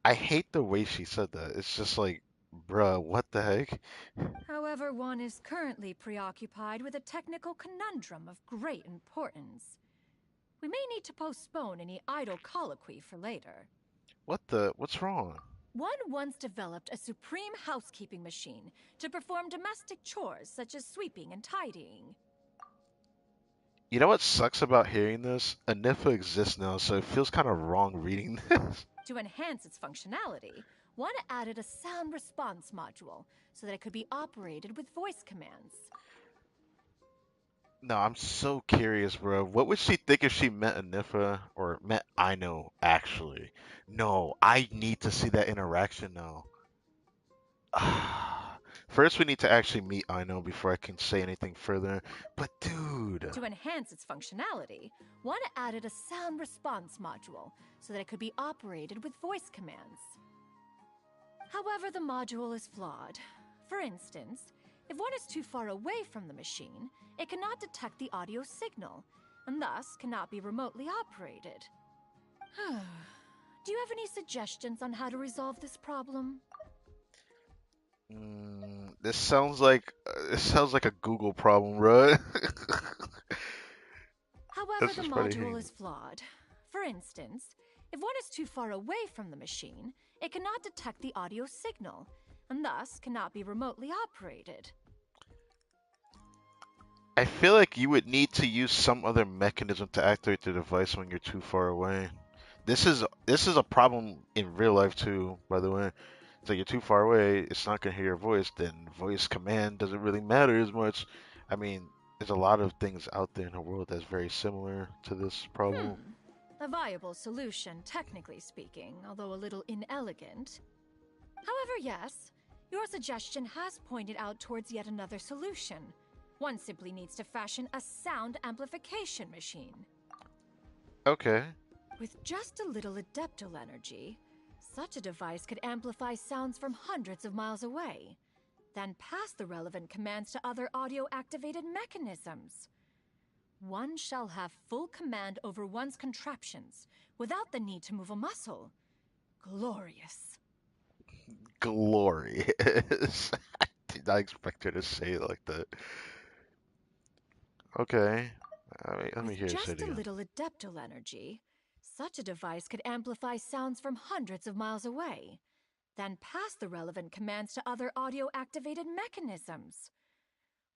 I hate the way she said that. It's just like, bruh, what the heck? However, one is currently preoccupied with a technical conundrum of great importance. We may need to postpone any idle colloquy for later. What's wrong? One once developed a supreme housekeeping machine to perform domestic chores such as sweeping and tidying. You know what sucks about hearing this? Anifa exists now, so it feels kind of wrong reading this. To enhance its functionality, one added a sound response module so that it could be operated with voice commands. No, I'm so curious, bro. What would she think if she met Anifa or met Aino, actually? No, I need to see that interaction now. First, we need to actually meet Aino before I can say anything further. But, dude. To enhance its functionality, one added a sound response module so that it could be operated with voice commands. However, the module is flawed. For instance, if one is too far away from the machine, it cannot detect the audio signal, and thus cannot be remotely operated. Do you have any suggestions on how to resolve this problem? This sounds like a Google problem, bro. However, This the is pretty module hang. is flawed. For instance, if one is too far away from the machine, it cannot detect the audio signal, and thus cannot be remotely operated. I feel like you would need to use some other mechanism to activate the device when you're too far away. This is a problem in real life too, by the way. So you're too far away, it's not gonna hear your voice, then voice command doesn't really matter as much. I mean, there's a lot of things out there in the world that's very similar to this problem. A viable solution, technically speaking, although a little inelegant. However, yes, your suggestion has pointed out towards yet another solution. One simply needs to fashion a sound amplification machine. Okay. With just a little adeptal energy, such a device could amplify sounds from hundreds of miles away, then pass the relevant commands to other audio-activated mechanisms. One shall have full command over one's contraptions without the need to move a muscle. Glorious. Glorious. I did not expect her to say it like that. Okay. Let me With hear you say it just a again. little adeptal energy, such a device could amplify sounds from hundreds of miles away, then pass the relevant commands to other audio-activated mechanisms.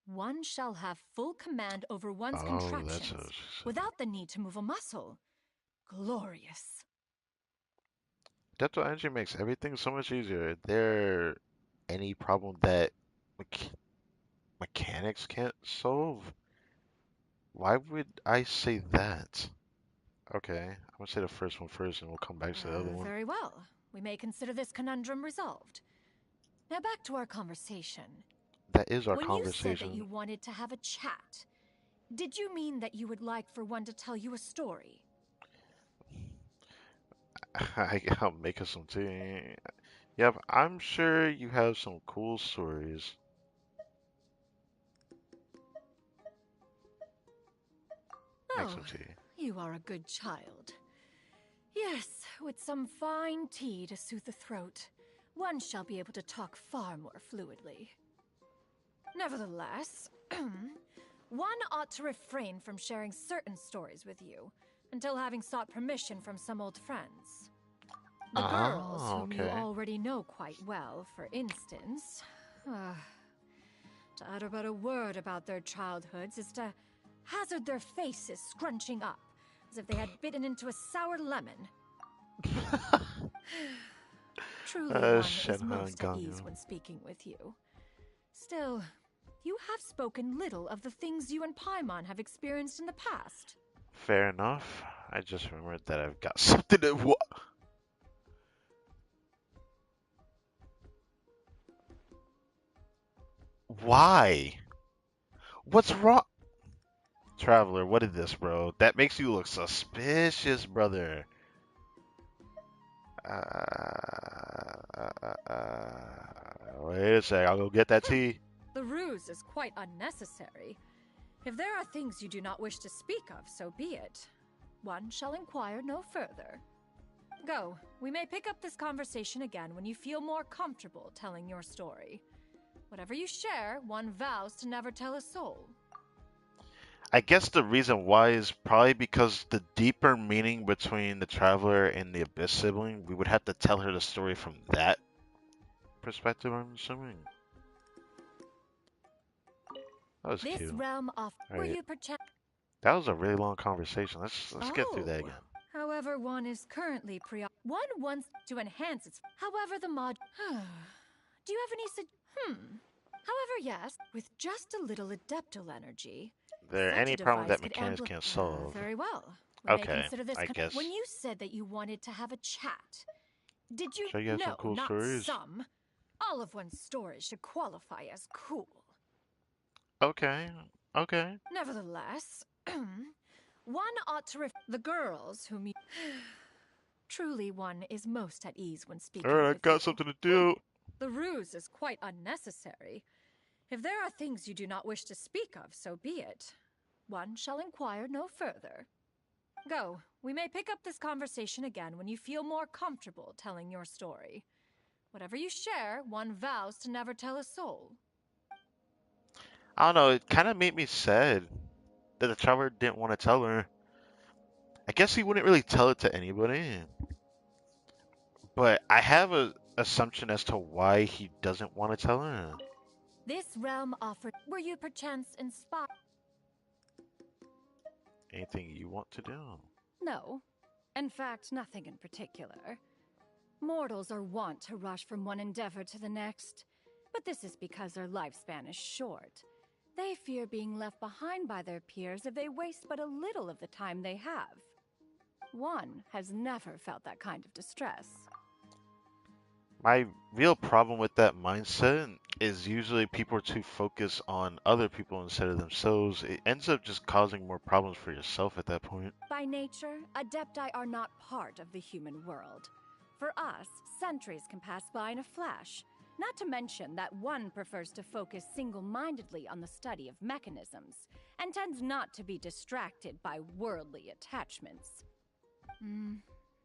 One shall have full command over one's Oh, that's what contraptions she said. without the need to move a muscle. Glorious. Depth energy makes everything so much easier. Is there any problem that mech mechanics can't solve? Why would I say that? Okay, I'm gonna say the first one first and we'll come back to the other one. Very well. We may consider this conundrum resolved. Now back to our conversation. That is our When you said that you conversation. wanted to have a chat, did you mean that you would like for one to tell you a story? I'll make us some tea. Yep, I'm sure you have some cool stories. Make Oh, some tea. you are a good child. Yes, with some fine tea to soothe the throat, one shall be able to talk far more fluidly. Nevertheless, one ought to refrain from sharing certain stories with you until having sought permission from some old friends. The girls, Ah, whom you okay. already know quite well, for instance, to utter but a word about their childhoods is to hazard their faces scrunching up, as if they had bitten into a sour lemon. Truly, one is Shenhan most at ease Ganyo. when speaking with you. Still, you have spoken little of the things you and Paimon have experienced in the past. Fair enough. I just remembered that I've got something to. Why? What's wrong? Traveler, what is this, bro? That makes you look suspicious, brother. Wait a sec, I'll go get that tea. The ruse is quite unnecessary. If there are things you do not wish to speak of, so be it. One shall inquire no further. Go. We may pick up this conversation again when you feel more comfortable telling your story. Whatever you share, one vows to never tell a soul. I guess the reason why is probably because the deeper meaning between the traveler and the Abyss sibling, we would have to tell her the story from that perspective, I'm assuming. That was This cute. realm off. All Were right. you perchance? That was a really long conversation. Let's get through that Oh. again. However, one is currently one wants to enhance its. However, the mod. Do you have any However, yes, with just a little adeptal energy, There such any a problem device that could mechanics amplify. can't solve? Very well. We may Okay, consider this. I guess. When you said that you wanted to have a chat, did you? Sure you have some No, cool not stories? some. All of one's stories should qualify as cool. Okay, okay. Nevertheless, one ought to the girls whom you. Truly, one is most at ease when speaking Alright, I with got you. something to do. The ruse is quite unnecessary. If there are things you do not wish to speak of, so be it. One shall inquire no further. Go. We may pick up this conversation again when you feel more comfortable telling your story. Whatever you share, one vows to never tell a soul. I don't know, it kind of made me sad that the traveler didn't want to tell her. I guess he wouldn't really tell it to anybody. But I have a assumption as to why he doesn't want to tell her. This realm offered. Were you perchance inspired? Anything you want to do? No. In fact, nothing in particular. Mortals are wont to rush from one endeavor to the next, but this is because their lifespan is short. They fear being left behind by their peers if they waste but a little of the time they have. One has never felt that kind of distress. My real problem with that mindset is usually people are too focused on other people instead of themselves. It ends up just causing more problems for yourself at that point. By nature, Adepti are not part of the human world. For us, centuries can pass by in a flash. Not to mention that one prefers to focus single-mindedly on the study of mechanisms, and tends not to be distracted by worldly attachments.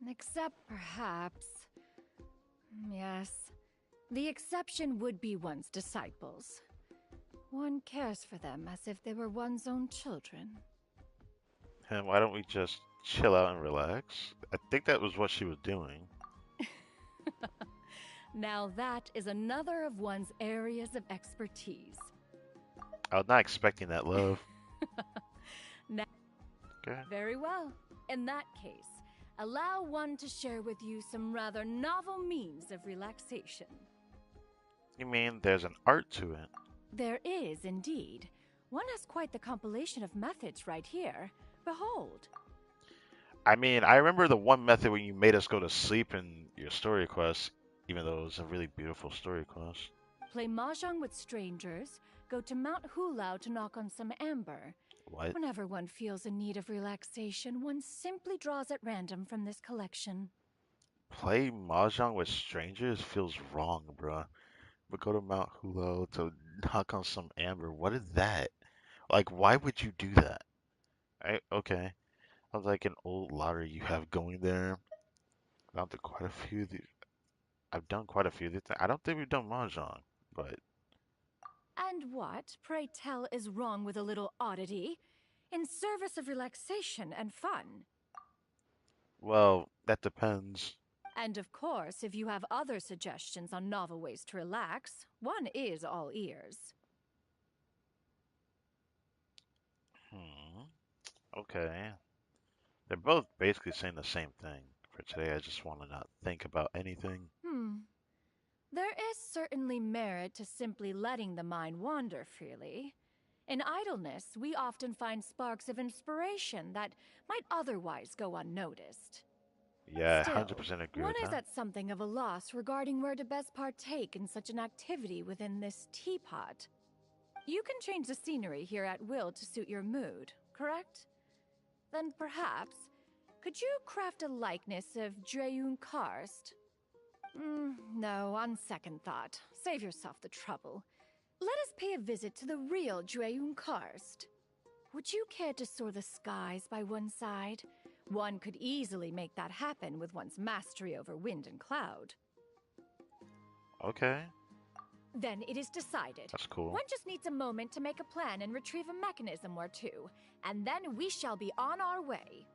Except perhaps... Yes. The exception would be one's disciples. One cares for them as if they were one's own children. And why don't we just chill out and relax? I think that was what she was doing. Now that is another of one's areas of expertise. I was not expecting that, love. Now, Okay. very well. In that case, allow one to share with you some rather novel means of relaxation. You mean there's an art to it? There is indeed. One has quite the compilation of methods right here. Behold. I mean, I remember the one method when you made us go to sleep in your story quest, even though it was a really beautiful story quest. Play mahjong with strangers, go to Mount Hulao to knock on some amber. What? Whenever one feels in need of relaxation, one simply draws at random from this collection. Play mahjong with strangers feels wrong, bruh. But go to Mount Hulo to knock on some amber. What is that? Like, why would you do that? Okay. Sounds like an old lottery you have going there. I've done quite a few of these. I've done quite a few of these. I don't think we've done mahjong, but And what, pray tell, is wrong with a little oddity? In service of relaxation and fun. well, that depends. And of course, if you have other suggestions on novel ways to relax, one is all ears. Hmm. Okay. They're both basically saying the same thing. For today, I just want to not think about anything. There is certainly merit to simply letting the mind wander freely. In idleness, we often find sparks of inspiration that might otherwise go unnoticed. Yeah, Still, 100% agree one with is that. at something of a loss regarding where to best partake in such an activity within this teapot. You can change the scenery here at will to suit your mood, correct? Then perhaps, could you craft a likeness of Dreyun Karst? No, on second thought. Save yourself the trouble. Let us pay a visit to the real Dreyun Karst. Would you care to soar the skies by one side? One could easily make that happen with one's mastery over wind and cloud. Okay. Then it is decided. That's cool. One just needs a moment to make a plan and retrieve a mechanism or two, and then we shall be on our way.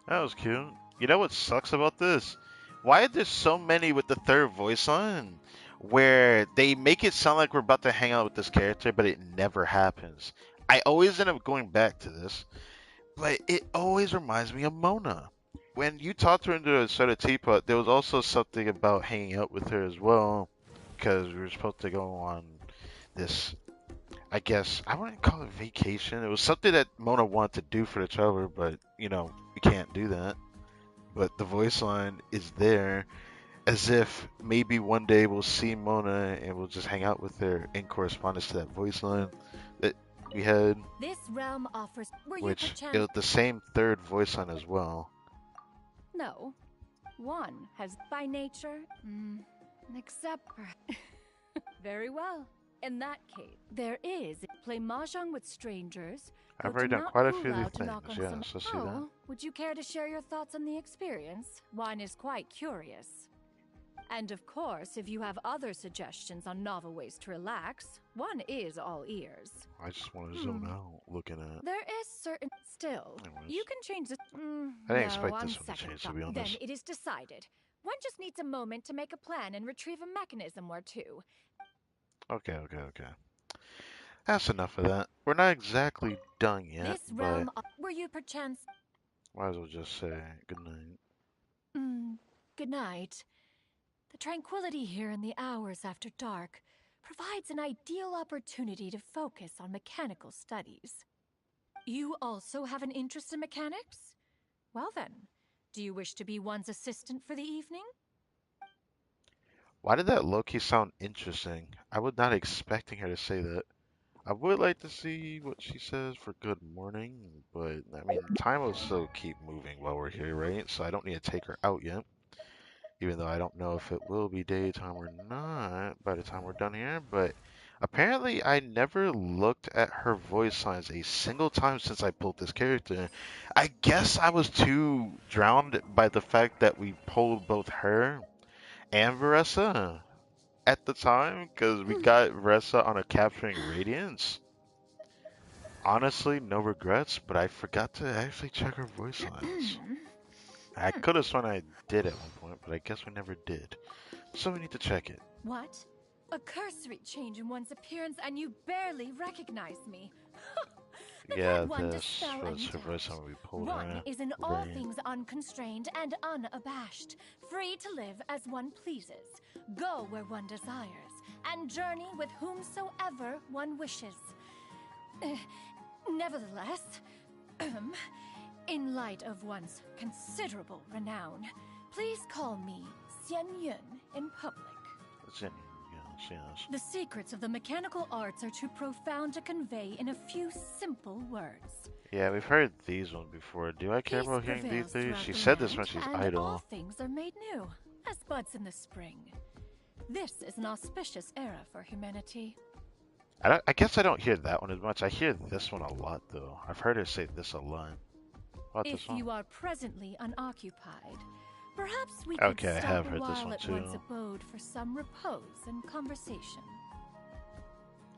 That was cute. You know what sucks about this? Why are there so many with the third voice line? Where they make it sound like we're about to hang out with this character, but it never happens. I always end up going back to this, but it always reminds me of Mona. When you talked her into a sort of teapot, there was also something about hanging out with her as well, because we were supposed to go on this, I guess, I wouldn't call it vacation. It was something that Mona wanted to do for the traveler, but, you know, we can't do that. But the voice line is there as if maybe one day we'll see Mona and we'll just hang out with her in correspondence to that voice line that we had, This realm offers. Were you which perchance? it was the same third voice line as well. No. One has by nature. Except for. Very well. In that case, there is play mahjong with strangers. I've but already do done not quite a rule few of these out to knock things, on yeah, some- so see that. Oh, would you care to share your thoughts on the experience? One is quite curious. And of course, if you have other suggestions on novel ways to relax, one is all ears. I just want to zone out looking at. There is certain. Still, Anyways. you can change the. I didn't expect no, this on one to second change, to thought. be Then honest. it is decided. One just needs a moment to make a plan and retrieve a mechanism or two. Okay. That's enough of that. We're not exactly done yet, This but realm. Were you perchance. might as well just say goodnight. Good night. The tranquility here in the hours after dark provides an ideal opportunity to focus on mechanical studies. You also have an interest in mechanics? Well then, do you wish to be one's assistant for the evening? Why did that low-key sound interesting? I was not expecting her to say that. I would like to see what she says for good morning, but I mean, time will still keep moving while we're here, right? So I don't need to take her out yet. Even though I don't know if it will be daytime or not by the time we're done here, but apparently I never looked at her voice signs a single time since I pulled this character. I guess I was too drowned by the fact that we pulled both her and Varessa at the time, because we got Varessa on a capturing radiance. Honestly, no regrets, but I forgot to actually check her voice lines. I could have sworn I did at one point, but I guess we never did. So we need to check it. What? A cursory change in one's appearance and you barely recognize me. Yeah, One this dispel was any her first doubt. time we pulled One her. is in all Variant. things unconstrained and unabashed, free to live as one pleases, go where one desires, and journey with whomsoever one wishes. Nevertheless, in light of one's considerable renown, please call me Xian Yun in public. Yes, yes. The secrets of the mechanical arts are too profound to convey in a few simple words. Yeah, we've heard these ones before. Do I care Peace about hearing these prevails things? throughout She the said this when land, she's and idle. all things are made new, as buds in the spring. This is an auspicious era for humanity. I guess I don't hear that one as much. I hear this one a lot, though. I've heard her say this a lot. What this If one? you are presently unoccupied, perhaps we could Okay, I stop have a heard this while one at one's too. abode for some repose and conversation.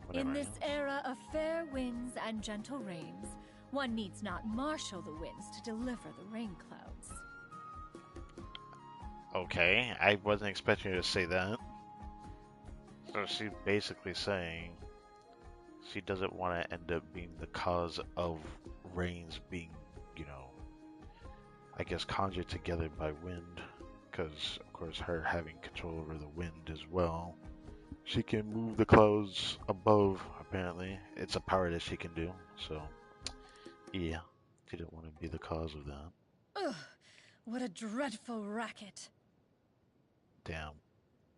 Whatever In this else. era of fair winds and gentle rains, one needs not marshal the winds to deliver the rain clouds. Okay, I wasn't expecting her to say that. So she's basically saying she doesn't want to end up being the cause of rains being, you know, I guess conjured together by wind. Because, of course, her having control over the wind as well. She can move the clouds above, apparently. It's a power that she can do. So, yeah, she didn't want to be the cause of that. Ugh, what a dreadful racket. Damn.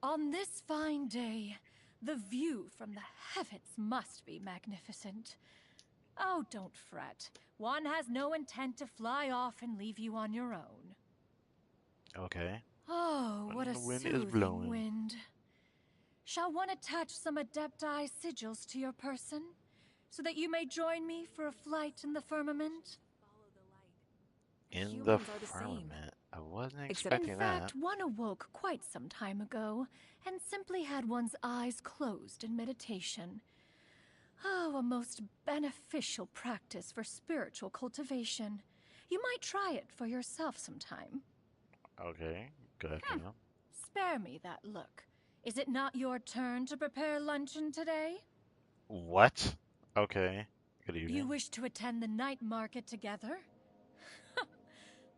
On this fine day, the view from the heavens must be magnificent. Oh, don't fret. One has no intent to fly off and leave you on your own. Okay. Oh, what a The wind is soothing blowing. wind. Shall one attach some Adepti sigils to your person, so that you may join me for a flight in the firmament? In the Humans are the same. firmament. I wasn't In expecting that. fact, one awoke quite some time ago and simply had one's eyes closed in meditation. Oh, a most beneficial practice for spiritual cultivation. You might try it for yourself sometime. Okay, good. Yeah. Spare me that look. Is it not your turn to prepare luncheon today? What? Okay. Good You evening. wish to attend the night market together?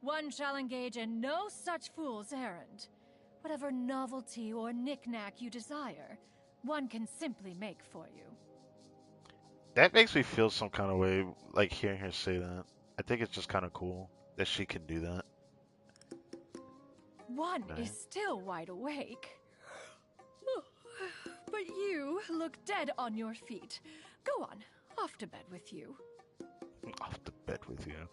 One shall engage in no such fool's errand. Whatever novelty or knick-knack you desire, one can simply make for you. That makes me feel some kind of way, like hearing her say that. I think it's just kind of cool that she can do that. One Right. is still wide awake. But you look dead on your feet. Go on, off to bed with you. Off the bed with you.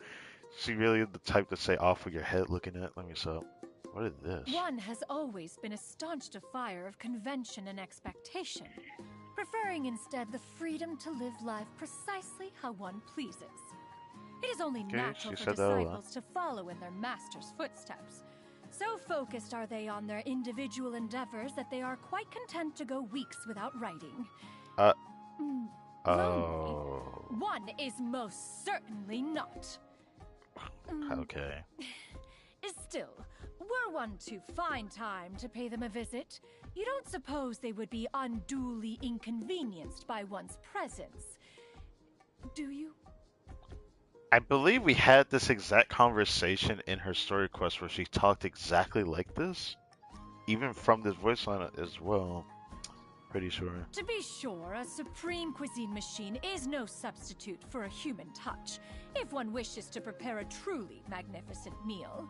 She really the type to say off with your head looking at. Let me so. What is this? One has always been a staunch defier of convention and expectation, preferring instead the freedom to live life precisely how one pleases. It is only Okay, natural she for said that a lot. disciples to follow in their master's footsteps. So focused are they on their individual endeavors that they are quite content to go weeks without writing. Uh. Lonely? Oh. One is most certainly not. Okay. Still, were one to find time to pay them a visit, you don't suppose they would be unduly inconvenienced by one's presence, do you? I believe we had this exact conversation in her story quest where she talked exactly like this, even from this voice line as well. Pretty sure. To be sure, a supreme cuisine machine is no substitute for a human touch, if one wishes to prepare a truly magnificent meal.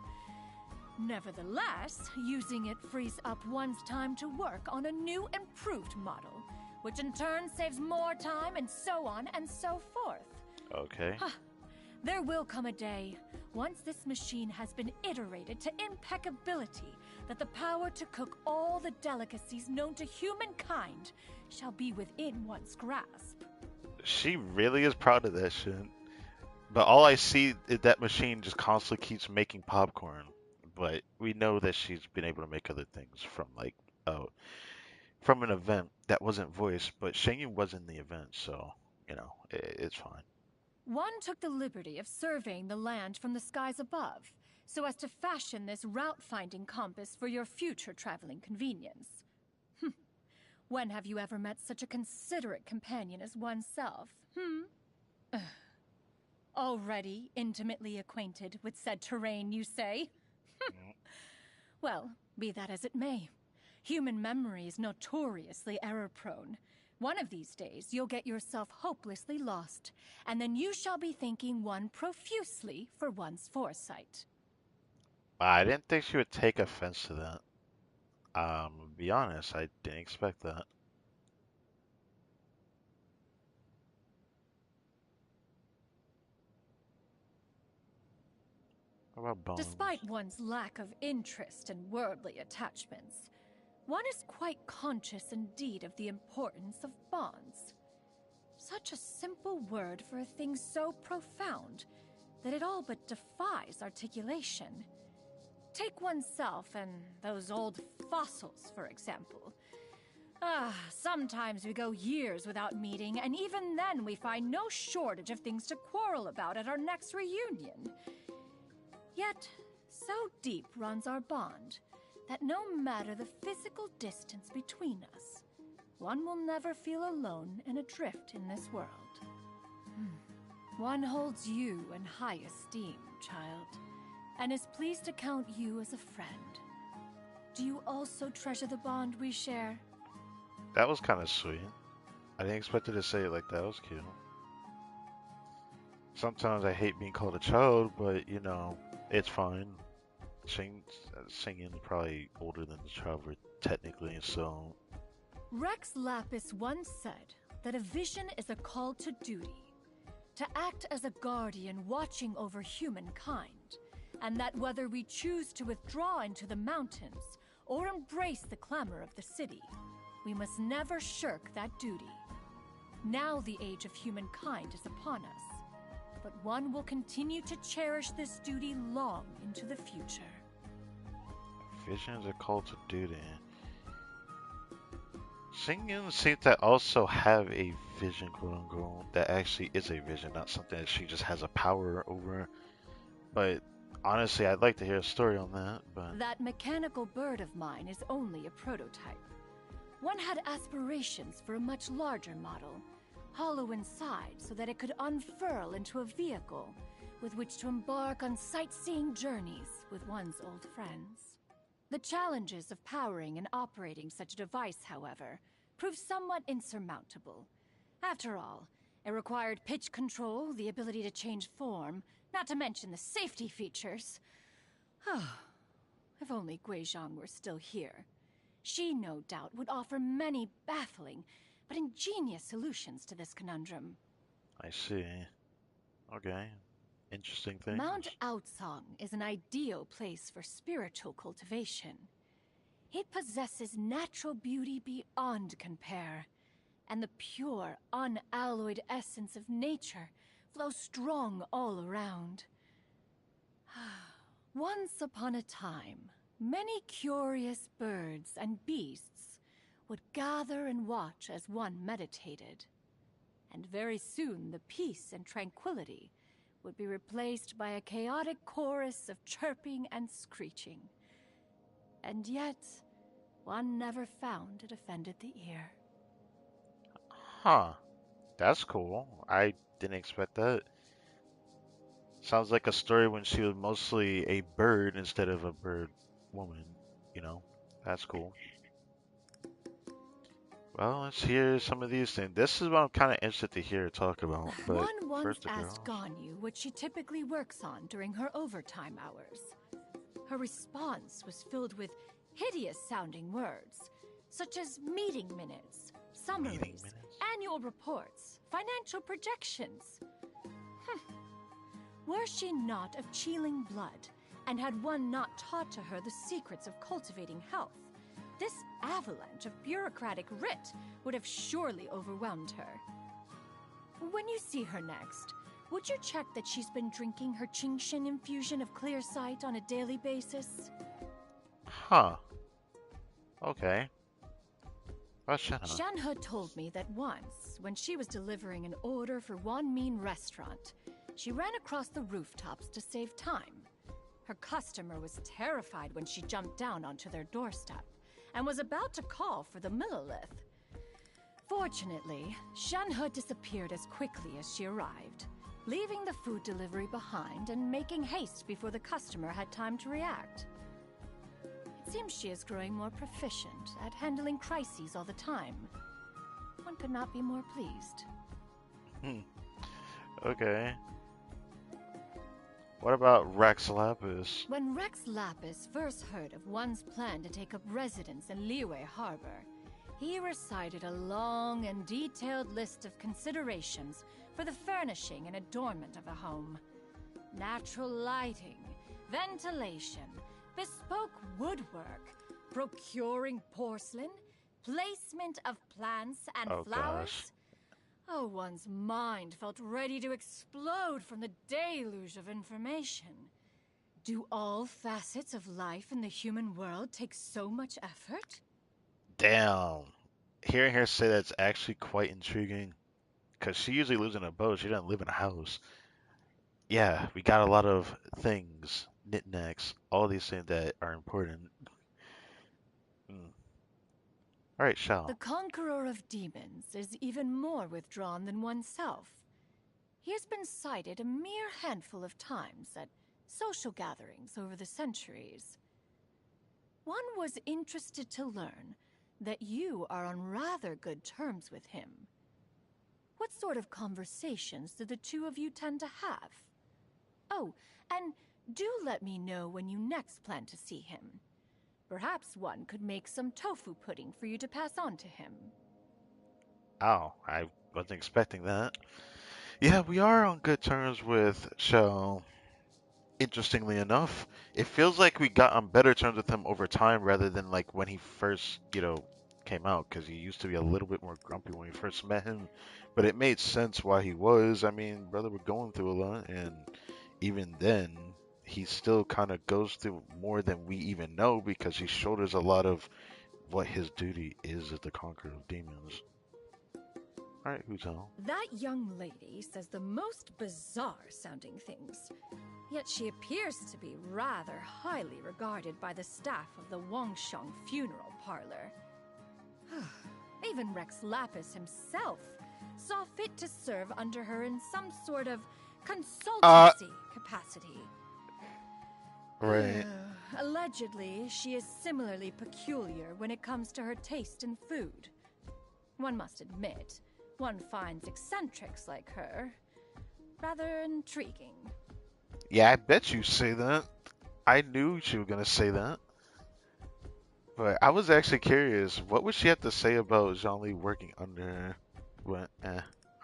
Nevertheless, using it frees up one's time to work on a new, improved model, which in turn saves more time, and so on and so forth. Okay. There will come a day, once this machine has been iterated to impeccability, that the power to cook all the delicacies known to humankind shall be within one's grasp. She really is proud of that shit. But all I see is that machine just constantly keeps making popcorn. But we know that she's been able to make other things from an event that wasn't voiced, but Shenyu was in the event, so it's fine. One took the liberty of surveying the land from the skies above, so as to fashion this route-finding compass for your future traveling convenience. When have you ever met such a considerate companion as oneself, Already intimately acquainted with said terrain, you say? Well, be that as it may, human memory is notoriously error-prone. One of these days, you'll get yourself hopelessly lost, and then you shall be thanking one profusely for one's foresight. I didn't think she would take offense to that. To be honest, I didn't expect that. What about bones? Despite one's lack of interest in worldly attachments, one is quite conscious indeed of the importance of bonds. Such a simple word for a thing so profound that it all but defies articulation. Take oneself and those old fossils, for example. Sometimes we go years without meeting, and even then we find no shortage of things to quarrel about at our next reunion. Yet, so deep runs our bond that no matter the physical distance between us, one will never feel alone and adrift in this world. One holds you in high esteem, child, and is pleased to count you as a friend. Do you also treasure the bond we share? That was kind of sweet. I didn't expect her to say it like that. It was cute. Sometimes I hate being called a child, but it's fine. Singing is probably older than the child technically, so. Rex Lapis once said that a vision is a call to duty, to act as a guardian watching over humankind, and that whether we choose to withdraw into the mountains or embrace the clamor of the city, we must never shirk that duty. Now the age of humankind is upon us, but one will continue to cherish this duty long into the future. Visions are called to duty. Singing seems to also have a vision, quote unquote, that actually is a vision, not something that she just has a power over. But honestly, I'd like to hear a story on that. But That mechanical bird of mine is only a prototype. One had aspirations for a much larger model, hollow inside so that it could unfurl into a vehicle with which to embark on sightseeing journeys with one's old friends. The challenges of powering and operating such a device, however, proved somewhat insurmountable. After all, it required pitch control, the ability to change form, not to mention the safety features. If only Guizhang were still here. She, no doubt, would offer many baffling but ingenious solutions to this conundrum. I see. Okay. Interesting things. Mount Aocang is an ideal place for spiritual cultivation. It possesses natural beauty beyond compare, and the pure, unalloyed essence of nature flows strong all around. Once upon a time, many curious birds and beasts would gather and watch as one meditated. And very soon the peace and tranquility would be replaced by a chaotic chorus of chirping and screeching. And yet, one never found it offended the ear. Huh. That's cool. I didn't expect that. Sounds like a story when she was mostly a bird instead of a bird woman, you know? That's cool. Well, let's hear some of these things. This is what I'm kind of interested to hear her talk about. But One once first, the asked girls. Ganyu what she typically works on during her overtime hours. Her response was filled with hideous-sounding words, such as meeting minutes, summaries, Meeting minutes? annual reports, financial projections. Were she not of Qiling blood, and had one not taught to her the secrets of cultivating health, this avalanche of bureaucratic writ would have surely overwhelmed her. When you see her next, would you check that she's been drinking her Qingshin infusion of clear sight on a daily basis? Huh. Okay. What's Shanna? Shanhe told me that once, when she was delivering an order for one mean restaurant, she ran across the rooftops to save time. Her customer was terrified when she jumped down onto their doorstep and was about to call for the Millilith. Fortunately, Shanhe disappeared as quickly as she arrived, leaving the food delivery behind and making haste before the customer had time to react. It seems she is growing more proficient at handling crises all the time. One could not be more pleased. Okay. What about Rex Lapis? When Rex Lapis first heard of one's plan to take up residence in Liyue Harbor, he recited a long and detailed list of considerations for the furnishing and adornment of a home. Natural lighting, ventilation, bespoke woodwork, procuring porcelain, placement of plants and Oh, flowers. gosh. Oh, one's mind felt ready to explode from the deluge of information. Do all facets of life in the human world take so much effort? Damn. Hearing her say that's actually quite intriguing. Because she usually lives in a boat. She doesn't live in a house. Yeah, we got a lot of things, knickknacks, all these things that are important. Hmm. All right, The Shao. conqueror of demons is even more withdrawn than oneself. He has been cited a mere handful of times at social gatherings over the centuries. One was interested to learn that you are on rather good terms with him. What sort of conversations do the two of you tend to have? Oh, and do let me know when you next plan to see him. Perhaps one could make some tofu pudding for you to pass on to him. Oh, I wasn't expecting that. Yeah, we are on good terms with Shao. Interestingly enough, it feels like we got on better terms with him over time rather than like when he first, came out, because he used to be a little bit more grumpy when we first met him. But it made sense why he was. I mean, brother, we're going through a lot, and even then, he still kind of goes through more than we even know because he showed us a lot of what his duty is as the conqueror of demons. All right, who's on? That young lady says the most bizarre sounding things. Yet she appears to be rather highly regarded by the staff of the Wangsheng funeral parlor. Even Rex Lapis himself saw fit to serve under her in some sort of consultancy capacity. Right. Allegedly, she is similarly peculiar when it comes to her taste in food. One must admit, one finds eccentrics like her rather intriguing. Yeah, I bet you say that. I knew she was gonna say that. But I was actually curious, what would she have to say about Zhongli working under her? But,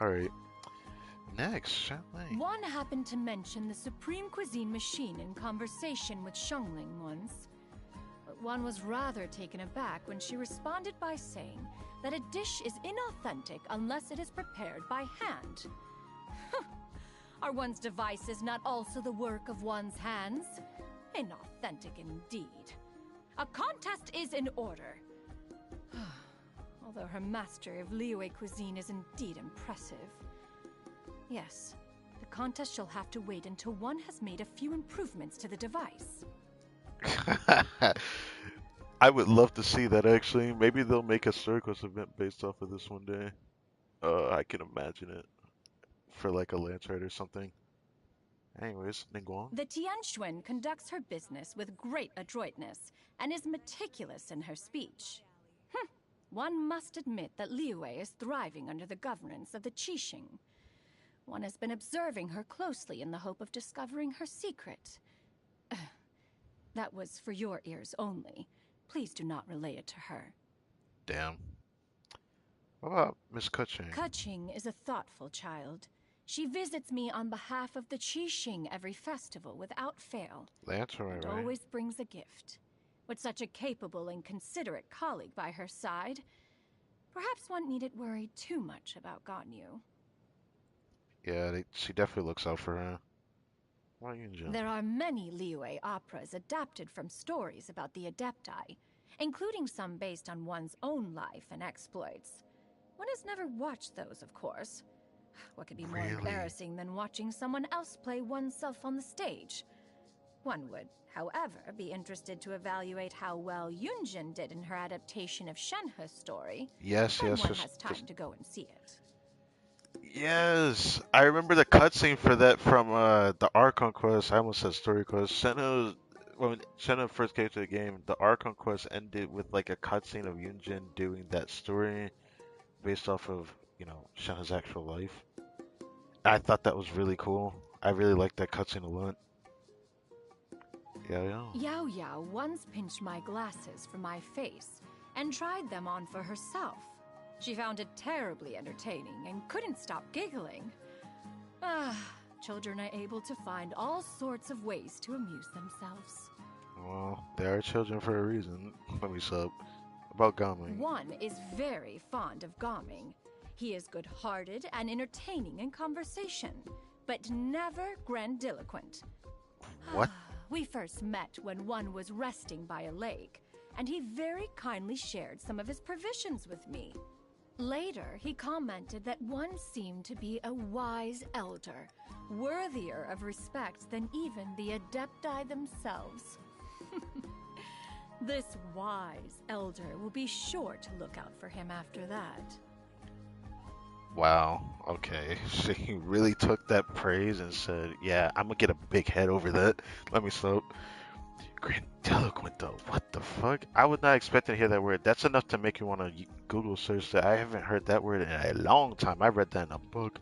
alright. Next, Shaolin. One happened to mention the Supreme Cuisine machine in conversation with Shengling once. But one was rather taken aback when she responded by saying that a dish is inauthentic unless it is prepared by hand. Are one's devices not also the work of one's hands? Inauthentic indeed. A contest is in order. Although her mastery of Liyue cuisine is indeed impressive. Yes, the contest shall have to wait until one has made a few improvements to the device. I would love to see that actually. Maybe they'll make a circus event based off of this one day. I can imagine it. For like a lance ride or something. Anyways, Ningguang. The Tianxuan conducts her business with great adroitness and is meticulous in her speech. One must admit that Liyue is thriving under the governance of the Qixing. One has been observing her closely in the hope of discovering her secret. That was for your ears only. Please do not relay it to her. Damn. What about Miss Kuching? Kuching is a thoughtful child. She visits me on behalf of the Qixing every festival without fail. That's right, And always brings a gift. With such a capable and considerate colleague by her side, perhaps one needn't worry too much about Ganyu. Yeah, she definitely looks out for her. Why are you in jail? There are many Liyue operas adapted from stories about the Adepti, including some based on one's own life and exploits. One has never watched those, of course. What could be more embarrassing than watching someone else play oneself on the stage? One would, however, be interested to evaluate how well Yunjin did in her adaptation of Shenhe's story. Yes, when one has time to go and see it. Yes, I remember the cutscene for that from the Archon quest. I almost said story quest. When Senna first came to the game, the Archon quest ended with like a cutscene of Yunjin doing that story based off of, Shenna's actual life. I thought that was really cool. I really liked that cutscene a lot. Yeah. Yao Yao once pinched my glasses from my face and tried them on for herself. She found it terribly entertaining and couldn't stop giggling. Children are able to find all sorts of ways to amuse themselves. Well, they are children for a reason. Let me sub. About Gaming. One is very fond of Gaming. He is good-hearted and entertaining in conversation, but never grandiloquent. What? We first met when one was resting by a lake, and he very kindly shared some of his provisions with me. Later, he commented that one seemed to be a wise elder, worthier of respect than even the Adepti themselves. This wise elder will be sure to look out for him after that. Wow, okay. She really took that praise and said, yeah, I'm gonna get a big head over that. Let me stop. Grandiloquent though, what the fuck? I was not expecting to hear that word. That's enough to make you want to Google search that. I haven't heard that word in a long time. I read that in a book.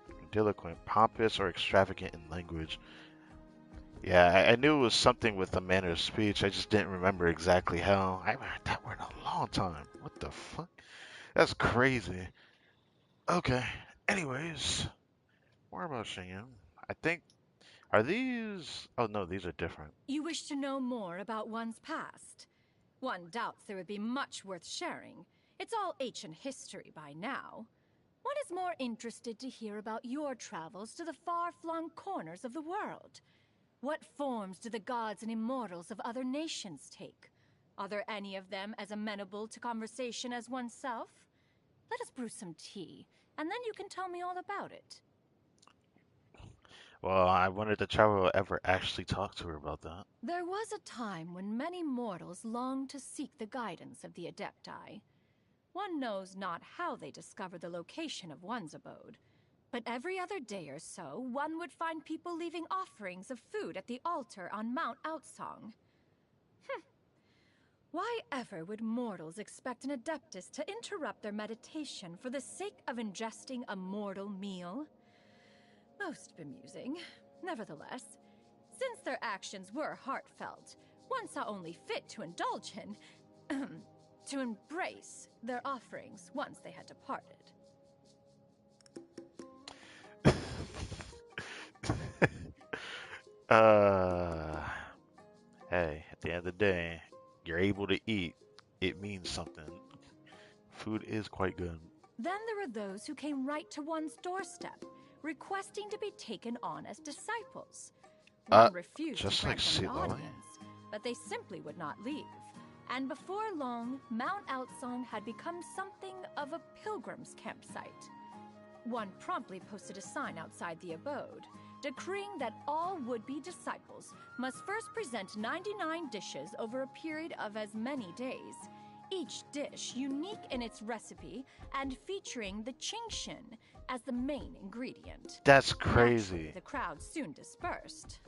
Grandiloquent, pompous or extravagant in language. Yeah, I knew it was something with the manner of speech. I just didn't remember exactly how. I haven't heard that word in a long time. What the fuck? That's crazy. Okay. Anyways, more about Shinyan. I think, are these? Oh no, these are different. You wish to know more about one's past? One doubts there would be much worth sharing. It's all ancient history by now. One is more interested to hear about your travels to the far-flung corners of the world? What forms do the gods and immortals of other nations take? Are there any of them as amenable to conversation as oneself? Let us brew some tea, and then you can tell me all about it. Well, I wondered if the traveler will ever actually talk to her about that. There was a time when many mortals longed to seek the guidance of the Adepti. One knows not how they discover the location of one's abode, but every other day or so, one would find people leaving offerings of food at the altar on Mount Outsong. Why ever would mortals expect an Adeptus to interrupt their meditation for the sake of ingesting a mortal meal? Most bemusing. Nevertheless, since their actions were heartfelt, one saw only fit to indulge in, to embrace their offerings once they had departed. uh, hey, at the end of the day, you're able to eat. It means something. Food is quite good. Then there were those who came right to one's doorstep, requesting to be taken on as disciples. One refused just to like grant them an Yelan. audience, but they simply would not leave. And before long, Mount Outsong had become something of a pilgrim's campsite. One promptly posted a sign outside the abode, decreeing that all would-be disciples must first present 99 dishes over a period of as many days, each dish unique in its recipe and featuring the Genshin as the main ingredient. That's Naturally, crazy. the crowd soon dispersed.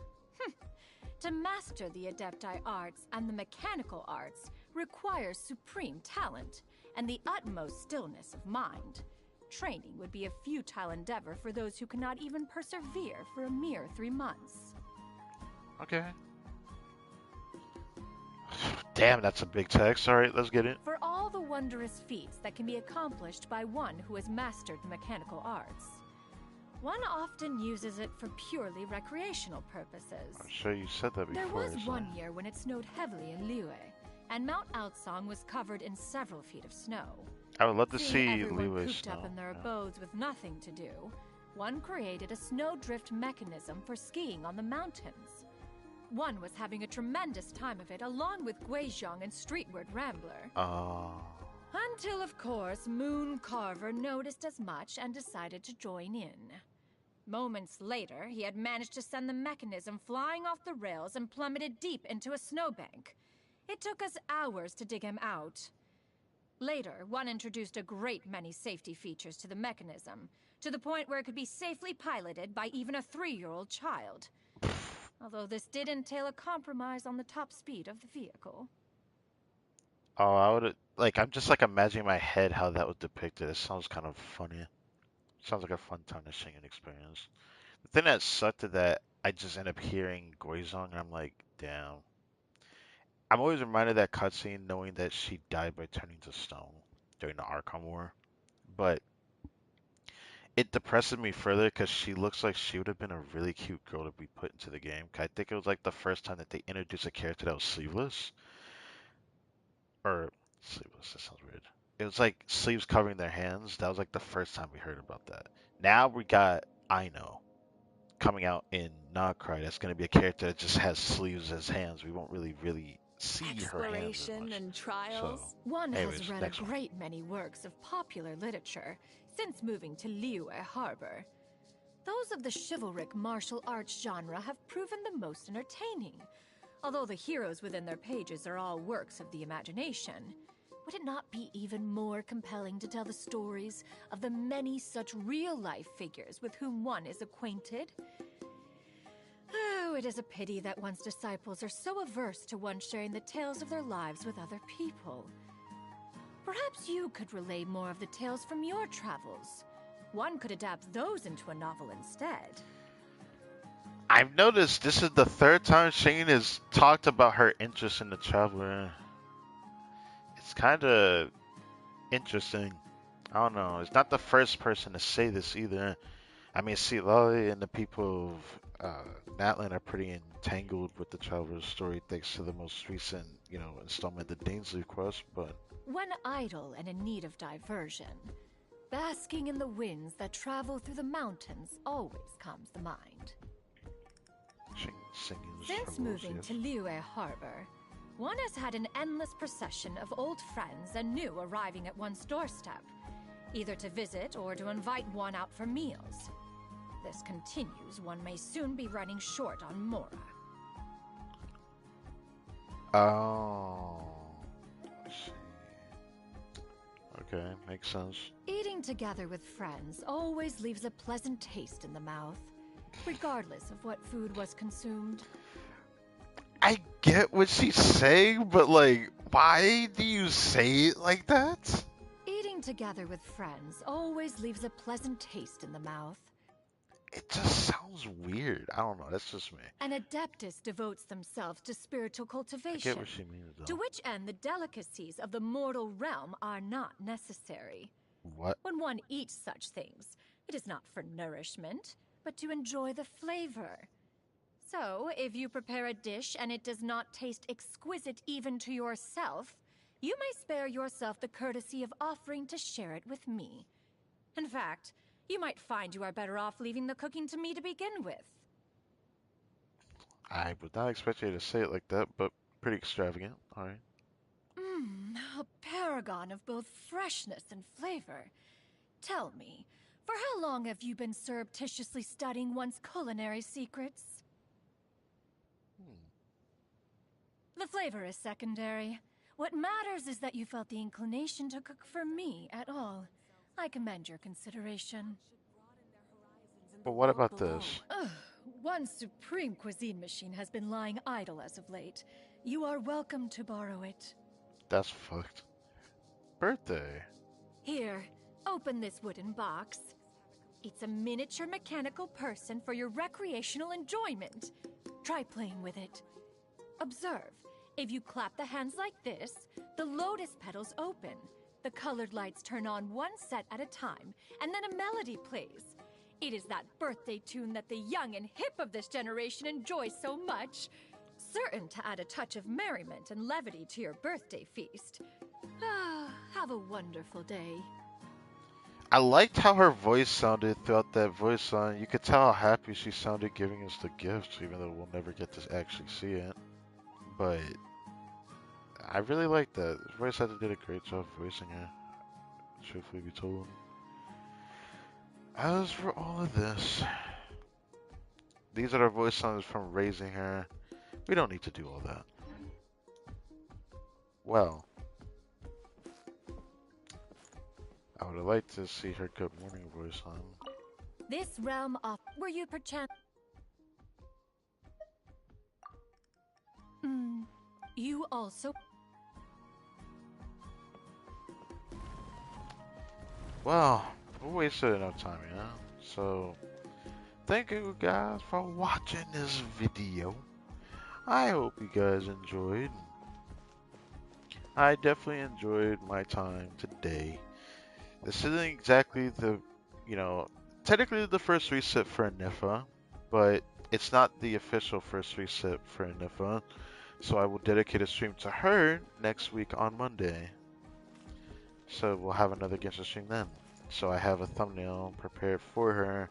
To master the Adepti arts and the mechanical arts requires supreme talent and the utmost stillness of mind. Training would be a futile endeavor for those who cannot even persevere for a mere 3 months. Okay. Damn, that's a big text. All right, let's get it. For all the wondrous feats that can be accomplished by one who has mastered the mechanical arts, one often uses it for purely recreational purposes. I'm sure you said that before. There was so- one year when it snowed heavily in Liyue, and Mount Outsong was covered in several feet of snow. I would love to Seeing see everyone Liyue cooped up snow. in their Yeah. abodes with nothing to do, one created a snowdrift mechanism for skiing on the mountains. One was having a tremendous time of it along with Guizhong and Streetward Rambler. Oh. Until, of course, Moon Carver noticed as much and decided to join in. Moments later, he had managed to send the mechanism flying off the rails and plummeted deep into a snowbank. It took us hours to dig him out. Later, one introduced a great many safety features to the mechanism, to the point where it could be safely piloted by even a 3-year-old child. Although this did entail a compromise on the top speed of the vehicle. Oh, I would I'm just like imagining in my head how that was depicted. It sounds kind of funny. Sounds like a fun time to sing and experience. The thing that sucked is that I just end up hearing Guizhong and I'm like, damn. I'm always reminded of that cutscene knowing that she died by turning to stone during the Archon War. But it depresses me further because she looks like she would have been a really cute girl to be put into the game. 'Cause I think it was like the first time that they introduced a character that was sleeveless. Or sleeveless, that sounds weird. It was like sleeves covering their hands. That was like the first time we heard about that. Now we got Aino coming out in Nocry. That's going to be a character that just has sleeves as hands. We won't really see her hands as Exploration much. and trials. One Anyways, has read next a one. great many works of popular literature since moving to Liyue Harbor. Those of the chivalric martial arts genre have proven the most entertaining. Although the heroes within their pages are all works of the imagination, would it not be even more compelling to tell the stories of the many such real-life figures with whom one is acquainted? Oh, it is a pity that one's disciples are so averse to one sharing the tales of their lives with other people. Perhaps you could relay more of the tales from your travels. One could adapt those into a novel instead. I've noticed this is the third time Shane has talked about her interest in the Traveler. It's kind of interesting. I don't know. It's not the first person to say this either. I mean, see, Lolly and the people of Natlan are pretty entangled with the Traveler's story thanks to the most recent, installment, the Dainsley Quest, but... When idle and in need of diversion, Basking in the winds that travel through the mountains always calms the mind. Since moving to Liyue Harbor, one has had an endless procession of old friends and new arriving at one's doorstep, either to visit or to invite one out for meals. This continues, one may soon be running short on Mora. Oh. Let's see. Okay, makes sense. Eating together with friends always leaves a pleasant taste in the mouth, regardless of what food was consumed. I get what she's saying, but like, why do you say it like that? Eating together with friends always leaves a pleasant taste in the mouth. It just sounds weird. I don't know, that's just me. An adeptus devotes themselves to spiritual I cultivation, get what she means, though. to which end the delicacies of the mortal realm are not necessary. What? When one eats such things, it is not for nourishment, but to enjoy the flavor. So, if you prepare a dish and it does not taste exquisite even to yourself, you may spare yourself the courtesy of offering to share it with me. In fact, you might find you are better off leaving the cooking to me to begin with. I would not expect you to say it like that, but pretty extravagant. Alright. A paragon of both freshness and flavor. Tell me, for how long have you been surreptitiously studying one's culinary secrets? The flavor is secondary. What matters is that you felt the inclination to cook for me at all. I commend your consideration. But what about this? One supreme cuisine machine has been lying idle as of late. You are welcome to borrow it. That's fucked. Birthday. Here, open this wooden box. It's a miniature mechanical person for your recreational enjoyment. Try playing with it. Observe. If you clap the hands like this, the lotus petals open. The colored lights turn on one set at a time, and then a melody plays. It is that birthday tune that the young and hip of this generation enjoy so much, certain to add a touch of merriment and levity to your birthday feast. Have a wonderful day. I liked how her voice sounded throughout that voice line. You could tell how happy she sounded giving us the gifts, even though we'll never get to actually see it. But I really like that. Voice actor did a great job voicing her, truthfully be told. As for all of this, these are the voice lines from raising her. We don't need to do all that. Well, I would have liked to see her good morning voice line. This realm of were you perchance? You also. Well, we wasted enough time, yeah? So, thank you guys for watching this video. I hope you guys enjoyed. I definitely enjoyed my time today. This isn't exactly the, technically the first reset for Anifa, but it's not the official first reset for Anifa. So I will dedicate a stream to her next week on Monday. So we'll have another Genshin stream then. So I have a thumbnail prepared for her,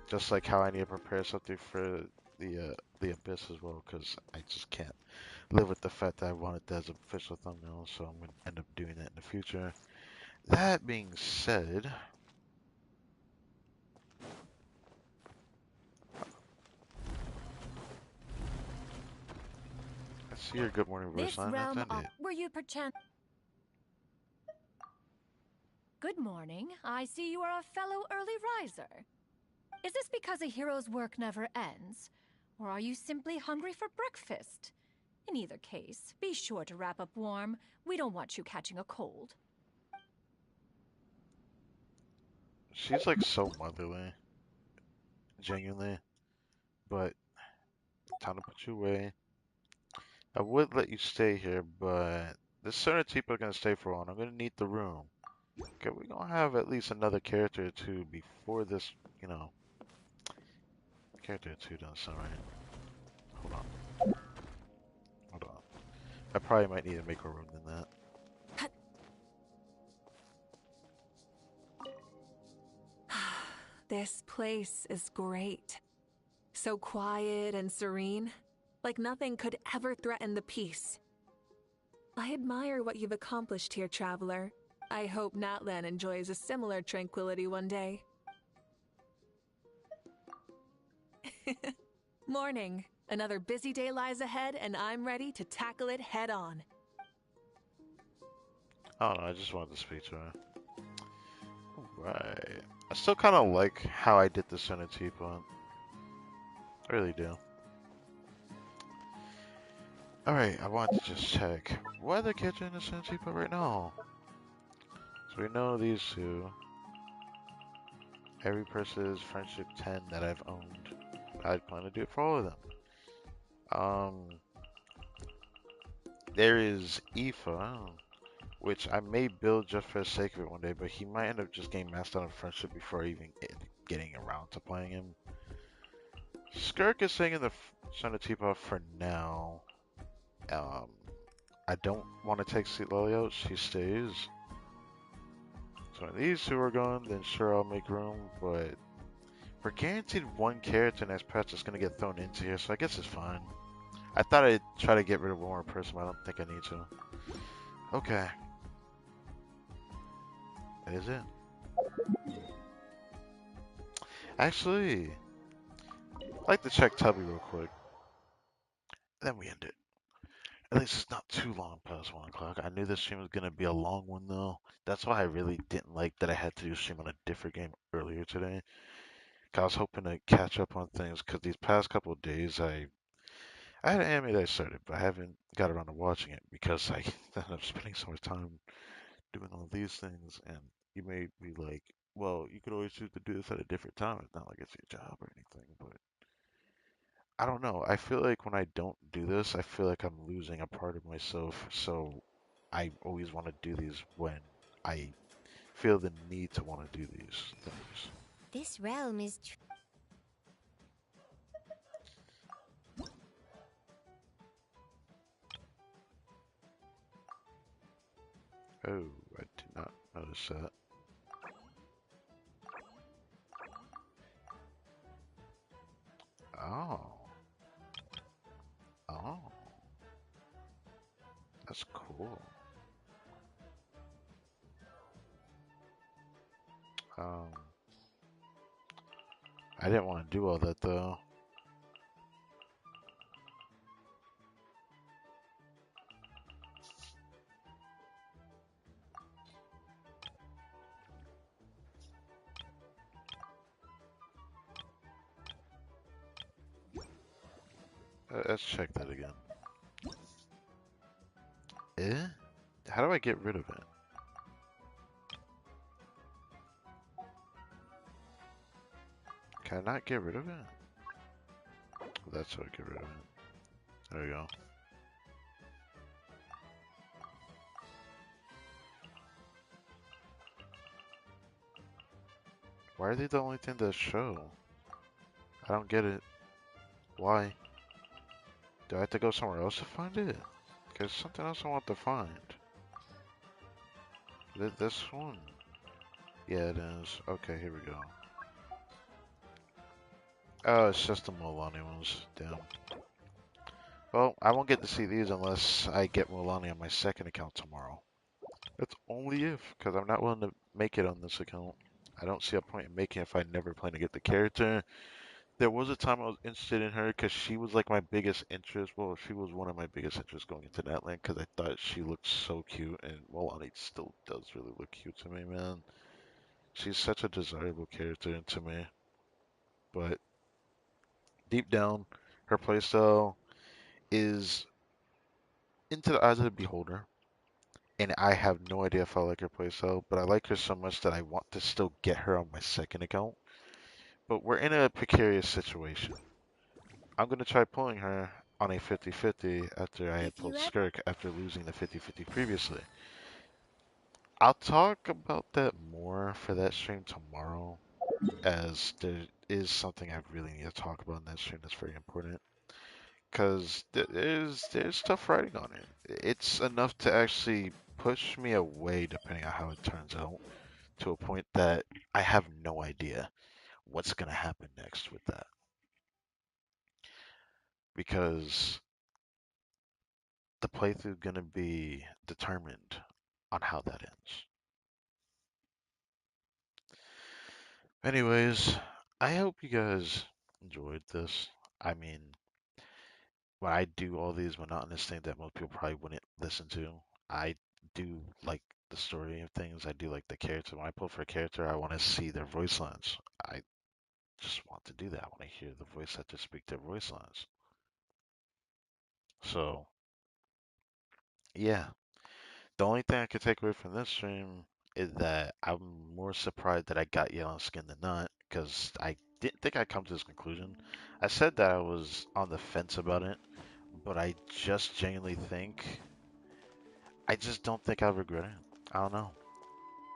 just like how I need to prepare something for the Abyss as well, because I just can't live with the fact that I want it as an official thumbnail, so I'm going to end up doing that in the future. That being said, I see your good morning voice line. That's it. Were you perchance? Good morning. I see you are a fellow early riser. Is this because a hero's work never ends? Or are you simply hungry for breakfast? In either case, be sure to wrap up warm. We don't want you catching a cold. She's like so motherly. Genuinely. But, time to put you away. I would let you stay here, but there's certain people are going to stay for a while. I'm going to need the room. Okay, we're going to have at least another character or two before this, character or two doesn't sound right. Hold on. Hold on. I probably might need to make a room than that. This place is great. So quiet and serene, like nothing could ever threaten the peace. I admire what you've accomplished here, traveler. I hope Natlan enjoys a similar tranquility one day. Morning. Another busy day lies ahead, and I'm ready to tackle it head on. I don't know, I just wanted to speak to her. Right. I still kind of like how I did the Center Teapot. I really do. Alright, I want to just check. Why the kitchen is Center Teapot right now? So we know these two. Every person's friendship 10 that I've owned. I plan to do it for all of them. There is Aoife, which I may build just for the sake of it one day, but he might end up just getting maxed out on friendship before even getting around to playing him. Skirk is staying in the Center Teapot for now. I don't want to take Sweet Lily out, she stays. So when these two are gone, then sure I'll make room, but we're guaranteed one character next patch that's going to get thrown into here, so I guess it's fine. I thought I'd try to get rid of one more person, but I don't think I need to. Okay. That is it. Actually, I'd like to check Tubby real quick. Then we end it. At least it's not too long past 1 o'clock. I knew this stream was going to be a long one, though. That's why I really didn't like that I had to do a stream on a different game earlier today. 'Cause I was hoping to catch up on things, because these past couple of days, I had an anime that I started, but I haven't got around to watching it, because I ended up spending so much time doing all these things, and you may be like, well, you could always choose to do this at a different time. It's not like it's your job or anything, but I don't know. I feel like when I don't do this, I feel like I'm losing a part of myself. So I always want to do these when I feel the need to want to do these things. This realm is Oh, I did not notice that. Oh. Oh. That's cool. Um, I didn't want to do all that though. Let's check that again. Eh? How do I get rid of it? Can I not get rid of it? That's how I get rid of it. There we go. Why are they the only thing that show? I don't get it. Why? Do I have to go somewhere else to find it? Because something else I want to find. This one? Yeah, it is. Okay, here we go. Oh, it's just the Milani ones. Damn. Well, I won't get to see these unless I get Milani on my second account tomorrow. That's only if, because I'm not willing to make it on this account. I don't see a point in making it if I never plan to get the character. There was a time I was interested in her because she was like my biggest interest. Well, she was one of my biggest interests going into that land because I thought she looked so cute, and Milani still does really look cute to me, man. She's such a desirable character to me, but deep down, her playstyle is into the eyes of the beholder, and I have no idea if I like her playstyle, but I like her so much that I want to still get her on my second account. But we're in a precarious situation. I'm going to try pulling her on a 50-50 after I had if you pulled ever Skirk after losing the 50-50 previously. I'll talk about that more for that stream tomorrow, as there is something I really need to talk about in that stream that's very important. Because there's tough writing on it. It's enough to actually push me away, depending on how it turns out, to a point that I have no idea. what's gonna happen next with that because the playthrough gonna be determined on how that ends. Anyways, I hope you guys enjoyed this. I mean, when I do all these monotonous things that most people probably wouldn't listen to, I do like the story of things. I do like the character. When I pull for a character, I want to see their voice lines. I just want to do that. I want to hear the voice actors speak their voice lines. So, yeah. The only thing I could take away from this stream is that I'm more surprised that I got Yelan skin than not, because I didn't think I'd come to this conclusion. I said that I was on the fence about it, but I just genuinely think I just don't think I'll regret it. I don't know.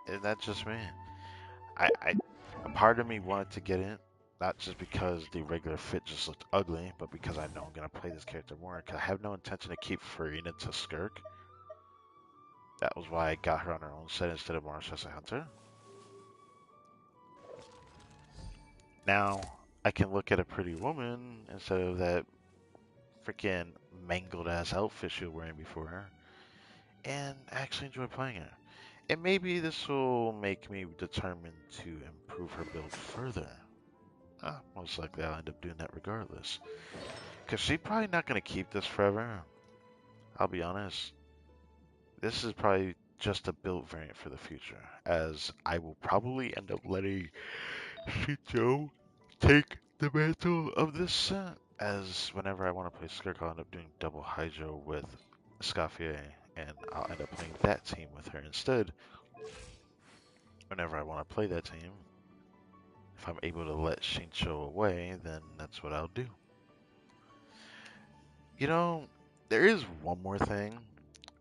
And that's just me. A part of me wanted to get in, not just because the regular fit just looked ugly, but because I know I'm gonna play this character more. Because I have no intention to keep Farina to Skirk. That was why I got her on her own set instead of Mars as a hunter. Now I can look at a pretty woman instead of that freaking mangled ass outfit she was wearing before her, and actually enjoy playing her. And maybe this will make me determined to improve her build further. Most likely I'll end up doing that regardless. Because she's probably not going to keep this forever. I'll be honest. This is probably just a build variant for the future, as I will probably end up letting Shicho take the mantle of this set. As whenever I want to play Skirk, I'll end up doing double Hydro with Scaffier, and I'll end up playing that team with her instead. Whenever I want to play that team, if I'm able to let Shincho away, then that's what I'll do. You know, there is one more thing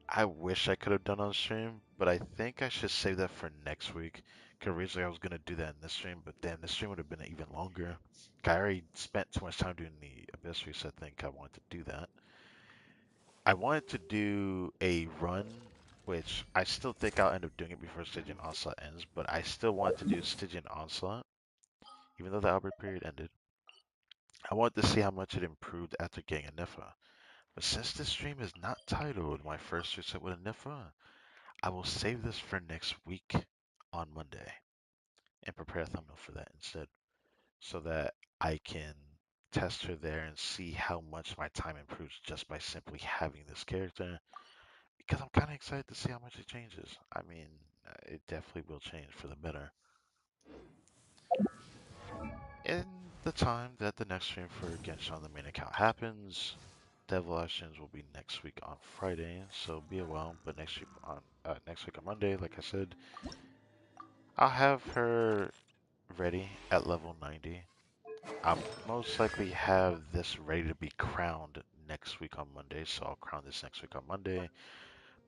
I wish I could have done on stream, but I think I should save that for next week. Because originally I was going to do that in this stream, but damn, this stream would have been even longer. I already spent too much time doing the Abyss Reset. I think I wanted to do that. I wanted to do a run, which I still think I'll end up doing it before Stygian Onslaught ends, but I still want to do Stygian Onslaught, even though the Albert period ended. I wanted to see how much it improved after getting a Nifa. But since this stream is not titled My First Reset with a Nifa, I will save this for next week on Monday and prepare a thumbnail for that instead so that I can test her there and see how much my time improves just by simply having this character because I'm kind of excited to see how much it changes. I mean, it definitely will change for the better. In the time that the next stream for Genshin on the main account happens, Devil Actions will be next week on Friday, so be a while. But next week on Monday, like I said, I'll have her ready at level 90. I'll most likely have this ready to be crowned next week on Monday, so I'll crown this next week on Monday.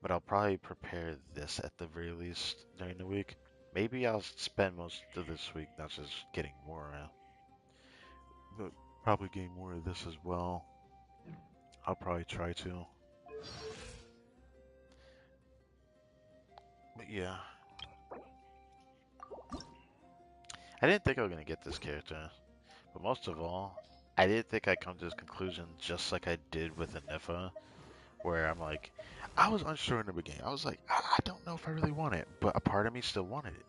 But I'll probably prepare this at the very least during the week. Maybe I'll spend most of this week not just getting more, but probably getting more of this as well. I'll probably try to. But yeah, I didn't think I was gonna get this character, but most of all, I didn't think I'd come to this conclusion just like I did with Anifa, where I'm like, I was unsure in the beginning. I was like, I don't know if I really want it, but a part of me still wanted it.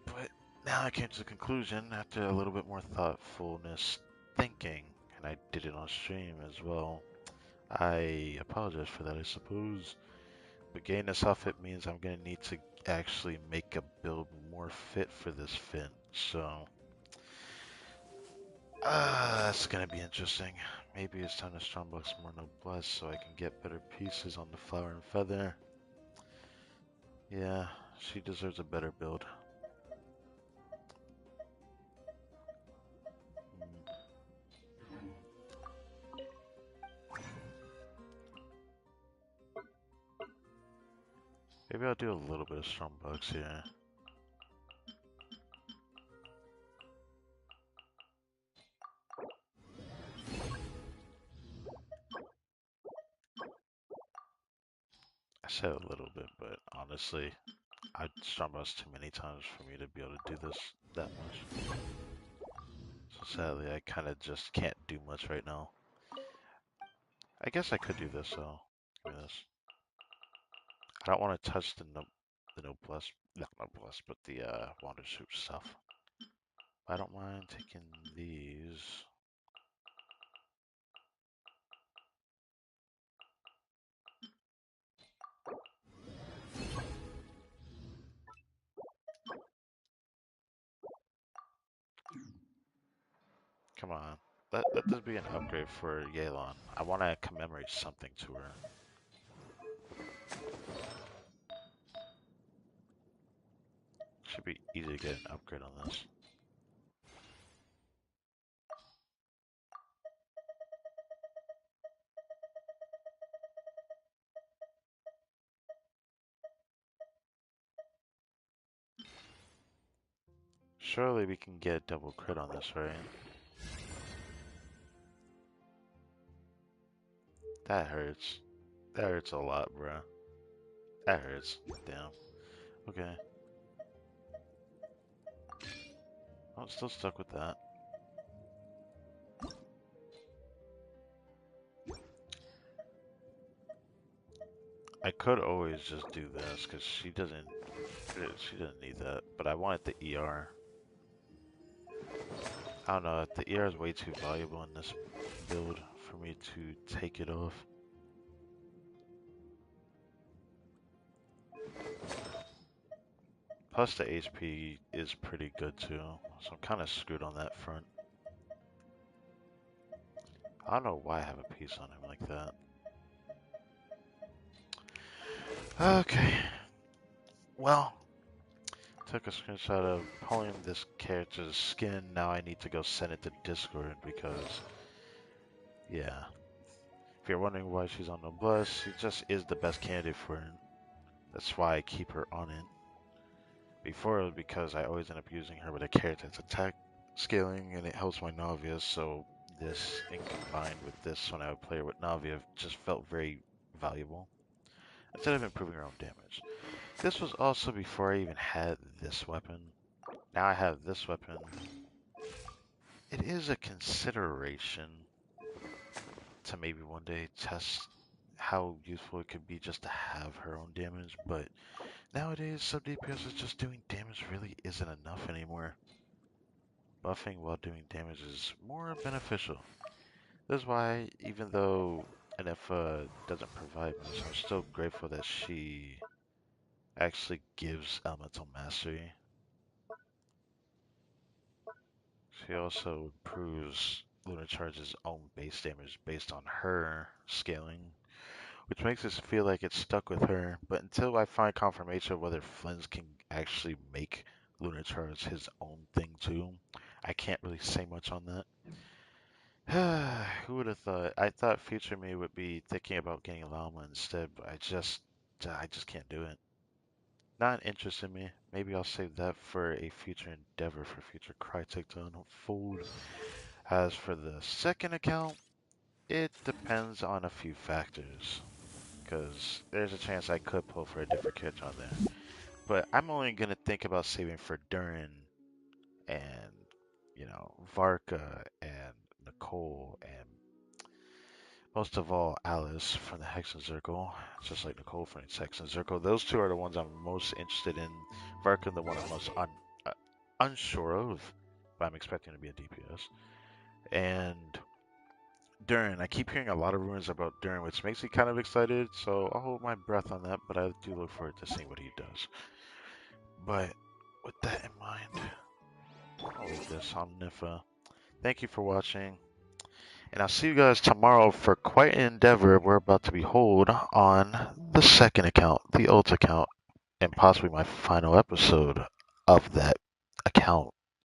But now I came to the conclusion after a little bit more thoughtfulness thinking, and I did it on stream as well. I apologize for that, I suppose. But getting this outfit means I'm gonna need to actually make a build more fit for this fin. So, that's gonna be interesting. Maybe it's time to strongbox more noblesse so I can get better pieces on the flower and feather. Yeah, she deserves a better build. Maybe I'll do a little bit of strongbox here. I said a little bit, but honestly, I strong boss too many times for me to be able to do this that much. So sadly, I kind of just can't do much right now. I guess I could do this though. Give me this. I don't want to touch the noblesse, not noblesse, but the wander soup stuff. I don't mind taking these. Come on. Let this be an upgrade for Yelan. I want to commemorate something to her. Should be easy to get an upgrade on this. Surely we can get double crit on this, right? That hurts. That hurts a lot, bruh. That hurts. Damn. Okay. I'm still stuck with that. I could always just do this because she doesn't need that. But I wanted the ER. I don't know. The ER is way too valuable in this build for me to take it off. Plus the HP is pretty good too, so I'm kind of screwed on that front. I don't know why I have a piece on him like that. Okay. Well, took a screenshot of pulling this character's skin. Now I need to go send it to Discord because, yeah. If you're wondering why she's on Noblesse, she just is the best candidate for it. That's why I keep her on it. Before it was because I always end up using her with a character's attack scaling and it helps my Navia, so this and combined with this when I would play her with Navia just felt very valuable. Instead of improving her own damage. This was also before I even had this weapon. Now I have this weapon. It is a consideration to maybe one day test how useful it could be just to have her own damage, but nowadays sub DPS is just doing damage really isn't enough anymore. Buffing while doing damage is more beneficial. This is why, even though NF doesn't provide much, I'm still grateful that she actually gives Elemental Mastery. She also improves Lunar Charge's own base damage based on her scaling, which makes us feel like it's stuck with her. But until I find confirmation of whether Flynn's can actually make Lunar Charge his own thing too, I can't really say much on that. Who would have thought? I thought future me would be thinking about getting a llama instead, but I just can't do it. Not an interest in me. Maybe I'll save that for a future endeavor for future Crytek to unfold. As for the second account, it depends on a few factors. Because there's a chance I could pull for a different character on there. But I'm only going to think about saving for Durin and, Varka and Nicole and most of all, Alice from the Hexen Circle, just like Nicole from the Hexen Circle. Those two are the ones I'm most interested in. Varkin, the one I'm most unsure of, but I'm expecting to be a DPS. And Durin, I keep hearing a lot of rumors about Durin, which makes me kind of excited, so I'll hold my breath on that, but I do look forward to seeing what he does. But with that in mind, I'll leave this on Nifa. Thank you for watching. And I'll see you guys tomorrow for quite an endeavor we're about to behold on the second account, the ult account, and possibly my final episode of that account.